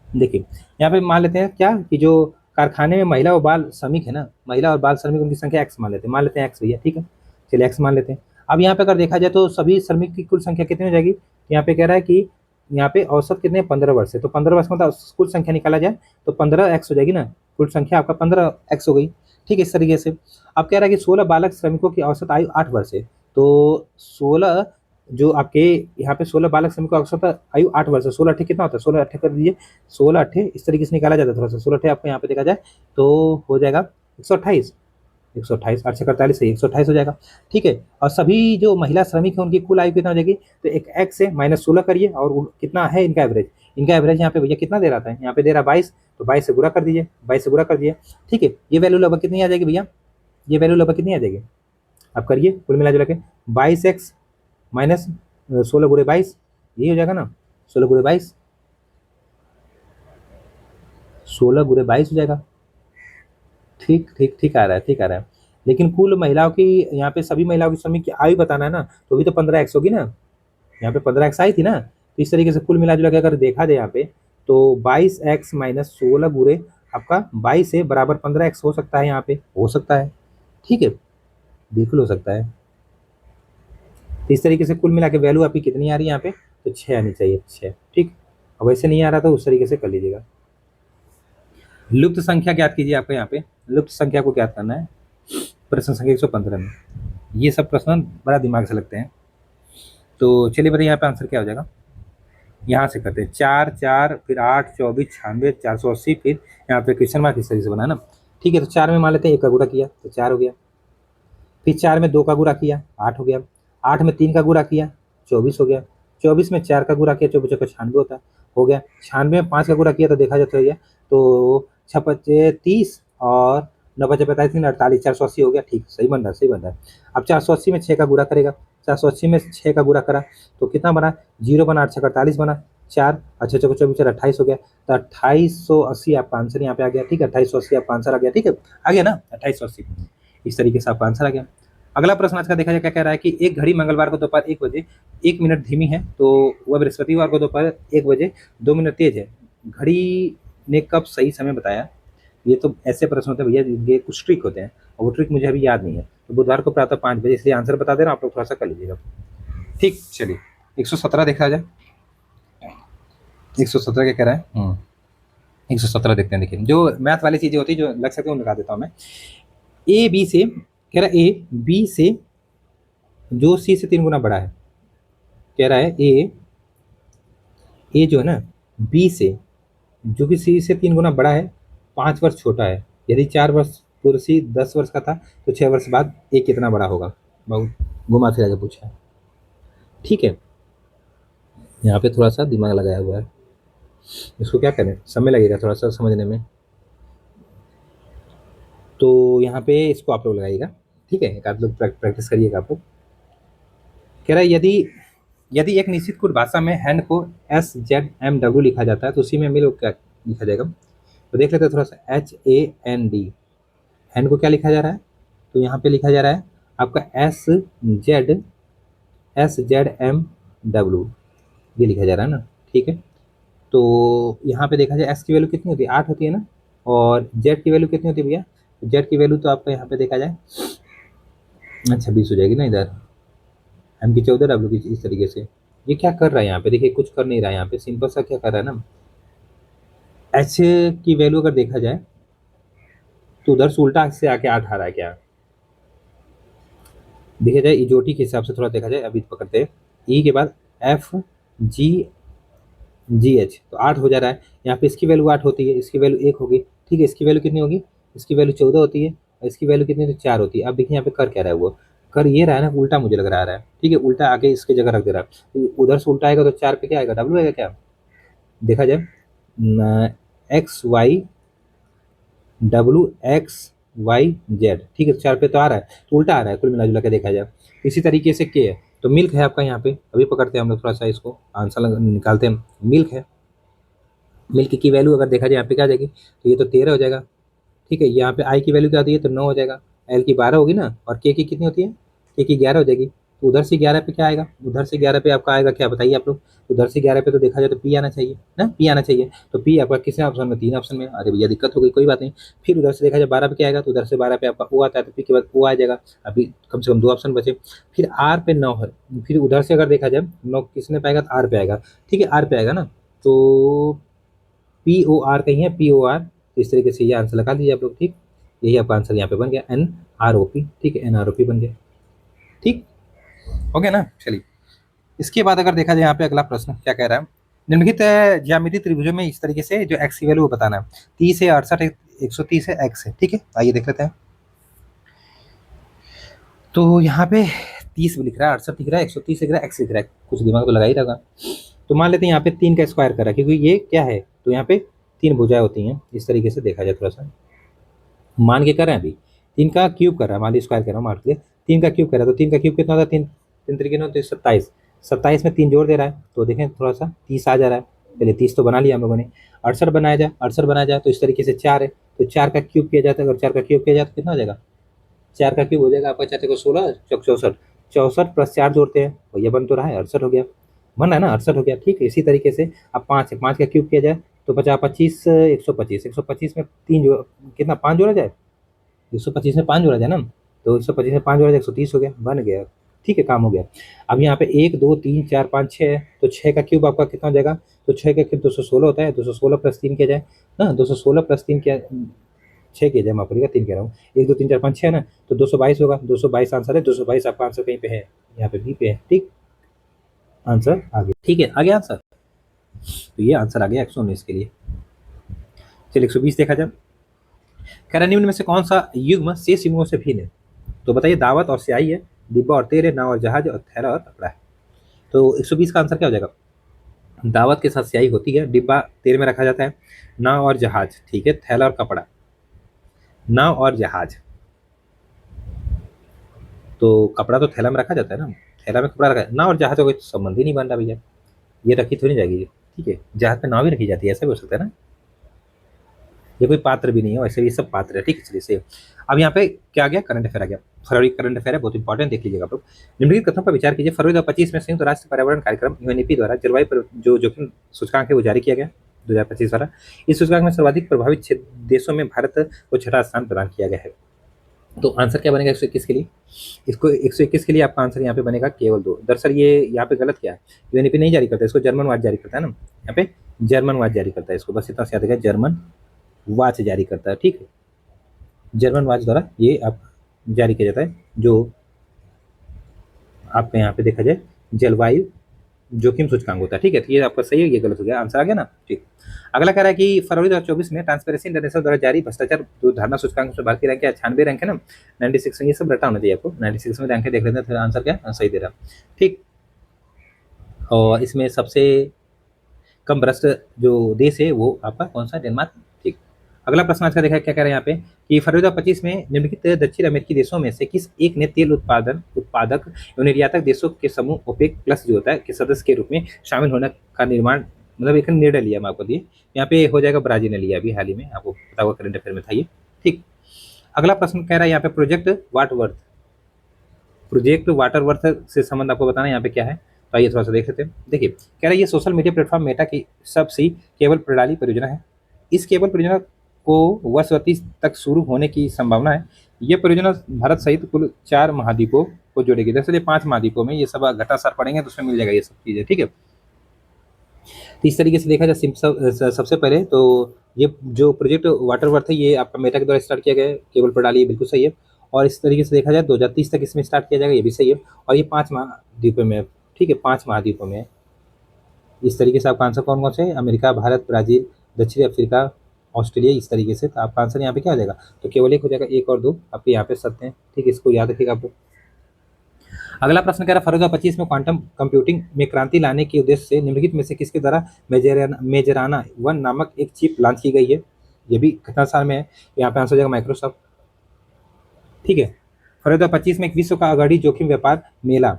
देखिए, यहाँ पे मान लेते हैं क्या कि जो कारखाने में महिला और बाल श्रमिक है ना, महिला और बाल श्रमिक उनकी संख्या एक्स मान लेते हैं एक्स भैया, ठीक है, चलिए एक्स मान लेते हैं। अब यहाँ पे अगर देखा जाए तो सभी श्रमिक की कुल संख्या कितनी हो जाएगी, यहाँ पे कह रहा है कि यहाँ पे औसत कितने 15 वर्ष है, तो 15 वर्ष मतलब कुल संख्या निकाला जाए तो 15 एक्स हो जाएगी ना, कुल संख्या आपका 15 एक्स हो गई, ठीक है इस तरीके से। अब कह रहा है कि 16 बालक श्रमिकों की औसत आयु 8 वर्ष है, तो 16 जो आपके यहाँ पे 16 बालक श्रमिकों की औसत आयु 8 वर्ष है, 16 अट्ठे कितना होता है, 16 अट्ठे कर दीजिए, 16 अट्ठे इस तरीके से निकाला जाता है थोड़ा सा, 16 अट्ठे आपको यहाँ पे देखा जाए तो हो जाएगा 128, 128 8 से 48 से 128 हो जाएगा, ठीक है। और सभी जो महिला श्रमिक है उनकी कुल आयु कितना हो जाएगी, तो एक एक्स से माइनस 16 करिए, और कितना है इनका एवरेज, इनका एवरेज यहाँ पे भैया कितना दे रहा था, यहाँ पे दे रहा 22, तो 22 से गुणा कर दीजिए, 22 से गुणा कर दिए, ठीक है। ये वैल्यू लगभग कितनी आ जाएगी भैया, ये वैल्यू लगभग कितनी आ जाएगी, आप करिए कुल मिला जुला के 22x माइनस 16 गुणे 22, यही हो जाएगा ना, 16 गुणे 22, 16 गुणे 22 हो जाएगा, ठीक ठीक ठीक आ रहा है, ठीक आ रहा है। लेकिन कुल महिलाओं की यहाँ पे सभी महिलाओं की श्रमिक की आयु बताना है ना, तो भी तो 15x होगी ना, यहाँ पे 15x आई थी ना, तो इस तरीके से कुल मिला जुला के अगर देखा जाए यहाँ पे तो 22x माइनस 16 गुणे आपका 22 से बराबर 15x हो सकता है, यहाँ पे हो सकता है, ठीक है बिल्कुल हो सकता है। तो इस तरीके से कुल मिला के वैल्यू आपकी कितनी आ रही है यहाँ पे, तो 6 आनी चाहिए, 6, ठीक। अब वैसे नहीं आ रहा तो उस तरीके से कर लीजिएगा। लुप्त संख्या ज्ञात कीजिए, आपको यहाँ पे लुप्त संख्या को ज्ञात करना है प्रश्न संख्या 115 में। ये सब प्रश्न बड़ा दिमाग से लगते हैं, तो चलिए बताइए यहाँ पे आंसर क्या हो जाएगा। यहाँ से करते हैं 4 4 फिर 8 24 96 480, फिर यहाँ पे क्वेश्चन मार्क इस तरीके से बना ना, ठीक है। तो 4 में मान लेते हैं 1 का गुणा किया तो 4 हो गया, फिर 4 में 2 का गुणा किया 8 हो गया, 8 में 3 का गुणा किया 24 हो गया, 24 में 4 का गुणा किया 24 का 96 होता है, हो गया। 96 में 5 का गुणा किया तो देखा जाता है तो 6 पचे 30 और 9 पचे 45 48, 480 हो गया, ठीक सही बन रहा है, सही बन रहा है। अब 480 में 6 का गुणा करेगा, 480 में 6 का गुणा करा तो कितना बना, 0 बना, 8 6 48 बना, 4 अच्छा 4 24 28 हो गया, तो 2880 आपका आंसर यहाँ पे आ गया, ठीक है 2880 आपका आंसर आ गया, ठीक है आ गया ना 2880, इस तरीके से आपका आंसर आ गया। अगला प्रश्न आज का देखा जाए क्या कह रहा है कि एक घड़ी मंगलवार को दोपहर 1 बजे 1 मिनट धीमी है, तो वह बृहस्पतिवार को दोपहर 1 बजे 2 मिनट तेज है, घड़ी ने कब सही समय बताया। ये तो ऐसे प्रश्न होते हैं भैया, ये कुछ ट्रिक होते हैं और वो ट्रिक मुझे अभी याद नहीं है, तो बुधवार को प्रातः 5 बजे, इसलिए आंसर बता दे रहा हूँ, आप लोग थोड़ा सा कर लीजिएगा, ठीक। चलिए 117 देखा जाए, 117 क्या कह रहा है, 117 देखते हैं। देखिए जो मैथ वाली चीज़ें होती है जो लग सकते हैं वो लगा देता हूँ मैं। ए बी से कह रहा है, ए बी से जो सी से 3 गुना बड़ा है, कह रहा है ए जो है ना बी से जो कि सी से 3 गुना बड़ा है 5 वर्ष छोटा है, यदि 4 वर्ष पूर्व सी 10 वर्ष का था तो 6 वर्ष बाद ए कितना बड़ा होगा, बहुत घुमा फिरा के पूछा है, ठीक है। यहाँ पे थोड़ा सा दिमाग लगाया हुआ है, इसको क्या करें, समय लगेगा थोड़ा सा समझने में, तो यहाँ पे इसको आप लोग लगाइएगा, ठीक है, एक आध लोग प्रैक्टिस करिएगा आप लोग। कह रहा है यदि एक निश्चित कुल भाषा में हैंड को SZMW लिखा जाता है तो उसी में मिल क्या लिखा जाएगा, तो देख लेते हैं थोड़ा सा, HAND, एन को क्या लिखा जा रहा है, तो यहाँ पे लिखा जा रहा है आपका SZMW, ये लिखा जा रहा है ना, ठीक है। तो यहाँ पे देखा जाए एस की वैल्यू कितनी होती है, 8 होती है ना, और जेड की वैल्यू कितनी होती है भैया, जेड की वैल्यू तो आपका यहाँ पे देखा जाए, अच्छा 20 हो जाएगी ना इधर, एम की 14, डब्ल्यू की इस तरीके से। ये क्या कर रहा है यहाँ पे, देखिए कुछ कर नहीं रहा है यहाँ पे, सिंपल सा क्या कर रहा है ना, एच की वैल्यू अगर देखा जाए तो उधर से उल्टा से आके 8 आ रहा है क्या, देखा जाए इजोटी के हिसाब से थोड़ा देखा जाए, अभी पकड़ते हैं ई के बाद FGH, तो 8 हो जा रहा है यहाँ पे, इसकी वैल्यू 8 होती है, इसकी वैल्यू 1 होगी, ठीक है, इसकी वैल्यू कितनी होगी, इसकी वैल्यू 14 होती है, और इसकी वैल्यू कितनी होती है, 4 होती है। अब देखिए यहाँ पे कर क्या रहा है, वो कर ये रहा है ना, उल्टा मुझे लग रहा है, ठीक है, उल्टा आके इसके जगह रख दे रहा है, तो उधर से उल्टा आएगा तो 4 पे क्या आएगा, डब्ल्यू आएगा क्या, देखा जाए XYWXYZ, ठीक है, 4 पे तो आ रहा है, तो उल्टा आ रहा है कुल मिला जुला के देखा जाए। इसी तरीके से के है, तो मिल्क है आपका यहाँ पे, अभी पकड़ते हैं हम लोग थोड़ा सा इसको, आंसर निकालते हैं, मिल्क है, मिल्क की वैल्यू अगर देखा जाए यहाँ पे क्या आ जाएगी, तो ये तो 13 हो जाएगा, ठीक है, यहाँ पे आई की वैल्यू क्या होती है, तो 9 हो जाएगा, एल की 12 होगी ना, और के की कितनी होती है, के की 11 हो जाएगी, तो उधर से 11 पे क्या आएगा, उधर से 11 पे आपका आएगा क्या बताइए आप लोग, उधर से 11 पे तो देखा जाए तो पी आना चाहिए ना, पी आना चाहिए, तो पी आपका किस ऑप्शन में, 3 ऑप्शन में, अरे भैया दिक्कत हो गई, कोई बात नहीं। फिर उधर से देखा जाए 12 पे क्या आएगा, तो उधर से 12 पे आपका ओ आता है, तो पी के बाद ओ आ जाएगा, अभी कम से कम 2 ऑप्शन बचे। फिर आर पे 9 है, फिर उधर से अगर देखा जाए 9 किसने पाएगा, तो आर पे आएगा, ठीक है, आर पे आएगा ना, तो POR कहीं है, POR, तो इस तरीके से ये आंसर लगा दीजिए आप लोग, ठीक, यही आपका आंसर यहाँ पे बन गया, NROP, ठीक है, NROP बन गया, ठीक हो गया ना। चलिए इसके बाद अगर देखा जाए यहाँ पे अगला प्रश्न क्या कह रहा है, निम्नलिखित ज्यामितीय त्रिभुजों में इस तरीके से जो एक्स की वैल्यू बताना है, 30 है, 68 है, 130 है, एक्स है, ठीक है, आइए देख लेते हैं। तो यहाँ पे 30 लिख रहा है, 68 लिख रहा है, 130 लिख रहा है, एक्स लिख रहा है, कुछ दिमाग तो लगा ही रहेगा। तो मान लेते हैं यहाँ पे 3 का स्क्वायर करा, क्योंकि ये क्या है, तो यहाँ पे 3 भुजाएं होती हैं, इस तरीके से देखा जाए थोड़ा सा, मान के कर रहे हैं अभी, 3 का क्यूब कर रहा है, मान ली स्क्वायर कर रहा हूँ, मान के 3 का क्यूब कर रहा है, तो 3 का क्यूब कितना होता है, 3 3 तरीके में होते हैं 27, 27 में 3 जोड़ दे रहा है, तो देखें थोड़ा सा 30 आ जा रहा है, पहले 30 तो बना लिया हम लोगों ने, 68 बनाया जाए, 68 बनाया जाए तो इस तरीके से 4 है, तो 4 का क्यूब किया जाता है, अगर 4 का क्यूब किया जाए तो कितना हो जाएगा, 4 का क्यूब हो जाएगा आपका 4 को 16, 64, 64 प्लस 4 जोड़ते हैं, तो ये बन तो रहा है 68 हो गया, बन रहा है ना, 68 हो गया, ठीक है। इसी तरीके से अब 5 है, 5 का क्यूब किया जाए तो 50, 25, 125, 125 में 3 जोड़, कितना 5 जोड़ा जाए, 125 में 5 जोड़ा जाए ना, तो 125 में 5 जोड़ा जाए 130 हो गया, बन गया, ठीक है, काम हो गया। अब यहाँ पे 1 2 3 4 5 6 है, तो 6 का क्यूब आपका कितना हो जाएगा, तो 6 का क्यूब 216 होता है, 216 प्लस 3 किया जाए ना, 216 प्लस 3 किया, 6 किया जाए, माफ करिएगा 3 कह रहा हूँ, 1 2 3 4 5 6 है ना, तो 222 होगा, 222 आंसर है, 222 आपका आंसर कहीं पे है, यहाँ पे बी पे है, ठीक, आंसर आ गया, ठीक है, आ गया आंसर, तो ये आंसर आ गया 119 के लिए। चलिए 120 देखा जाए, कह रहा निम्न में से कौन सा युग्म शेष युग्मों से भिन्न है, तो बताइए, दावत और स्याही है, डिब्बा और तेल है, नाव और जहाज और थैला और कपड़ा है। तो 120 का आंसर क्या हो जाएगा, दावत के साथ स्याही होती है, डिब्बा तेल में रखा जाता है, नाव और जहाज, ठीक है, थैला और कपड़ा, नाव और जहाज, तो कपड़ा तो थैला में रखा जाता है ना, थैला में कपड़ा रखा है, नाव और जहाज का कोई संबंध ही नहीं बन रहा भैया, ये रखी थोड़ी जाएगी, ठीक है, जहाज पे नाव भी रखी जाती है, ऐसा भी हो सकता है ना, ये कोई पात्र भी नहीं है, वैसे भी सब पात्र है, ठीक है, चलिए से। अब यहाँ पे क्या आ गया, करंट अफेयर आ गया, फरवरी करंट अफेयर है, बहुत इंपॉर्टेंट, देख लीजिएगा आप लोग। निम्नलिखित कथनों पर विचार कीजिए, फरवरी 2025 में संयुक्त राष्ट्र पर्यावरण कार्यक्रम यूएनईपी द्वारा जलवायु पर जो जोखिम सूचकांक है वो जारी किया गया 2025 द्वारा, इस सूचकांक में सर्वाधिक प्रभावित देशों में भारत को 6ठा स्थान प्रदान किया गया है। तो आंसर क्या बनेगा 121 के लिए, इसको 121 के लिए आपका आंसर यहाँ पे बनेगा केवल 2। दरअसल ये यहाँ पे गलत क्या है, यूएनईपी नहीं जारी करता, इसको जर्मन वाच जारी करता है ना, यहाँ पे जर्मन वाच जारी करता है, इसको बस इतना से याद रखिए, जर्मन वाच जारी करता है, ठीक है, जर्मन वाच द्वारा ये आप जारी किया जाता है, जो आपका यहाँ पे देखा जाए जलवायु जोखिम सूचकांक होता है, ठीक है, तो ये आपका सही है, ये गलत हो गया, आंसर आ गया ना, ठीक। अगला कह रहा है कि फरवरी 2024 में ट्रांसपेरेंसी इंटरनेशनल द्वारा जारी भ्रष्टाचार जो धारणा सूचकांक में भारतीय रैंक है 96 रैंक है ना, 96 में, ये सब रटा होना चाहिए आपको, 96 में रैंक है, देख लेते हैं आंसर क्या सही दे रहा, ठीक। और इसमें सबसे कम भ्रष्ट जो देश है वो आपका कौन सा, डेनमार्क, ठीक। अगला प्रश्न आज का देखा क्या कह रहे हैं यहाँ पे कि फरवरी 2025 में निम्नलिखित दक्षिण अमेरिकी देशों में से किस एक ने तेल उत्पादक एवं निर्यातक देशों के समूह ओपेक प्लस जो होता है के सदस्य के रूप में शामिल होने का निर्माण मतलब एक निर्णय लिया मैं आपको दिए। यहाँ पे हो जाएगा ब्राजील ने लिया अभी हाल ही में, आपको पता होगा करंट अफेयर में था ये। ठीक। अगला प्रश्न कह रहा है यहाँ पे प्रोजेक्ट वाटरवर्थ। प्रोजेक्ट वाटरवर्थ से संबंध आपको बताना है यहाँ पे क्या है, तो आइए थोड़ा सा देख लेते हैं। देखिए कह रहा है ये सोशल मीडिया प्लेटफॉर्म मेटा की सबसे केबल प्रणाली परियोजना है। इस केबल परियोजना को वर्ष 2030 तक शुरू होने की संभावना है। यह परियोजना भारत सहित कुल 4 महाद्वीपों को जोड़ेगी। दरअसल ये 5 महाद्वीपों में ये सब घटासार पड़ेंगे तो उसमें मिल जाएगा ये सब चीज़ें, ठीक है। तो इस तरीके से देखा जाए सबसे पहले तो ये जो प्रोजेक्ट वाटरवर्थ है ये आपका मेटा के द्वारा स्टार्ट किया गया है, केबल प्रणाली ये बिल्कुल सही है। और इस तरीके से देखा जाए 2030 तक इसमें स्टार्ट किया जाएगा, ये भी सही है। और ये 5 महाद्वीपों में है, ठीक है, 5 महाद्वीपों में है। इस तरीके से आपका आंसर कौन कौन से है, अमेरिका, भारत, ब्राज़ील, दक्षिण अफ्रीका, ऑस्ट्रेलिया, इस तरीके से। तो आपका आंसर यहाँ पे क्या हो जाएगा, तो केवल एक हो जाएगा, 1 और 2 आपके यहाँ पे सत्य हैं, ठीक है, इसको याद रखिएगा आपको। अगला प्रश्न कह रहा है फरवरी 2025 में क्वांटम कंप्यूटिंग में क्रांति लाने के उद्देश्य से निम्नलिखित में से किसके द्वारा मेजराना 1 नामक एक चिप लॉन्च की गई है। ये भी कितना साल में है, यहाँ पे आंसर हो जाएगा माइक्रोसॉफ्ट, ठीक है। फरवरी 2025 में एक विश्व का अग्रणी जोखिम व्यापार मेला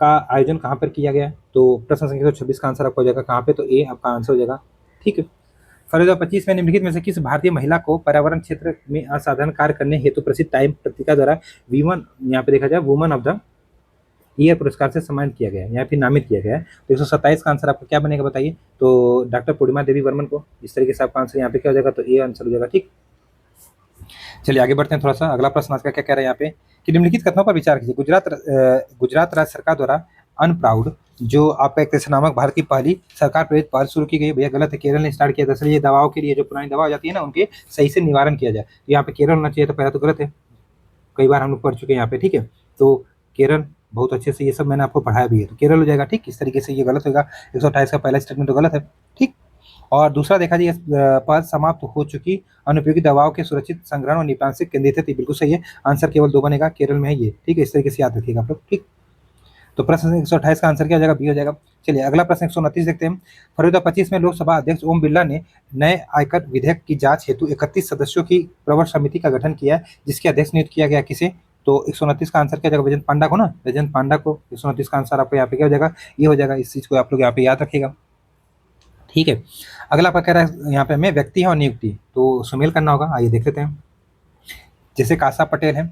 का आयोजन कहाँ पर किया गया है, तो प्रश्न संख्या 126 का आंसर आपको हो जाएगा कहाँ पे, तो ए आपका आंसर हो जाएगा, ठीक है। फरवरी 2025 में निम्नलिखित में से किस भारतीय महिला को पर्यावरण क्षेत्र में असाधारण कार्य करने हेतु प्रसिद्ध टाइम पत्रिका द्वारा वीवन, यहाँ पे देखा जाए वुमन ऑफ द ईयर पुरस्कार से सम्मानित किया गया है या फिर नामित किया गया है। तो 127 का आंसर आपका क्या बनेगा बताइए, तो डॉक्टर पूर्णिमा देवी वर्मन को। इस तरीके से आपका आंसर यहाँ पे क्या हो जाएगा, तो ए आंसर हो जाएगा, ठीक। चलिए आगे बढ़ते हैं थोड़ा सा। अगला प्रश्न आज का क्या कह रहा है यहाँ पे कि निम्नलिखित कथनों पर विचार कीजिए। गुजरात राज्य सरकार द्वारा अनप्राउड जो आपका एक नामक भारत की पहली सरकार प्रेरित पहल शुरू की गई, भैया गलत है, केरल ने स्टार्ट किया। दरअसल ये दवाओं के लिए जो पुरानी दवा हो जाती है ना उनके सही से निवारण किया जाए, तो यहाँ पे केरल होना चाहिए, तो पहला तो गलत है, कई बार हम लोग पढ़ चुके हैं यहाँ पे, ठीक है। तो केरल बहुत अच्छे से ये सब मैंने आपको पढ़ाया भी है, तो केरल हो जाएगा, ठीक। इस तरीके से ये गलत होगा, 128 का पहला स्टेटमेंट तो गलत है, ठीक। और दूसरा देखा जाए पहल समाप्त हो चुकी अनुपयोगी दवाओं के सुरक्षित संग्रहण और निपटान से केंद्रित है, तो बिल्कुल सही है, आंसर केवल 2 बनेगा, केरल में है ये, ठीक है। इस तरीके से याद रखिएगा आप लोग, ठीक। तो प्रश्न 128 का आंसर क्या हो जाएगा, बी हो जाएगा। चलिए अगला प्रश्न 129 देखते हैं। फरवरी 2025 में लोकसभा अध्यक्ष ओम बिरला ने नए आयकर विधेयक की जांच हेतु 31 सदस्यों की प्रवर समिति का गठन किया है, जिसके अध्यक्ष नियुक्त किया गया किसे, तो 129 का आंसर क्या हो जाएगा, वैजयंत पांडा को ना, वैजयंत पांडा को। 129 का आंसर आपको यहाँ पे क्या हो जाएगा, ये हो जाएगा। इस चीज को आप लोग यहाँ पे याद रखिएगा, ठीक है। अगला आपका कह रहा है यहाँ पे हमें व्यक्ति है और नियुक्ति, तो सुमेल करना होगा, आइए देख लेते हैं। जैसे कासा पटेल है,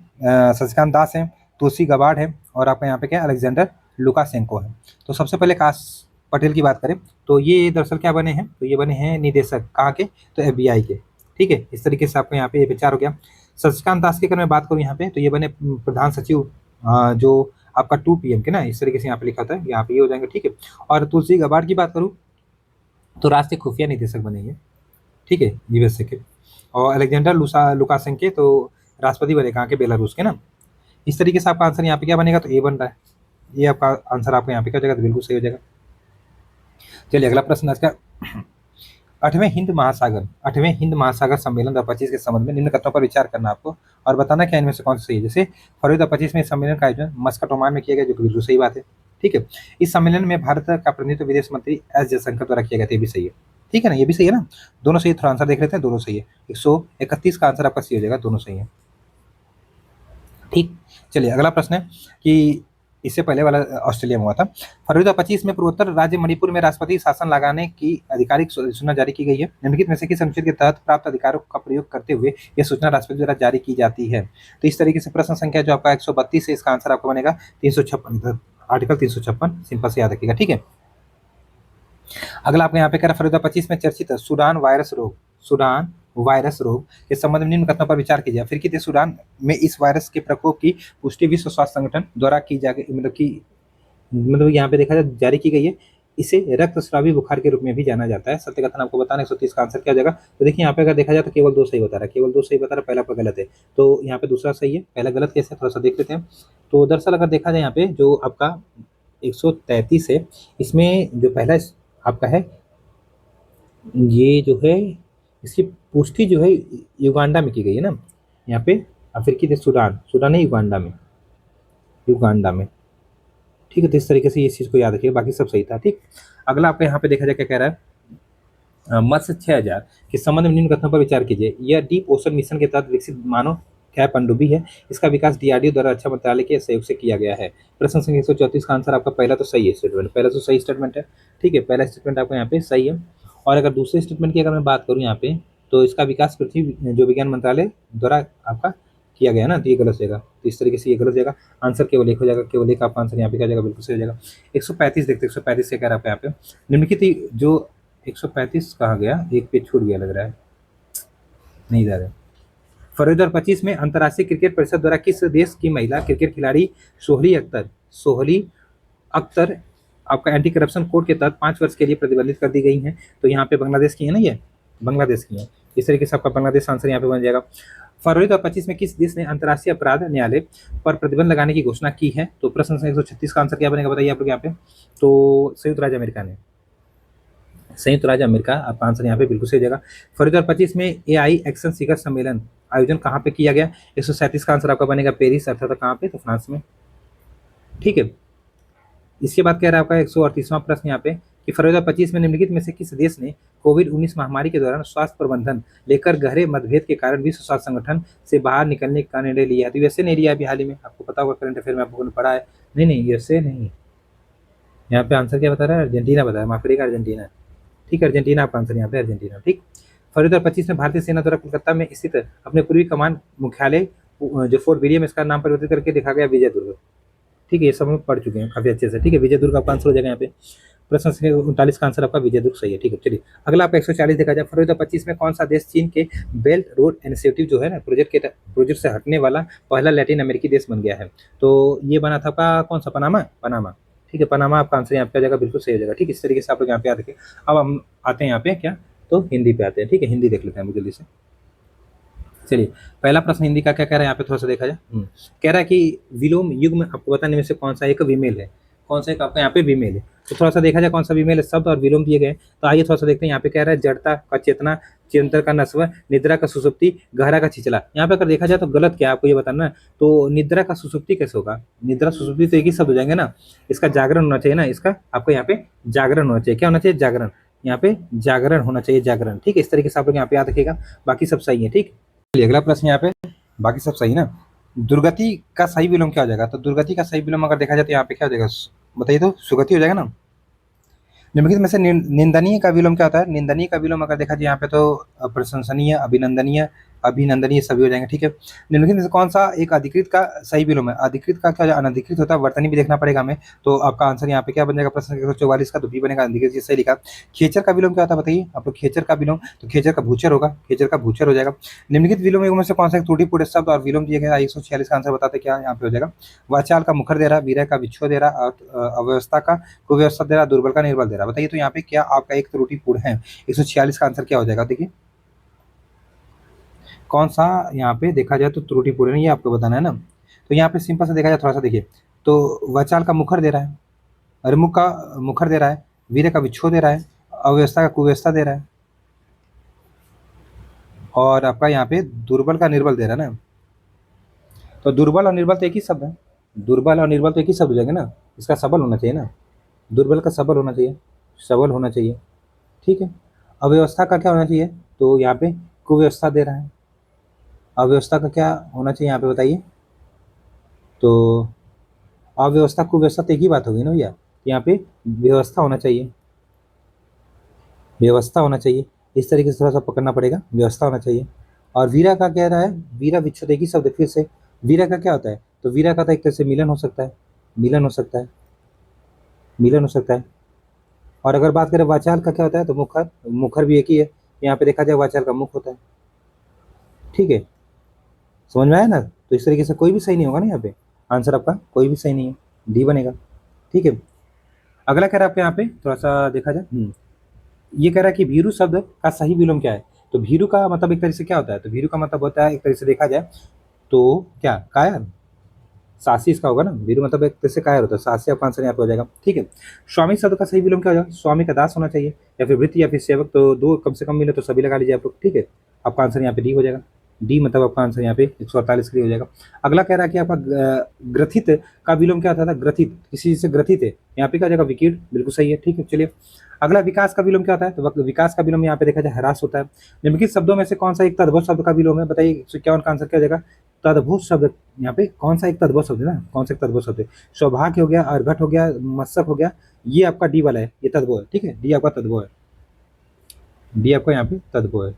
शशिकांत दास है, तुलसी गबाड़ है, और आपका यहाँ पे क्या अलेक्जेंडर लुकाशेंको है। तो सबसे पहले काश पटेल की बात करें तो ये दरअसल क्या बने हैं, तो ये बने हैं निदेशक, कहाँ के, तो FBI के, ठीक है। इस तरीके से आपको यहाँ पे ये विचार हो गया। शशिकांत दास की अगर मैं बात करूँ यहाँ पे, तो ये बने प्रधान सचिव, जो आपका 2 PM के ना, इस तरीके से यहाँ पे लिखा था, यहाँ पे ये हो जाएंगे, ठीक है। और तुलसी गबाड़ की बात करूँ तो राष्ट्रीय खुफिया निदेशक बनेंगे, ठीक है, USA के। और अलेक्जेंडर लुकाशेंको तो राष्ट्रपति बने कहाँ के, बेलारूस के ना। इस तरीके से आपका आंसर यहाँ पे क्या बनेगा, तो ए बन रहा है, ये आपका आंसर आपको यहाँ पे क्या हो जाएगा, तो बिल्कुल सही हो जाएगा। चलिए अगला प्रश्न आज का 8वें हिंद महासागर सम्मेलन 2025 के संबंध में निम्न कथनों पर विचार करना आपको और बताना क्या इनमें से कौन सा सही है। जैसे फरवरी 2025 में इस सम्मेलन का आयोजन मस्कट ओमान में किया गया, जो कि बिल्कुल सही बात है, ठीक है। इस सम्मेलन में भारत का प्रतिनिधित्व विदेश मंत्री एस जयशंकर द्वारा किया गया था, ये भी सही है, ठीक है ना, ये भी सही है ना, दोनों सही है। थोड़ा आंसर देख लेते हैं, दोनों सही है। 131 का आंसर आपका सही हो जाएगा, दोनों सही है, ठीक। चलिए अगला प्रश्न है कि इससे पहले वाला ऑस्ट्रेलिया में हुआ था। फरवरी 2025 में पूर्वोत्तर राज्य मणिपुर में राष्ट्रपति शासन लगाने की आधिकारिक सूचना जारी की गई है। निम्नलिखित में से किस अनुच्छेद के तहत प्राप्त अधिकारों का प्रयोग करते हुए यह सूचना राष्ट्रपति द्वारा जारी की जाती है। तो इस तरीके से प्रश्न संख्या जो आपका 132 है, इसका आंसर आपको बनेगा 356, आर्टिकल 356, सिंपल से याद रखिएगा, ठीक है। अगला आपको यहाँ पे कह रहा है फरवरी 2025 में चर्चित सूडान वायरस रोग के संबंध में निम्न कथनों पर विचार कीजिए। अफ्रीकी देश सूडान में इस वायरस के प्रकोप की पुष्टि विश्व स्वास्थ्य संगठन द्वारा की जा मतलब यहाँ पे देखा जाए जारी की गई है। इसे रक्तस्रावी बुखार के रूप में भी जाना जाता है। सत्य कथन आपको बताना 130 का आंसर क्या हो जाएगा। तो देखिए यहाँ पे अगर देखा जाए तो केवल 2 सही बता रहा है, केवल 2 सही बता रहा है, पहला आपका गलत है, तो यहाँ पे दूसरा सही है, पहला गलत कैसे थोड़ा सा देख लेते हैं। तो दरअसल अगर देखा जाए यहाँ पे जो आपका 133 है, इसमें जो पहला आपका है ये जो है इसकी पुष्टि जो है युगांडा में की गई है ना, यहाँ पे अफ्रीकी देश सूडान है युगांडा में, ठीक है। तो इस तरीके से इस चीज़ को याद रखिए, बाकी सब सही था, ठीक। अगला आपका यहाँ पे देखा जाए क्या कह रहा है मत्स्य 6000 के संबंध में निम्न कथनों पर विचार कीजिए। यह डीप ओशन मिशन के तहत विकसित मानव क्या है, पनडुब्बी है। इसका विकास डीआरडीओ द्वारा रक्षा मंत्रालय के सहयोग से किया गया है। प्रश्न संख्या 134 का आंसर आपका पहला तो सही है स्टेटमेंट, पहला तो सही स्टेटमेंट है। ठीक है, पहला स्टेटमेंट आपका यहाँ पे सही है। और अगर दूसरे स्टेटमेंट की अगर मैं बात करूँ यहाँ पे, तो इसका विकास पृथ्वी जो विज्ञान मंत्रालय द्वारा आपका किया गया है ना, तो ये गलत हो जाएगा। तो इस तरीके से ये गलत हो जाएगा, आंसर केवल एक हो जाएगा, केवल एक आपका आंसर यहाँ पे क्या हो जाएगा, बिल्कुल सही हो जाएगा। 135 देखते, 135 से कह रहा है यहाँ पे निम्नलिखित जो 135 कहा गया, एक पेज छूट गया लग रहा है, नहीं जा रहा है। फरवरी 2025 में अंतर्राष्ट्रीय क्रिकेट परिषद द्वारा किस देश की महिला क्रिकेट खिलाड़ी सोहली अख्तर आपका एंटी करप्शन कोड के तहत 5 वर्ष के लिए प्रतिबंधित कर दी गई हैं? तो यहाँ पे बांग्लादेश की है ना, ये बांग्लादेश की है। इस तरीके से आपका बांग्लादेश आंसर यहाँ पे बन जाएगा। फरवरी 2025 में किस देश ने अंतर्राष्ट्रीय अपराध न्यायालय पर प्रतिबंध लगाने की घोषणा की है? तो प्रश्न संख्या 136 का आंसर क्या बनेगा बताइए आप लोग यहाँ पे। तो संयुक्त राज्य अमेरिका ने, संयुक्त राज्य अमेरिका आपका आंसर यहाँ पे बिल्कुल सही जाएगा। फरवरी 2025 में एआई एक्शन शिखर सम्मेलन आयोजन कहाँ पे किया गया? 137 का आंसर आपका बनेगा पेरिस, अर्थात कहाँ पे, तो फ्रांस में। ठीक है, इसके बाद कह रहा है आपका 138वां प्रश्न यहाँ पे कि फरवरी 2025 में निम्नलिखित में से किस देश ने कोविड-19 महामारी के दौरान स्वास्थ्य प्रबंधन लेकर गहरे मतभेद के कारण विश्व स्वास्थ्य संगठन से बाहर निकलने का निर्णय लिया है? तो यूएसए ने लिया अभी हाल ही में, आपको पता होगा, करंट अफेयर में आप लोगों ने पढ़ा है। नहीं, यूएसए नहीं, यहाँ पे आंसर क्या बता रहा है, अर्जेंटीना बता रहा है, माफ करिएगा, अर्जेंटीना। ठीक है, अर्जेंटीना आपका आंसर यहाँ पे, अर्जेंटीना। ठीक, फरवरी 2025 में भारतीय सेना द्वारा कोलकाता में स्थित अपने पूर्वी कमान मुख्यालय जो फोर्ट विलियम, इसका नाम परिवर्तित करके लिखा गया विजय दुर्ग। ठीक है, ये सब हम पढ़ चुके हैं काफी अच्छे से। ठीक है, विजय दुर्ग आपका आंसर हो जाएगा यहाँ पे। प्रश्न संख्या 39 का आंसर आपका विजय दुर्ग सही है। ठीक है, चलिए अगला आपका 140 देखा जाए। फरवरी 2025 में कौन सा देश चीन के बेल्ट रोड इनिशिएटिव जो है ना प्रोजेक्ट से हटने वाला पहला लैटिन अमेरिकी देश बन गया है? तो ये बना था आपका कौन सा, पनामा। ठीक है, पनामा आपका आंसर यहाँ पे आ जाएगा, बिल्कुल सही हो जाएगा। ठीक, इस तरीके से आप लोग यहाँ पे याद रखें। अब हम आते हैं यहाँ पे क्या, तो हिंदी पे आते हैं। ठीक है, हिंदी देख लेते हैं हम जल्दी से। चलिए, पहला प्रश्न हिंदी का क्या कह रहा है यहाँ पे, थोड़ा सा देखा जाए। कह रहा है कि विलोम युग में आपको बताने में से कौन सा एक विमेल है, कौन सा एक आपका यहाँ पे विमेल है? तो थोड़ा सा देखा जाए कौन सा विमेल है, शब्द और विलोम दिए गए। तो आइए थोड़ा सा देखते हैं। यहाँ पे कह रहा है जड़ता का चेतना, चिरंतर का नस्व, निद्रा का सुसुप्ति, गहरा का छिचला। यहाँ पे अगर देखा जाए तो गलत क्या है आपको ये बताना है। तो निद्रा का सुसुप्ति कैसे होगा, निद्रा सुसुप्ति तो एक ही शब्द हो जाएंगे ना, इसका जागरण होना चाहिए ना, इसका आपको यहाँ पे जागरण होना चाहिए। क्या होना चाहिए, जागरण, यहाँ पे जागरण होना चाहिए, जागरण। ठीक है, इस तरीके से आप लोग यहाँ पे याद रखिएगा, बाकी सब सही है। ठीक, चलिए अगला प्रश्न यहाँ पे, बाकी सब सही ना। दुर्गति का सही विलोम क्या हो जाएगा? तो दुर्गति का सही विलोम अगर देखा जाए तो यहाँ पे क्या हो जाएगा, बताइए, तो सुगति हो जाएगा ना। निम्नलिखित में से निंदनीय का विलोम क्या होता है? निंदनीय का विलोम अगर देखा जाए यहाँ पे तो प्रशंसनीय, अभिनंदनीय, अभिनंदनीय सभी हो जाएंगे। ठीक है, निम्नलिखित में से कौन सा एक अधिकृत का सही विलोम है? अधिकृत का क्या अनधिकृत होता है, वर्तनी भी देखना पड़ेगा हमें। तो आपका आंसर यहाँ पे क्या बन जाएगा, प्रश्न 144 का तो बी बनेगा, अधिकृत सही लिखा। खेचर का विलोम क्या होता है बताइए आपको, खेचर का विलोम, तो खेचर का भूचर होगा, खेचर का भूचर हो जाएगा। निम्नलिखित विलोम में से कौन सा एक त्रुटिपूर्ण शब्द और विलोम दिया गया? 146 का आंसर बताते क्या यहाँ पे हो जाएगा, वाचाल का मुखर दे रहा, वीरय का विच्छो दे रहा, अव्यवस्था का कुव्यवस्था दे रहा, दुर्बल का निर्बल दे रहा। बताइए तो यहाँ पे क्या आपका एक त्रुटिपूर्ण है? 146 का आंसर क्या हो जाएगा, देखिए कौन सा यहाँ पे देखा जाए तो त्रुटिपूर्ण है, ये आपको बताना है ना। तो यहाँ पे सिंपल सा देखा जाए, थोड़ा सा देखिए, तो वचाल का मुखर दे रहा है, अरिमुख का मुखर दे रहा है, वीर का विच्छो दे रहा है, अव्यवस्था का कुव्यवस्था दे रहा है, और आपका यहाँ पे दुर्बल का निर्बल दे रहा है ना। तो दुर्बल और निर्बल तो एक ही शब्द है, दुर्बल और निर्बल तो एक ही शब्द हो जाएंगे ना, इसका सबल होना चाहिए ना, दुर्बल का सबल होना चाहिए, सबल होना चाहिए। ठीक है, अव्यवस्था का क्या होना चाहिए, तो यहाँ पे कुव्यवस्था दे रहा है, अव्यवस्था का क्या होना चाहिए यहाँ पे बताइए। तो अव्यवस्था कुव्यवस्था तो एक ही बात होगी ना भैया, यहाँ पे व्यवस्था होना चाहिए, व्यवस्था होना चाहिए। इस तरीके से थोड़ा सा पकड़ना पड़ेगा, व्यवस्था होना चाहिए। और वीरा का कह रहा है, वीरा विच्छेद एक ही शब्द फिर से, वीरा का क्या होता है, तो वीरा का तो एक तरह से मिलन हो सकता है, मिलन हो सकता है, मिलन हो सकता है। और अगर बात करें वाचाल का क्या होता है, तो मुखर, मुखर भी एक ही है, यहाँ पे देखा जाए वाचाल का मुख होता है। ठीक है, समझ में आया ना। तो इस तरीके से कोई भी सही नहीं होगा ना, यहाँ पे आंसर आपका कोई भी सही नहीं है, डी बनेगा। ठीक है, अगला कह रहा है आपके यहाँ पे थोड़ा सा देखा जाए, ये कह रहा है कि भीरू शब्द का सही विलोम क्या है? तो भीरू का मतलब एक तरह से क्या होता है, तो भीरू का मतलब होता है एक तरह से देखा जाए तो क्या, कायर, साहसी इसका होगा ना, भीरू मतलब एक तरह से कायर होता है, साहसी आपका आंसर यहाँ पे हो जाएगा। ठीक है, स्वामी शब्द का सही विलोम क्या हो जाएगा? स्वामी का दास होना चाहिए, या फिर वृत्ति, या फिर सेवक, तो दो कम से कम मिले तो सभी लगा लीजिए आप लोग। ठीक है, आपका आंसर यहाँ पे डी हो जाएगा, डी मतलब आपका आंसर यहाँ पे 148 के लिए हो जाएगा। अगला कह रहा है कि आपका ग्रथित का विलोम क्या होता था? ग्रथित, किसी से ग्रथित है, यहाँ पे क्या हो जाएगा, विकीर्ण, बिल्कुल सही है। ठीक है, चलिए अगला विकास का विलोम क्या होता है? तो विकास का विलोम यहाँ पे देखा जाए ह्रास होता है। निम्नलिखित शब्दों में से कौन सा एक तद्भव शब्द का विलोम है? बताइए, 151 का आंसर क्या हो जाएगा, तद्भुत शब्द यहाँ पे कौन सा एक तद्भुत शब्द है ना, कौन सा एक तद्भुत शब्द है? सौभाग्य हो गया, अर्घट हो गया, मत्सक हो गया, ये आपका डी वाला है, ये तद्भुत है। ठीक है, डी आपका तद्भुत है, डी आपका यहाँ पे तद्भुत है।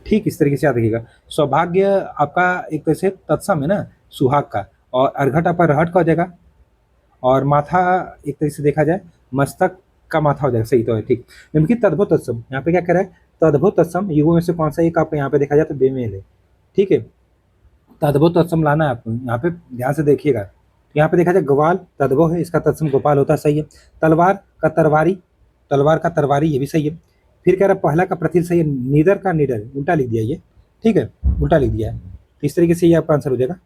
ठीक इस तरीके से याद रखिएगा। सौभाग्य आपका एक तरह से तत्सम है ना, सुहाग का, और अर्घट आपका रहट का हो जाएगा, और माथा एक तरीके से देखा जाए मस्तक का माथा हो जाएगा। सही तो है, ठीक। निम्नलिखित तद्भुत तत्सम, यहाँ पे क्या कह रहा है? तद्भुत तत्सम युगों में से कौन सा एक आपको यहाँ पे देखा जाए तो बेमेल है। ठीक है, तद्भुत तत्सम लाना है आपको, यहाँ पे ध्यान से देखिएगा। तो यहाँ पे देखा जाए ग्वाल तद्भव है, इसका तत्सम गोपाल होता है, सही है। तलवार का तरवारी, तलवार का तरवारी, ये भी सही है। फिर कह रहा है पहला का प्रथिल सही है, नीदर का निडर, उल्टा लिख दिया ये। ठीक है, उल्टा लिख दिया है, तो इस तरीके से ये आपका आंसर हो जाएगा।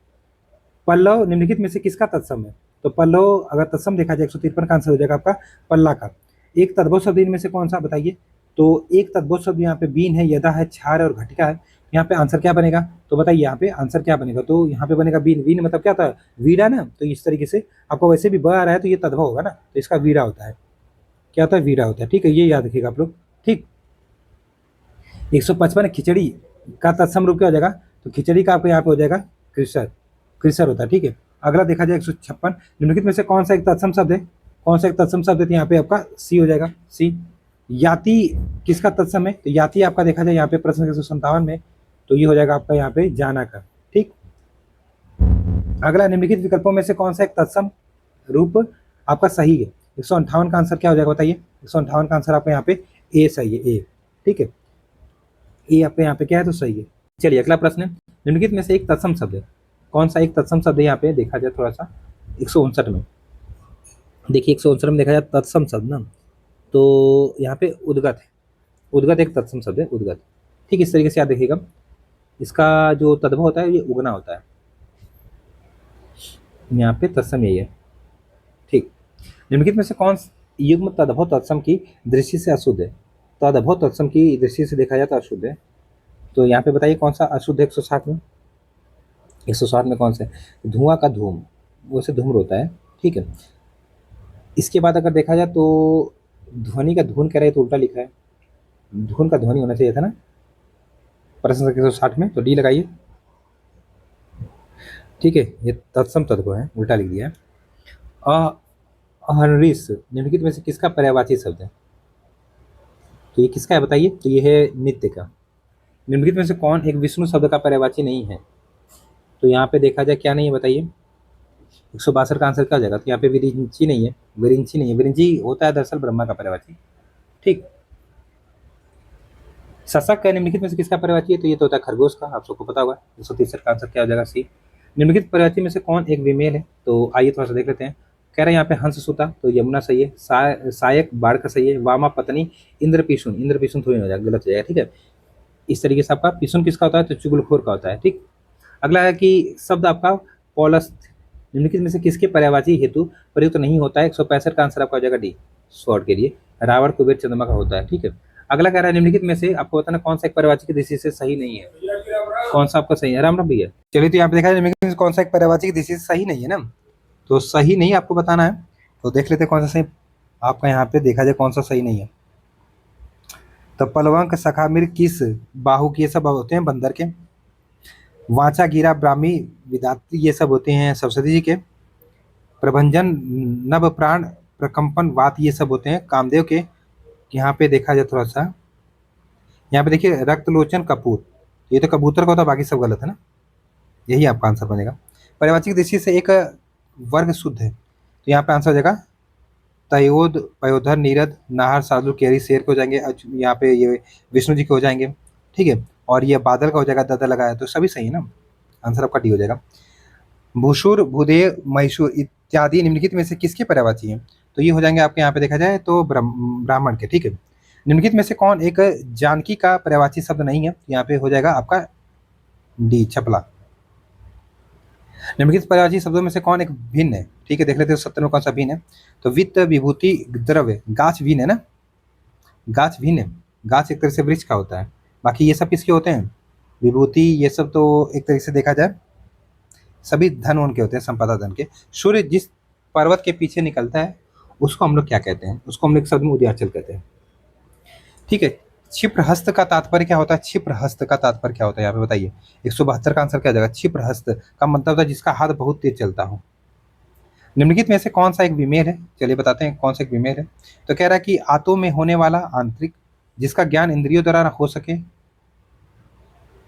पल्लव निम्नलिखित में से किसका तत्सम है? तो पल्लव अगर तत्सम देखा जाए 153 का आंसर हो जाएगा आपका पल्ला का। एक तद्भव शब्द इनमें से कौन सा बताइए? तो एक तद्भव शब्द यहाँ पे बीन है, यदा है, छार है और घटिका है। यहाँ पे आंसर क्या बनेगा? तो बताइए यहाँ पे आंसर क्या बनेगा? तो यहाँ पे बनेगा बीन। बीन मतलब क्या होता है? वीरा ना। तो इस तरीके से आपको वैसे भी ब आ रहा है तो ये तद्भव होगा ना, तो इसका वीरा होता है। क्या होता है? वीरा होता है। ठीक है, ये याद रखिएगा आप लोग। ठीक, 155 खिचड़ी का तत्सम रूप क्या हो जाएगा? तो खिचड़ी का आपको यहाँ पे हो जाएगा कृसर, कृसर होता है। ठीक है, अगला देखा जाए 156, निम्नलिखित में से कौन सा एक तत्सम शब्द है? कौन सा एक तत्सम शब्द है? तो यहाँ पे आपका सी हो जाएगा, सी। याति किसका तत्सम है? तो याति आपका देखा जाए यहाँ पे प्रश्न 157 में, तो ये हो जाएगा आपका यहाँ पे जाना का। ठीक, अगला निम्नलिखित विकल्पों में से कौन सा एक तत्सम रूप आपका सही है? 158 का आंसर क्या हो जाएगा बताइए? 158 का आंसर आपका यहाँ पे ए सही है, ए। ठीक है, ए आपके यहाँ पे क्या है तो सही है। चलिए अगला प्रश्न है, निम्नलिखित में से एक तत्सम शब्द है, कौन सा एक तत्सम शब्द है? यहाँ पे देखा जाए थोड़ा सा 159 में, देखिए 159 में देखा जाए तत्सम शब्द ना, तो यहाँ पे उद्गत है, उद्गत एक तत्सम शब्द है, उद्गत। ठीक, इस तरीके से याद देखिएगा। इसका जो तद्भव होता है ये उगना होता है, यहाँ पे तत्सम यही है। ठीक, निम्नलिखित में से कौन युग्म तद्भव तत्सम की दृष्टि से अशुद्ध है? तद्भव तत्सम की दृष्टि से देखा जाए तो अशुद्ध है, तो यहाँ पे बताइए कौन सा अशुद्ध है 160 में? 160 में कौन सा है? धुआं का धूम, वैसे धूम्र होता है। ठीक है, इसके बाद अगर देखा जाए तो ध्वनि का धुन कह रहे हैं तो उल्टा लिखा है, धुन का ध्वनि होना चाहिए था ना प्रश्न संख्या 160 में, तो डी लगाइए। ठीक है, ये तत्सम तद्भव है, उल्टा लिख दिया है। अहर्निश निम्नलिखित में से किसका पर्यायवाची शब्द है? तो ये किसका है बताइए? तो ये है नित्य का। निम्नलिखित में से कौन एक विष्णु शब्द का पर्यायवाची नहीं है? तो यहाँ पे देखा जाए क्या नहीं है बताइए? 162 का आंसर क्या हो जाएगा? तो यहाँ पे विरिंची नहीं है, विरिंची नहीं है, विरिंची होता है दरअसल ब्रह्मा का पर्यायवाची। ठीक, शशक निम्नलिखित में से किसका पर्यायवाची है? तो ये तो होता है खरगोश का, आप सबको पता होगा। 163 का आंसर क्या हो जाएगा? सी। निम्नलिखित पर्यायवाची में से कौन एक विमेल है? तो आइए थोड़ा सा देख लेते हैं। कह रहे हैं यहाँ पे हंस सुता, तो यमुना सही है। सायक बाढ़ का सही है। वामा पत्नी इंद्र पिशुन, इंद्र पिशुन थोड़ी हो जाएगा, गलत हो जाएगा। ठीक है, इस तरीके से आपका पिशुन किसका होता है? तो चुगलखोर का होता है। ठीक, अगला है कि शब्द आपका पौलस्थ निम्नलिखित में से किसके पर्यायवाची हेतु प्रयुक्त नहीं होता है? 165 का आंसर आपका हो जाएगा डी, शॉर्ट के लिए रावण कुबेर चंद्रमा का होता है। ठीक है, अगला कह रहा है निम्नलिखित में से आपको बताना कौन सा एक पर्यायवाची की दृष्टि से सही नहीं है? कौन सा आपका सही है? राम राम भैया। चलिए, तो यहाँ पे देखा जाए निम्नलिखित में से कौन सा एक पर्यायवाची की दृष्टि से सही नहीं है ना, तो सही नहीं आपको बताना है, तो देख लेते हैं कौन सा सही आपका यहाँ पे देखा जाए कौन सा सही नहीं है। तो पलवंक सखा मिर किस बाहु की, ये सब होते हैं बंदर के। वाचा गिरा ब्राह्मी विदात्री, ये सब होते हैं सरस्वती जी के। प्रभंजन नभ प्राण प्रकंपन वात, ये सब होते हैं कामदेव के। यहाँ पे देखा जाए थोड़ा सा, यहाँ पे देखिए रक्तलोचन कपूर, ये तो कबूतर का होता है, बाकी सब गलत है ना, यही आपका आंसर बनेगा। पर्यायवाची की दृष्टि से एक वर्ग शुद्ध है, तो यहाँ पे आंसर हो जाएगा तयोद पयोधर नीरद नाहर साधु केरी शेर के हो जाएंगे, यहाँ पे ये विष्णु जी के हो जाएंगे। ठीक है, और ये बादल का हो जाएगा, दादा लगाया, तो सभी सही है ना, आंसर आपका डी हो जाएगा। भूषुर भूदेव महिषुर इत्यादि निम्नलिखित में से किसके पर्यायवाची हैं? तो ये हो जाएंगे आपके यहाँ पे देखा जाए तो ब्राह्मण के। ठीक है, निम्नलिखित में से कौन एक जानकी का पर्यायवाची शब्द नहीं है? यहाँ पे हो जाएगा आपका डी, छपला। निम्नलिखित पर्यायवाची शब्दों में से कौन एक भिन्न है? ठीक है, देख लेते हैं 70 में कौन सा भिन्न है। तो वित्त विभूति द्रव्य, गाछ भिन्न है ना, गाछ भिन्न है, गाछ एक तरह से वृक्ष का होता है, बाकी ये सब किसके होते हैं? विभूति, ये सब तो एक तरीके से देखा जाए सभी धन उनके होते हैं, संपदा धन के। सूर्य जिस पर्वत के पीछे निकलता है उसको हम लोग क्या कहते हैं? उसको हम लोग शब्द में उदयाचल कहते हैं। ठीक है, क्षिप्रहस्त का तात्पर्य क्या होता है? क्षिप्रहस्त का तात्पर्य क्या होता है यहाँ पे बताइए। 172 का आंसर क्या हो जाएगा? क्षिप्रहस्त का मतलब होता है जिसका हाथ बहुत तेज चलता हो। निम्नलिखित में से कौन सा एक विमेल है? चलिए बताते हैं कौन सा एक विमेल है। तो कह रहा है कि आंतों में होने वाला आंतरिक, जिसका ज्ञान इंद्रियों द्वारा हो सके,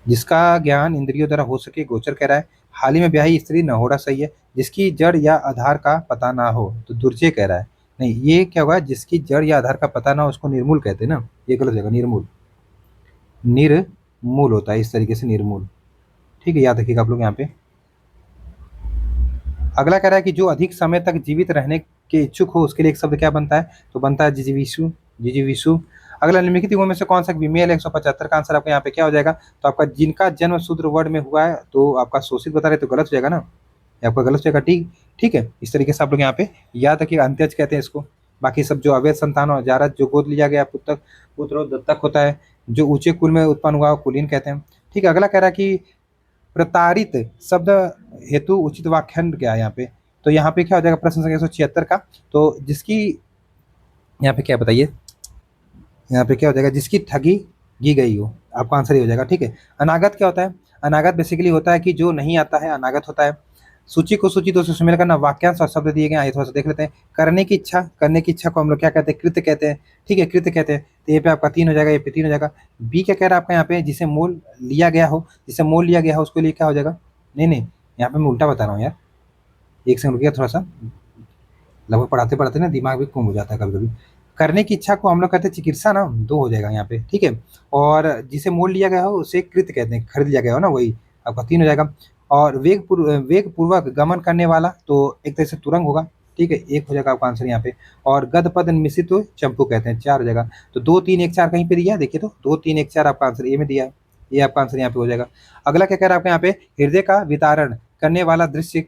जिसका ज्ञान इंद्रियों द्वारा हो सके, गोचर कह रहा है। हाल ही में ब्याही स्त्री नहोड़ा सही है। जिसकी जड़ या आधार का पता ना हो, तो दुर्जय कह रहा है। नहीं, ये क्या होगा? जिसकी जड़ या आधार का पता ना हो उसको निर्मूल कहते हैं ना, ये गलत जगह। निर्मूल, निर्मूल होता है इस तरीके से, निर्मूल। ठीक है, याद रखिएगा आप लोग यहाँ पे। अगला कह रहा है कि जो अधिक समय तक जीवित रहने के इच्छुक हो उसके लिए एक शब्द क्या बनता है? तो बनता है जिजीविषु, जिजीविषु। अगला निम्नलिखित युगों में से कौन सा विमेल है? 175 का आंसर आपका यहाँ पे क्या हो जाएगा? तो आपका जिनका जन्म शूद्र वर्ण में हुआ है, तो आपका शोषित बता रहे तो गलत हो जाएगा ना, ये आपका गलत हो जाएगा। ठीक, ठीक है, इस तरीके से आप लोग यहाँ पे याद रखिएगा, अंत्यज कहते हैं इसको। बाकी सब जो अवैध संतान और जारज, जो गोद लिया गया पुत्र पुत्र और दत्तक होता है, जो ऊंचे कुल में उत्पन्न हुआ कुलीन कहते हैं। ठीक है, अगला कह रहा है कि प्रताड़ित शब्द हेतु उचित वाक्यांश क्या है यहाँ पे? तो यहाँ पे क्या हो जाएगा? प्रश्न संख्या 176 का। तो जिसकी, यहाँ पे क्या बताइए, यहाँ पे क्या हो जाएगा? जिसकी ठगी की गई हो, आपका आंसर ये हो जाएगा। ठीक है, अनागत क्या होता है? अनागत बेसिकली होता है कि जो नहीं आता है, अनागत होता है। सूची को सूची दो से सुमेल करना, वाक्यांश और शब्द दिए गए, आइए थोड़ा सा देख लेते हैं। करने की इच्छा, करने की इच्छा को हम लोग क्या कहते हैं? कृत्य कहते हैं। ठीक है, कृत्य कहते हैं। तो ये पे आपका 3 हो जाएगा, ये पे 3 हो जाएगा। बी क्या कह रहा है आपका यहाँ पे? जिसे मोल लिया गया हो, जिसे मोल लिया गया हो उसके लिए क्या हो जाएगा? नहीं नहीं, यहाँ पे मैं उल्टा बता रहा हूँ यार, एक सेकंड रुकिए थोड़ा सा, लगभग पढ़ाते पढ़ाते ना दिमाग भी गुम हो जाता है कभी कभी। करने की इच्छा को हम लोग कहते हैं चिकित्सा ना, 2 हो जाएगा यहाँ पे। ठीक है, और जिसे मोल लिया गया हो उसे कृत्य कहते हैं, खरीद लिया गया हो ना, वही आपका 3 हो जाएगा। और वेग पूर्वक गमन करने वाला, तो एक तरह से तुरंग होगा। ठीक है, 1 हो जाएगा आपका आंसर यहाँ पे। और गद पद मिश्रित तो चंपू कहते हैं, 4 हो जाएगा। तो 2 3 1 4 कहीं पे दिया है, देखिए तो 2 3 1 4 आपका आंसर ए में दिया है, ये आपका आंसर यहाँ पे हो जाएगा। अगला क्या कह रहा है आपका यहाँ पे? हृदय का विदारण करने वाला दृश्य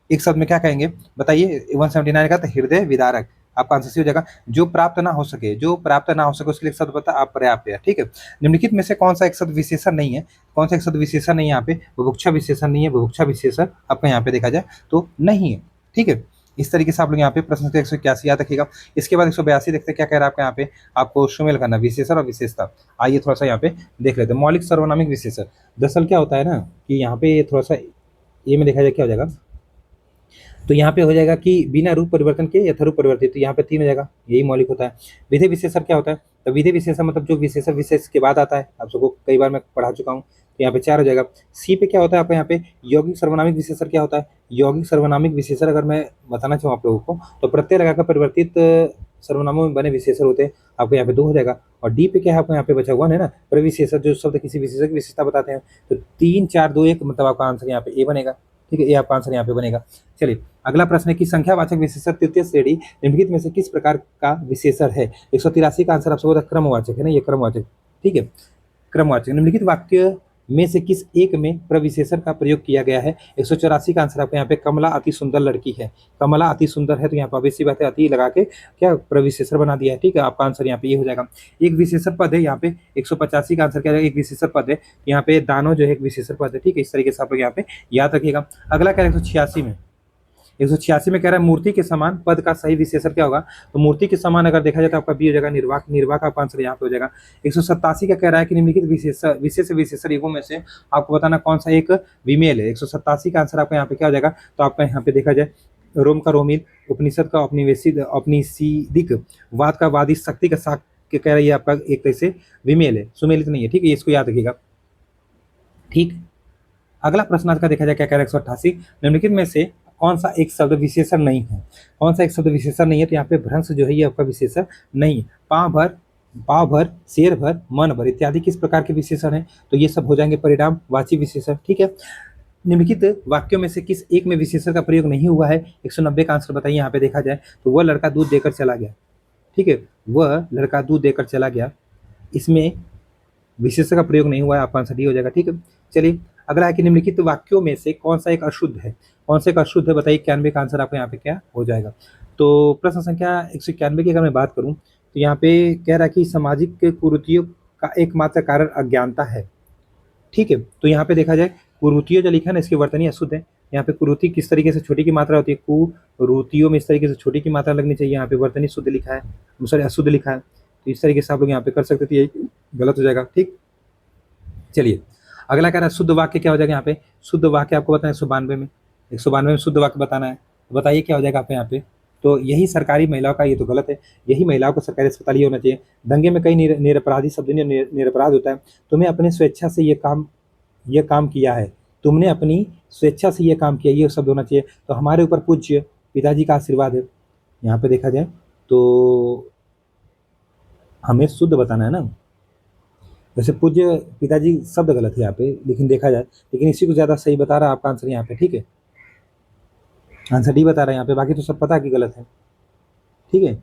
एक शब्द में क्या कहेंगे बताइए? 179 का, तो हृदय विदारक, आपका आंसर सी हो जाएगा। जो प्राप्त ना हो सके, जो प्राप्त ना हो सके उसके लिए एक शब्द बता अपर्याप्त है। ठीक है, निम्नलिखित में से कौन सा एक शब्द विशेषण नहीं है? कौन सा एक शब्द विशेषण नहीं है यहाँ पे? बुभुक्षा विशेषण नहीं है, बुभुक्षा विशेषण आपका यहाँ पे देखा जाए तो नहीं है। ठीक है, इस तरीके से आप लोग यहाँ पे प्रश्न 181 याद रखिएगा। इसके बाद 182 देखते हैं क्या कह रहा है आपका यहाँ पे? आपको सुमेल करना, विशेषण और विशेषता। आइए थोड़ा सा यहाँ पे देख लेते हैं। मौलिक सर्वनामिक विशेषण, दरअसल क्या होता है ना कि यहाँ पे थोड़ा सा ये में देखा जाए क्या हो जाएगा? तो यहाँ पे हो जाएगा कि बिना रूप परिवर्तन के यथारूप परिवर्तित, तो यहाँ पे 3 हो जाएगा, यही मौलिक होता है। विधेय विशेषण क्या होता है? तो विधेय विशेषण मतलब जो विशेषण विशेष के बाद आता है, आप सबको कई बार मैं पढ़ा चुका हूँ, तो यहाँ पे 4 हो जाएगा। सी पे क्या होता है आपका यहाँ पे? यौगिक सर्वनामिक विशेषण क्या होता है? यौगिक सर्वनामिक विशेषण अगर मैं बताना चाहूँ आप लोगों को, तो प्रत्यय लगाकर परिवर्तित सर्वनामों में बने विशेषण होते हैं, आपको यहाँ पे 2 हो जाएगा। और डी पे क्या है आपको यहाँ पे बचा हुआ है ना, प्रविशेषण, जो शब्द किसी विशेषण की विशेषता बताते हैं। तो 3 4 2 1 मतलब आपका आंसर यहाँ पे ए बनेगा। ठीक है, ये आपका आंसर यहाँ पे बनेगा। चलिए अगला प्रश्न है कि संख्यावाचक विशेषण तृतीय श्रेणी निम्नलिखित में से किस प्रकार का विशेषण है? 183 का आंसर आप सबको क्रमवाचक है ना, ये क्रमवाचक। ठीक है, क्रमवाचक। निम्नलिखित वाक्य में से किस एक में प्रविशेषण का प्रयोग किया गया है? 184 का आंसर आपका यहाँ पे कमला अति सुंदर लड़की है। कमला अति सुंदर है, तो यहाँ पर ऑब्वियसली बात है, अति लगा के क्या प्रविशेषण बना दिया है। ठीक है, आपका आंसर यहाँ पे ये हो जाएगा। एक विशेषण पद है यहाँ पे, 185 का आंसर क्या है? एक विशेषण पद है यहाँ पे, दानो जो है एक विशेषण पद है। ठीक है, इस तरीके से आप लोग यहाँ पे याद रखिएगा। अगला क्या है 186 में? 186 में कह रहा है मूर्ति के समान पद का सही विशेषण क्या होगा? तो मूर्ति के समान अगर देखा जाए तो आपका बी हो जाएगा, निर्वाक। निर्वाक का आंसर यहाँ पे हो जाएगा। 187 का कह रहा है कि निम्नलिखित विशेष विशेषण युगों में से आपको बताना कौन सा एक विमेल है। 187 का आंसर आपका यहाँ पे क्या हो जाएगा? तो आपका यहाँ पे देखा जाए रोम का रोमिल, उपनिषद का औपनिषदिक, वाद का वादी, शक्ति का शाक्य, कह रहा है ये आपका एक तरह से विमेल है, सुमेलित नहीं है। ठीक है, इसको याद रखिएगा। ठीक, अगला प्रश्न आज का देखा जाए क्या कह रहा है 188, निम्नलिखित में से कौन सा एक शब्द विशेषण नहीं है? कौन सा एक शब्द विशेषण नहीं है? तो यहाँ पे भ्रंश जो है ये आपका विशेषण नहीं है। पाँव भर, शेर भर, मन भर इत्यादि किस प्रकार के विशेषण है? तो ये सब हो जाएंगे परिणामवाची विशेषण। ठीक है, निम्नलिखित वाक्यों में से किस एक में विशेषण का प्रयोग नहीं हुआ है? 190 का आंसर बताइए। यहाँ पे देखा जाए तो वह लड़का दूध देकर चला गया। ठीक है, वह लड़का दूध देकर चला गया, इसमें विशेषण का प्रयोग नहीं हुआ है, आपका आंसर डी हो जाएगा। ठीक है, चलिए अगला है कि निम्नलिखित वाक्यों में से कौन सा एक अशुद्ध है? कौन सा एक अशुद्ध है बताइए। 91 का आंसर आपको यहाँ पे क्या हो जाएगा? तो प्रश्न संख्या 191 की अगर मैं बात करूँ तो यहाँ पे कह रहा है कि सामाजिक कुरीतियों का एकमात्र कारण अज्ञानता है। ठीक है, तो यहाँ पे देखा जाए कुरीतियों जो लिखा है ना, इसकी वर्तनी अशुद्ध है। यहाँ पे कुरीति किस तरीके से छोटी की मात्रा होती है? कुरीतियों में इस तरीके से छोटी की मात्रा लगनी चाहिए, यहाँ पे वर्तनी शुद्ध लिखा है, सॉरी अशुद्ध लिखा है। तो इस तरीके से आप लोग यहाँ पे कर सकते थे, यही गलत हो जाएगा। ठीक, चलिए अगला कह रहा है शुद्ध वाक्य क्या हो जाएगा यहाँ पे। शुद्ध वाक्य आपको बताना है 192 में, 192 में शुद्ध वाक्य बताना है। तो बताइए क्या हो जाएगा आपको यहाँ पे। तो यही सरकारी महिलाओं का, ये तो गलत है, यही महिलाओं को सरकारी अस्पताल ये होना चाहिए। दंगे में कई निरपराधी शब्द निरपराध होता है। तुम्हें अपने स्वेच्छा से ये काम किया है, तुमने अपनी स्वेच्छा से ये काम किया, ये शब्द होना चाहिए। तो हमारे ऊपर पूज्य पिताजी का आशीर्वाद है। यहाँ पे देखा जाए तो हमें शुद्ध बताना है ना। वैसे पूज्य पिताजी शब्द गलत है यहाँ पे, लेकिन देखा जाए, लेकिन इसी को ज़्यादा सही बता रहा है आपका आंसर यहाँ पे। ठीक है, आंसर डी बता रहा है यहाँ पे, बाकी तो सब पता है कि गलत है। ठीक है,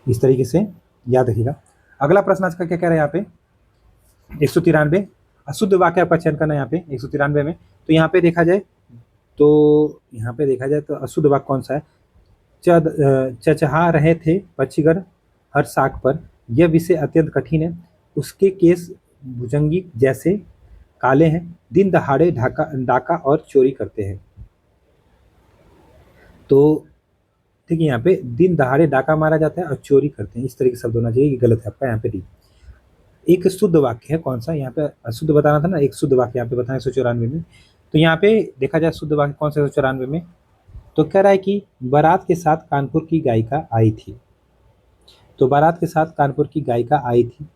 इस तरीके से याद रखिएगा। अगला प्रश्न आज का क्या कह रहा है यहाँ पे 193 अशुद्ध वाक्य का चयन करना है यहाँ पे 193 में। तो यहाँ पे देखा जाए तो अशुद्ध वाक्य कौन सा है। चचहा रहे थे पक्षीगण हर शाख पर, यह विषय अत्यंत कठिन है, उसके केस भुजंगी जैसे काले हैं, दिन दहाड़े डाका और चोरी करते हैं। तो ठीक है, यहाँ पे दिन दहाड़े डाका मारा जाता है और चोरी करते हैं, इस तरीके से शब्द होना चाहिए, ये गलत है आपका यहाँ पे डी। एक शुद्ध वाक्य है कौन सा, यहाँ पे अशुद्ध बताना था ना, एक शुद्ध वाक्य यहाँ पे बताना 194 में। तो यहाँ पे देखा जाए शुद्ध वाक्य कौन सा 194 में। तो कह रहा है कि बारात के साथ कानपुर की गायिका आई थी। तो बारात के साथ कानपुर की गायिका आई थी।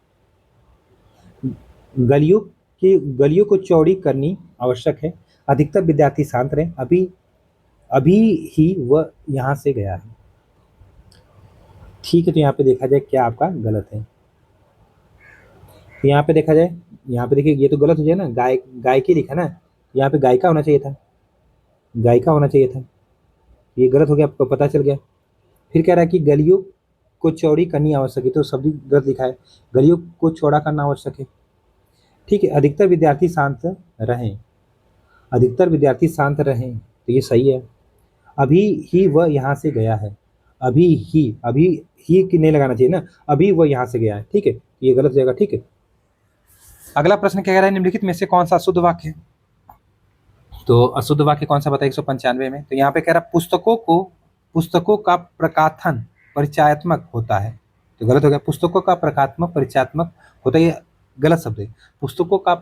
गलियों को चौड़ी करनी आवश्यक है, अधिकतर विद्यार्थी शांत रहे, अभी ही वह यहाँ से गया है। ठीक है, तो यहाँ पे देखा जाए क्या आपका गलत है। तो यहाँ पे देखा जाए, यहाँ पे देखिए ये तो गलत हो जाए ना, गायकी लिखा ना, यहाँ पे गायिका होना चाहिए था, गायिका होना चाहिए था, ये गलत हो गया, आपको पता चल गया। फिर कह रहा है कि गलियों को चौड़ी करनी आवश्यक है, तो शब्द गलत लिखा है, गलियों को चौड़ा करना आवश्यक है। ठीक है, अधिकतर विद्यार्थी शांत रहें, अधिकतर विद्यार्थी शांत रहें, तो ये सही है। अभी ही वह यहाँ से गया है, अभी ही कि नहीं लगाना चाहिए ना, अभी वह यहाँ से गया है। ठीक है, ये गलत हो जाएगा। ठीक है, अगला प्रश्न क्या कह रहा है, निम्नलिखित में से कौन सा अशुद्ध वाक्य है। तो अशुद्ध वाक्य कौन सा बताइए 195 में। तो यहाँ पे कह रहा है पुस्तकों का प्रकाथन परिचयात्मक होता है, तो गलत हो गया। पुस्तकों का प्रकात्मक परिचयात्मक होता है, ये गलत शब्द है। पुस्तकों का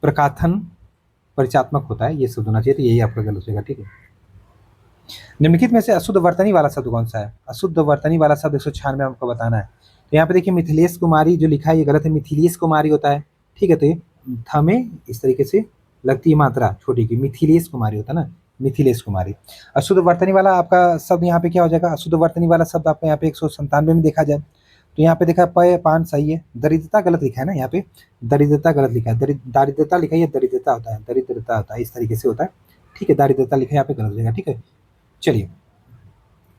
प्रकाथन परिचयात्मक होता है, ये शब्द होना चाहिए, तो यही आपका गलत हो जाएगा। ठीक है, निम्नलिखित में से अशुद्ध वर्तनी वाला शब्द कौन सा है। अशुद्ध वर्तनी वाला शब्द 196 में आपको बताना है। तो यहाँ पे देखिए मिथिलेश कुमारी जो लिखा है ये गलत है, मिथिलेश कुमारी होता है। ठीक है, तो ये थमें इस तरीके से लगती है मात्रा छोटी की, मिथिलेश कुमारी होता है ना, मिथिलेश कुमारी। अशुद्ध वर्तनी वाला आपका शब्द यहाँ पे क्या हो जाएगा, अशुद्ध वर्तनी वाला शब्द आपका यहाँ पे 197 में देखा जाए तो यहाँ पे देखा पय पान सही है, दरिद्रता गलत लिखा है ना, यहाँ पे दरिद्रता गलत लिखा है, दारिद्रता लिखा है, दरिद्रता होता है, दरिद्रता होता है, इस तरीके से होता है। ठीक है, दारिद्रता लिखा है यहाँ पे गलत हो जाएगा। ठीक है, चलिए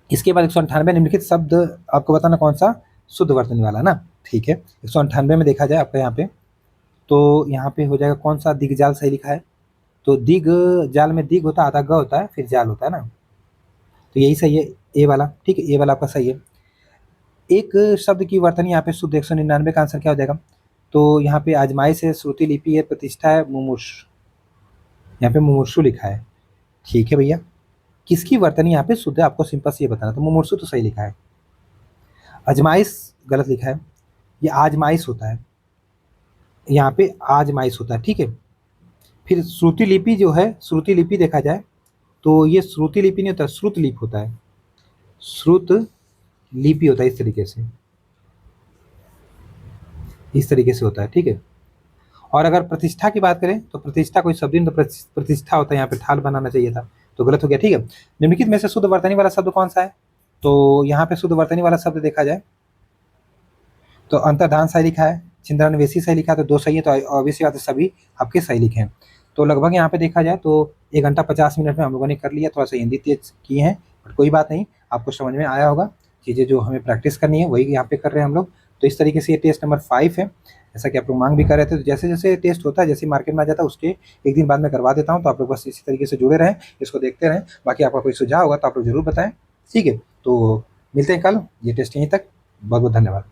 इसके बाद 198 निम्नलिखित शब्द आपको बताना कौन सा शुद्ध वर्तनी वाला ना। ठीक है, 198 में देखा जाए आपका यहाँ पे, तो यहाँ पे हो जाएगा कौन सा, दिग्जाल सही लिखा है। तो दिग जाल में दिग होता है, आधा ग होता है, फिर जाल होता है ना, तो यही सही है, ए वाला। ठीक है, ए वाला आपका सही है। एक शब्द की वर्तनी यहाँ पे शुद्ध 199 का आंसर क्या हो जाएगा। तो यहाँ पे आजमाइश है, श्रुति लिपि है, प्रतिष्ठा है, मुमूर्ष, यहाँ पे मुमूर्षु लिखा है। ठीक है भैया, किसकी वर्तनी यहाँ पे शुद्ध है आपको सिंपल से ये बताना, तो मुमूर्षु तो सही लिखा है। अजमाइश गलत लिखा है, ये आजमाइश होता है, यहाँ पे आजमाइश होता है। ठीक है, फिर श्रुति लिपि जो है, श्रुति लिपि देखा जाए तो ये श्रुति लिपि नहीं होता, श्रुत लिपि होता है, श्रुत लिपि होता है, इस तरीके से होता है। ठीक है, और अगर प्रतिष्ठा की बात करें तो प्रतिष्ठा कोई शब्द नहीं, तो प्रतिष्ठा होता है, यहाँ पे ठाल बनाना चाहिए था, तो गलत हो गया। ठीक है, निम्नलिखित में से शुद्ध वर्तनी वाला शब्द कौन सा है। तो यहाँ पे शुद्ध वर्तनी वाला शब्द देखा जाए तो अंतर्धान सही लिखा है, छिंद्रान्वेषी सही लिखा है, तो 2 सही है, तो ऑब्वियसली बात है सभी आपके सही लिखे हैं। तो लगभग यहाँ पे देखा जाए तो 1 घंटा 50 मिनट में हम लोगों ने कर लिया, थोड़ा सा हिंदी तेज किए हैं, बट कोई बात नहीं, आपको समझ में आया होगा। चीज़ें जो हमें प्रैक्टिस करनी है वही यहाँ पे कर रहे हैं हम लोग। तो इस तरीके से ये टेस्ट नंबर 5 है, जैसा कि आप लोग मांग भी कर रहे थे। तो जैसे जैसे टेस्ट होता है, जैसे मार्केट में आ जाता है, उसके 1 दिन बाद मैं करवा देता हूँ, तो आप लोग बस इसी तरीके से जुड़े रहें, इसको देखते रहें। बाकी आपका कोई सुझाव होगा तो आप लोग जरूर बताएं। ठीक है, तो मिलते हैं कल, ये टेस्ट यहीं तक, बहुत बहुत धन्यवाद।